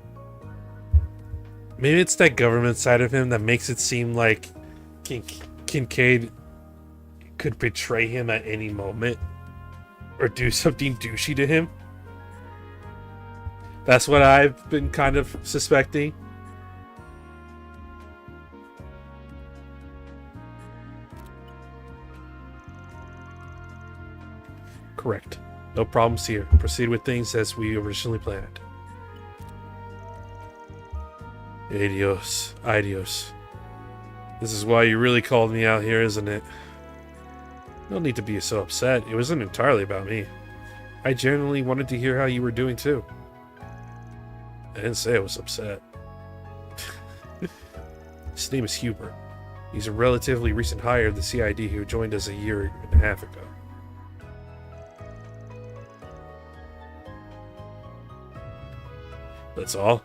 maybe it's that government side of him that makes it seem like Kincaid could betray him at any moment or do something douchey to him. That's what I've been kind of suspecting. Correct. No problems here. Proceed with things as we originally planned. Adios. Adios. This is why you really called me out here, isn't it? No need to be so upset. It wasn't entirely about me. I genuinely wanted to hear how you were doing too. I didn't say I was upset. His name is Hubert. He's a relatively recent hire of the CID who joined us a year and a half ago. That's all?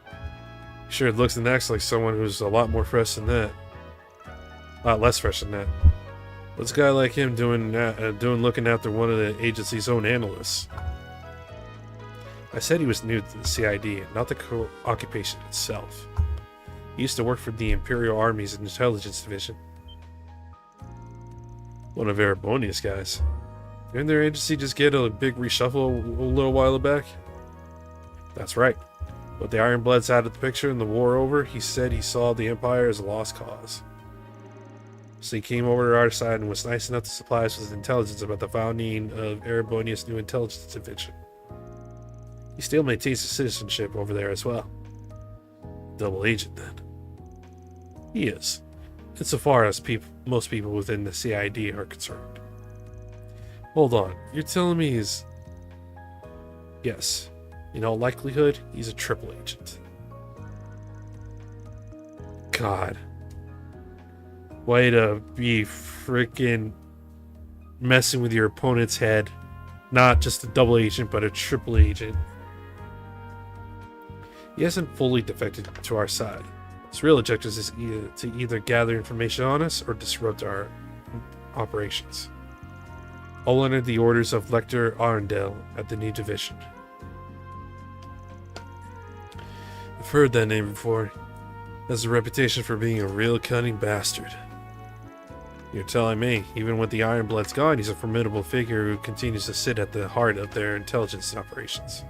Sure, it looks and acts like someone who's a lot more fresh than that. A lot less fresh than that. What's a guy like him doing looking after one of the agency's own analysts? I said he was new to the CID, not the occupation itself. He used to work for the Imperial Army's Intelligence Division. One of Erebonia's guys. Didn't their agency just get a big reshuffle a little while back? That's right. With the Ironbloods out of the picture and the war over, he said he saw the Empire as a lost cause. So he came over to our side and was nice enough to supply us with intelligence about the founding of Erebonia's new intelligence division. He still maintains his citizenship over there as well. Double agent, then. He is, insofar as most people within the CID are concerned. Hold on, you're telling me he's... Yes, in all likelihood, he's a triple agent. God. Way to be freaking messing with your opponent's head. Not just a double agent, but a triple agent. He hasn't fully defected to our side. His real objective is to either gather information on us or disrupt our operations. All under the orders of Lecter Arundel at the new division. I've heard that name before. Has a reputation for being a real cunning bastard. You're telling me, even with the Ironbloods gone, he's a formidable figure who continues to sit at the heart of their intelligence operations.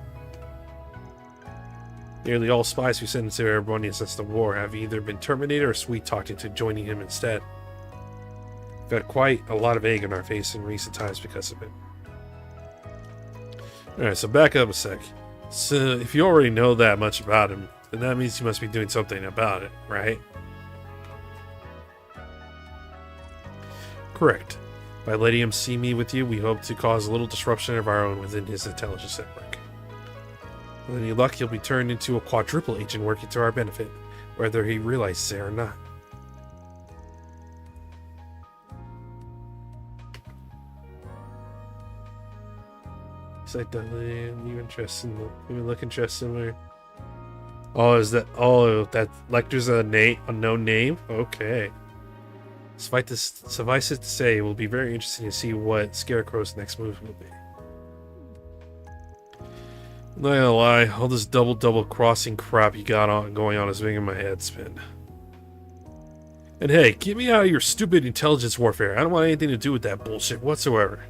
Nearly all spies who sent into Erebonia since the war have either been terminated or sweet-talked into joining him instead. We've had quite a lot of egg in our face in recent times because of it. Alright, so back up a sec. So, if you already know that much about him, then that means you must be doing something about it, right? Correct. By letting him see me with you, we hope to cause a little disruption of our own within his intelligence network. With any luck, he'll be turned into a quadruple agent working to our benefit, whether he realizes it or not. Site doesn't even interesting. Even look interesting. Oh, is that? Oh, that Lecter's a known name. Okay. Suffice it to say, it will be very interesting to see what Scarecrow's next move will be. I'm not gonna lie, all this double crossing crap you got going on is making my head spin. And hey, get me out of your stupid intelligence warfare. I don't want anything to do with that bullshit whatsoever.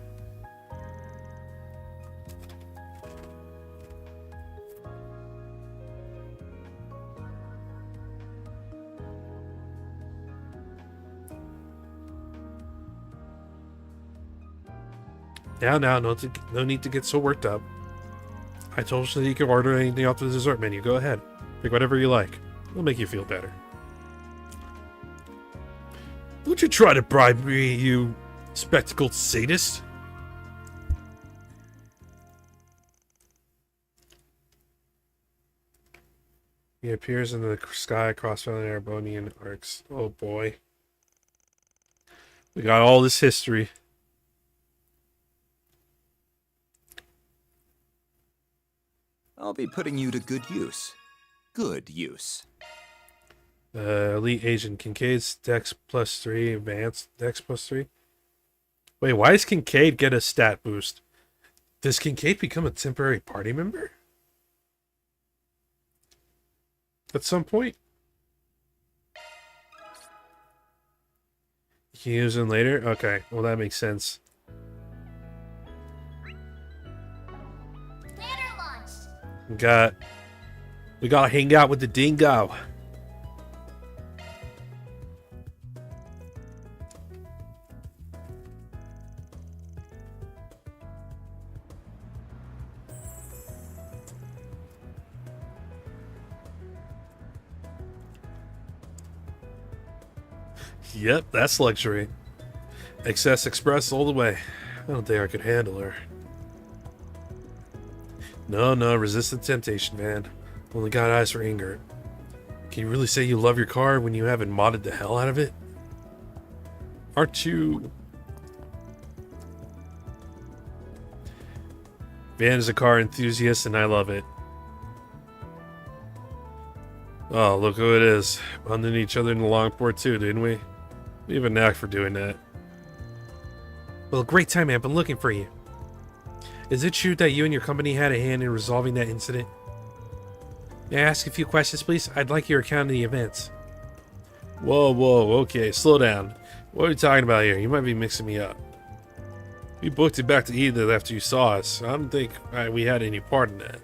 Now, no need to get so worked up. I told you that you could order anything off the dessert menu. Go ahead. Pick whatever you like. It'll make you feel better. Don't you try to bribe me, you spectacled sadist. He appears in the sky across the Erebonian arcs. Oh boy. We got all this history. I'll be putting you to good use. Good use. Elite Agent Kincaid's Dex +3, Advanced Dex +3. Wait, why does Kincaid get a stat boost? Does Kincaid become a temporary party member? At some point? You can use him later? Okay, well that makes sense. We gotta hang out with the dingo. Yep, that's luxury. Excess Express all the way. I don't think I could handle her. No, resist the temptation, man. Only got eyes for anger. Can you really say you love your car when you haven't modded the hell out of it? Aren't you... Van is a car enthusiast and I love it. Oh, look who it is. Bonding each other in the long port too, didn't we? We have a knack for doing that. Well, great time, I've been looking for you. Is it true that you and your company had a hand in resolving that incident? May I ask a few questions, please? I'd like your account of the events. Whoa, okay, slow down. What are you talking about here? You might be mixing me up. We booked it back to Edith after you saw us. I don't think we had any part in that.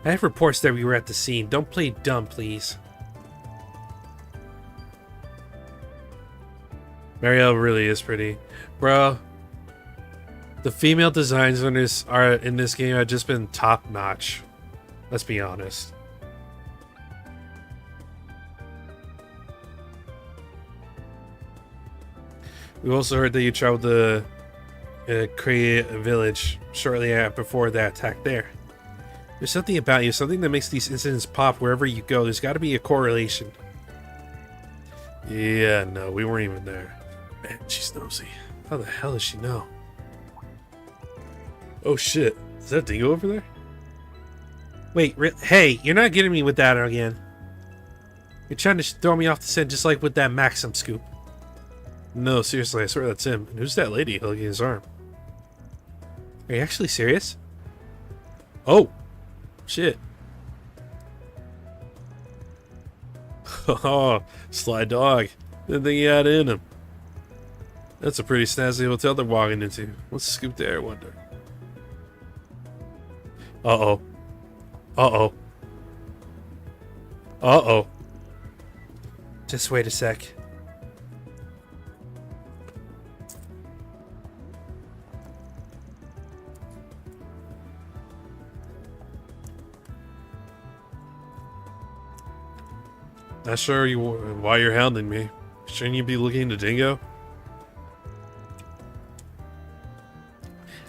I have reports that we were at the scene. Don't play dumb, please. Marielle really is pretty. Bro, the female designs in this game have just been top notch. Let's be honest. We also heard that you traveled to create a village shortly before that attack there. There's something about you, something that makes these incidents pop wherever you go. There's got to be a correlation. Yeah, no, we weren't even there. Man, she's nosy. How the hell does she know? Oh shit, is that Dingo over there? Wait, hey, you're not getting me with that again. You're trying to throw me off the scent just like with that Maxim scoop. No, seriously, I swear that's him. And who's that lady hugging his arm? Are you actually serious? Oh, shit. Oh, sly dog. Didn't think he had it in him. That's a pretty snazzy hotel they're walking into. What's the scoop there, I wonder? Uh-oh. Uh-oh. Uh-oh. Just wait a sec. Not sure why you're hounding me. Shouldn't you be looking into Dingo?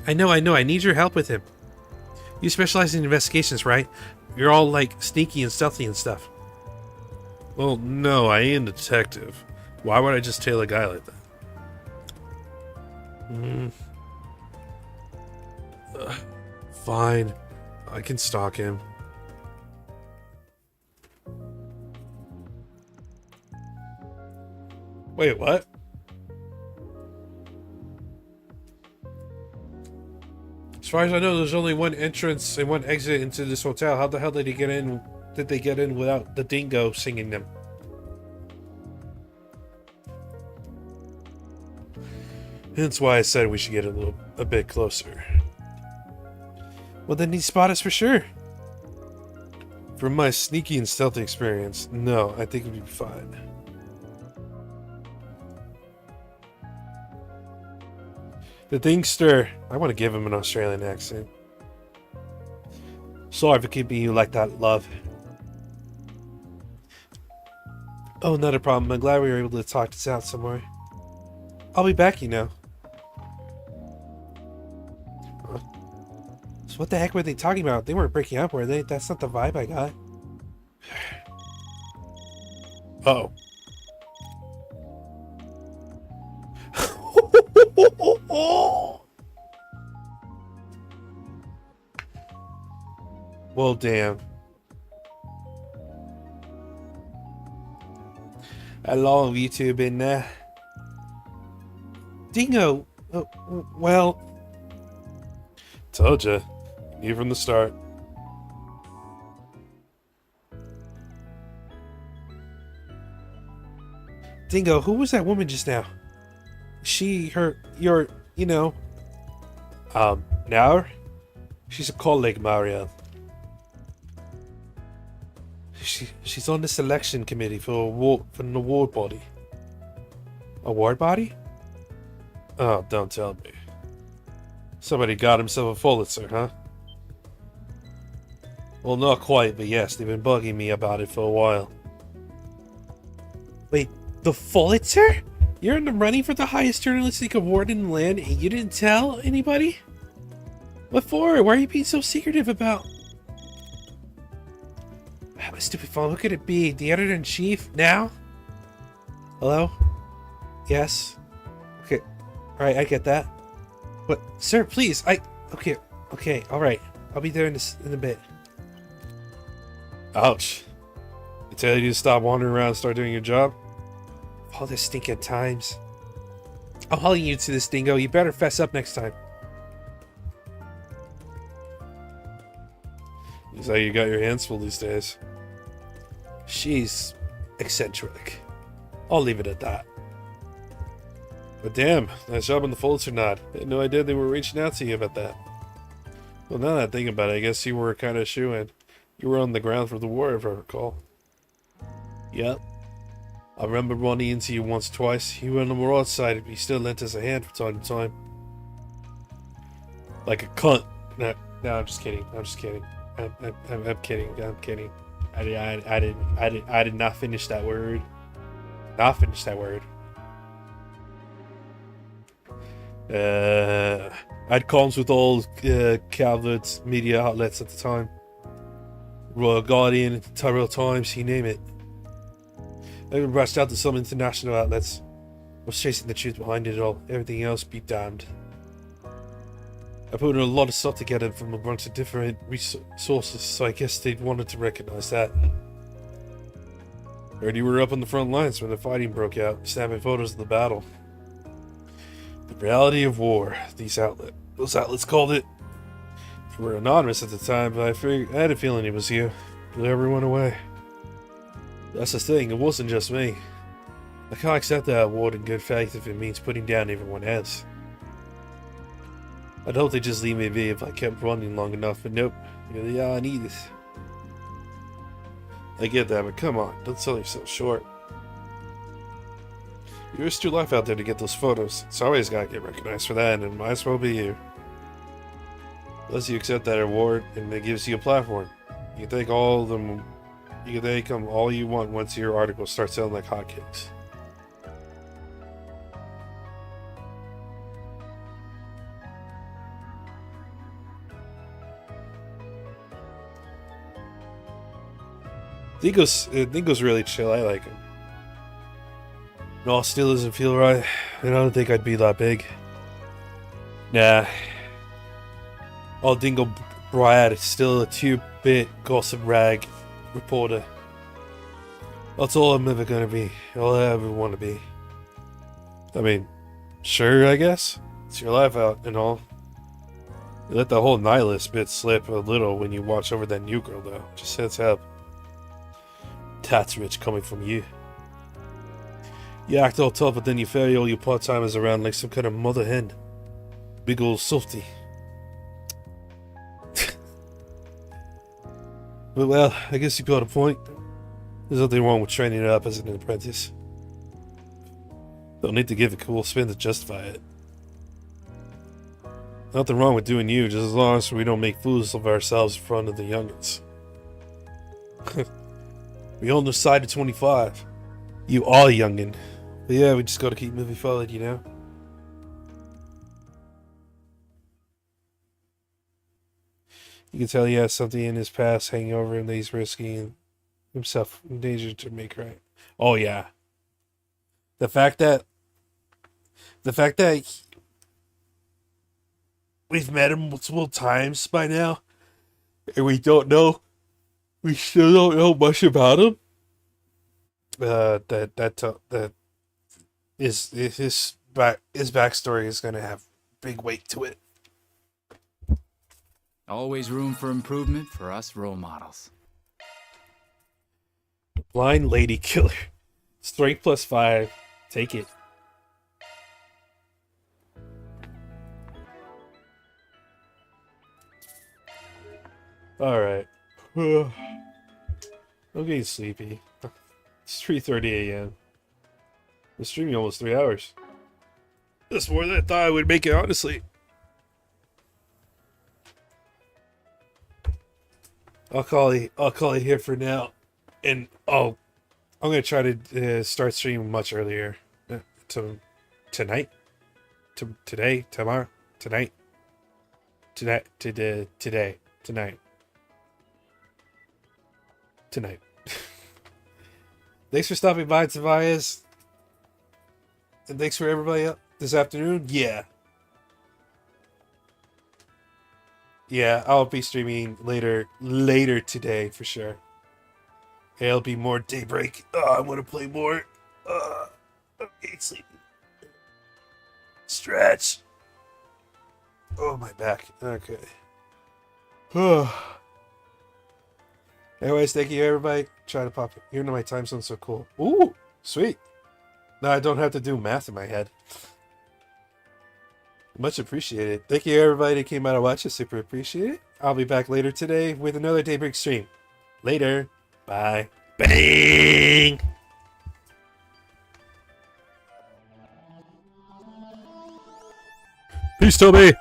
I know. I need your help with him. You specialize in investigations, right? You're all, like, sneaky and stealthy and stuff. Well, no, I ain't a detective. Why would I just tail a guy like that? Fine. I can stalk him. Wait, what? As far as I know, there's only one entrance and one exit into this hotel. How the hell did he get in? Did they get in without the Dingo singing them? Hence why I said we should get a bit closer. Well, then he'd spot us for sure. From my sneaky and stealthy experience, no, I think we'd be fine. The Dingster. I want to give him an Australian accent. Sorry for keeping you like that, love. Oh, not a problem. I'm glad we were able to talk this out somewhere. I'll be back, you know. Huh? So what the heck were they talking about? They weren't breaking up, were they? That's not the vibe I got. Uh-oh. Well, damn. How long have you two been there? Dingo! Well... Told ya. Knew from the start. Dingo, who was that woman just now? You know... Now? She's a colleague, Marielle. She's on the selection committee for an award body. Award body? Oh, don't tell me. Somebody got himself a Pulitzer, huh? Well, not quite, but yes, they've been bugging me about it for a while. Wait, the Pulitzer? You're in the running for the highest journalistic award in the land and you didn't tell anybody? What for? Why are you being so secretive about... My stupid phone, who could it be? The editor-in-chief? Now? Hello? Yes? Okay. Alright, I get that. But, sir, please, Okay, alright. I'll be there in a bit. Ouch. I tell you to stop wandering around and start doing your job? All this stinking times. I'm hauling you to this Dingo. You better fess up next time. Is how you got your hands full these days. She's eccentric. I'll leave it at that. But damn, nice job on the Pulitzer nod. I had no idea they were reaching out to you about that. Well, now that I think about it, I guess you were kind of shoo-in. You were on the ground for the war, if I recall. Yep. I remember running into you once or twice. You were on the Mirage side, but you still lent us a hand from time to time. Like a cunt. No, I'm just kidding. I'm just kidding. I'm kidding. I'm kidding. I did not finish that word. Not finish that word. I had comms with all Calvert's media outlets at the time. Royal Guardian, Tyrell Times, you name it. I even branched out to some international outlets. I was chasing the truth behind it all. Everything else be damned. I put a lot of stuff together from a bunch of different sources, so I guess they wanted to recognize that. Heard you were up on the front lines when the fighting broke out, snapping photos of the battle. The reality of war, those outlets called it. You were anonymous at the time, but I had a feeling it was you. Blew everyone away. That's the thing, it wasn't just me. I can't accept that award in good faith if it means putting down everyone else. I'd hope they'd just leave me be if I kept running long enough, but nope. Here they are, I need this. I get that, but come on, don't sell yourself short. You risked your life out there to get those photos. It's always gotta get recognized for that, and it might as well be you. Unless you accept that award, and it gives you a platform. You can thank all of them. You can thank them all you want once your article starts selling like hotcakes. Dingo's really chill. I like him. No, still doesn't feel right. And I don't think I'd be that big. Nah. All Dingo Brad is still a 2-bit gossip rag reporter. That's all I'm ever gonna be. All I ever want to be. I mean, sure, I guess. It's your life out and all. You let the whole nihilist bit slip a little when you watch over that new girl, though. Just heads up. That's rich coming from you. You act all tough, but then you ferry all your part-timers around like some kind of mother hen. Big old softy. But well, I guess you got a point. There's nothing wrong with training up as an apprentice. Don't need to give a cool spin to justify it. Nothing wrong with doing you, just as long as we don't make fools of ourselves in front of the youngins. We on the side of 25. You are youngin'. But yeah, we just gotta keep moving forward, you know? You can tell he has something in his past hanging over him that he's risking himself in danger to make right. Oh yeah. The fact that we've met him multiple times by now, and we still don't know much about him. His backstory is gonna have big weight to it. Always room for improvement for us role models. Blind Lady Killer. Strength +5. Take it. Alright. I'm getting sleepy. It's 3:30 a.m. Been streaming almost 3 hours. That's more than I thought I would make it, honestly. I'll call it here for now, and I'm gonna try to start streaming much earlier. Tonight, today, tomorrow, tonight, today, tonight. Thanks for stopping by, Tobias, and thanks for everybody up this afternoon. Yeah, I'll be streaming later today for sure. It'll be more Daybreak. I want to play more. Okay, sleepy. Stretch. Oh, my back. Okay. Anyways, thank you, everybody. Try to pop it. Even though my time zone's so cool. Ooh, sweet. Now I don't have to do math in my head. Much appreciated. Thank you, everybody that came out to watch it. Super appreciate it. I'll be back later today with another Daybreak stream. Later. Bye. Bang! Peace, Toby!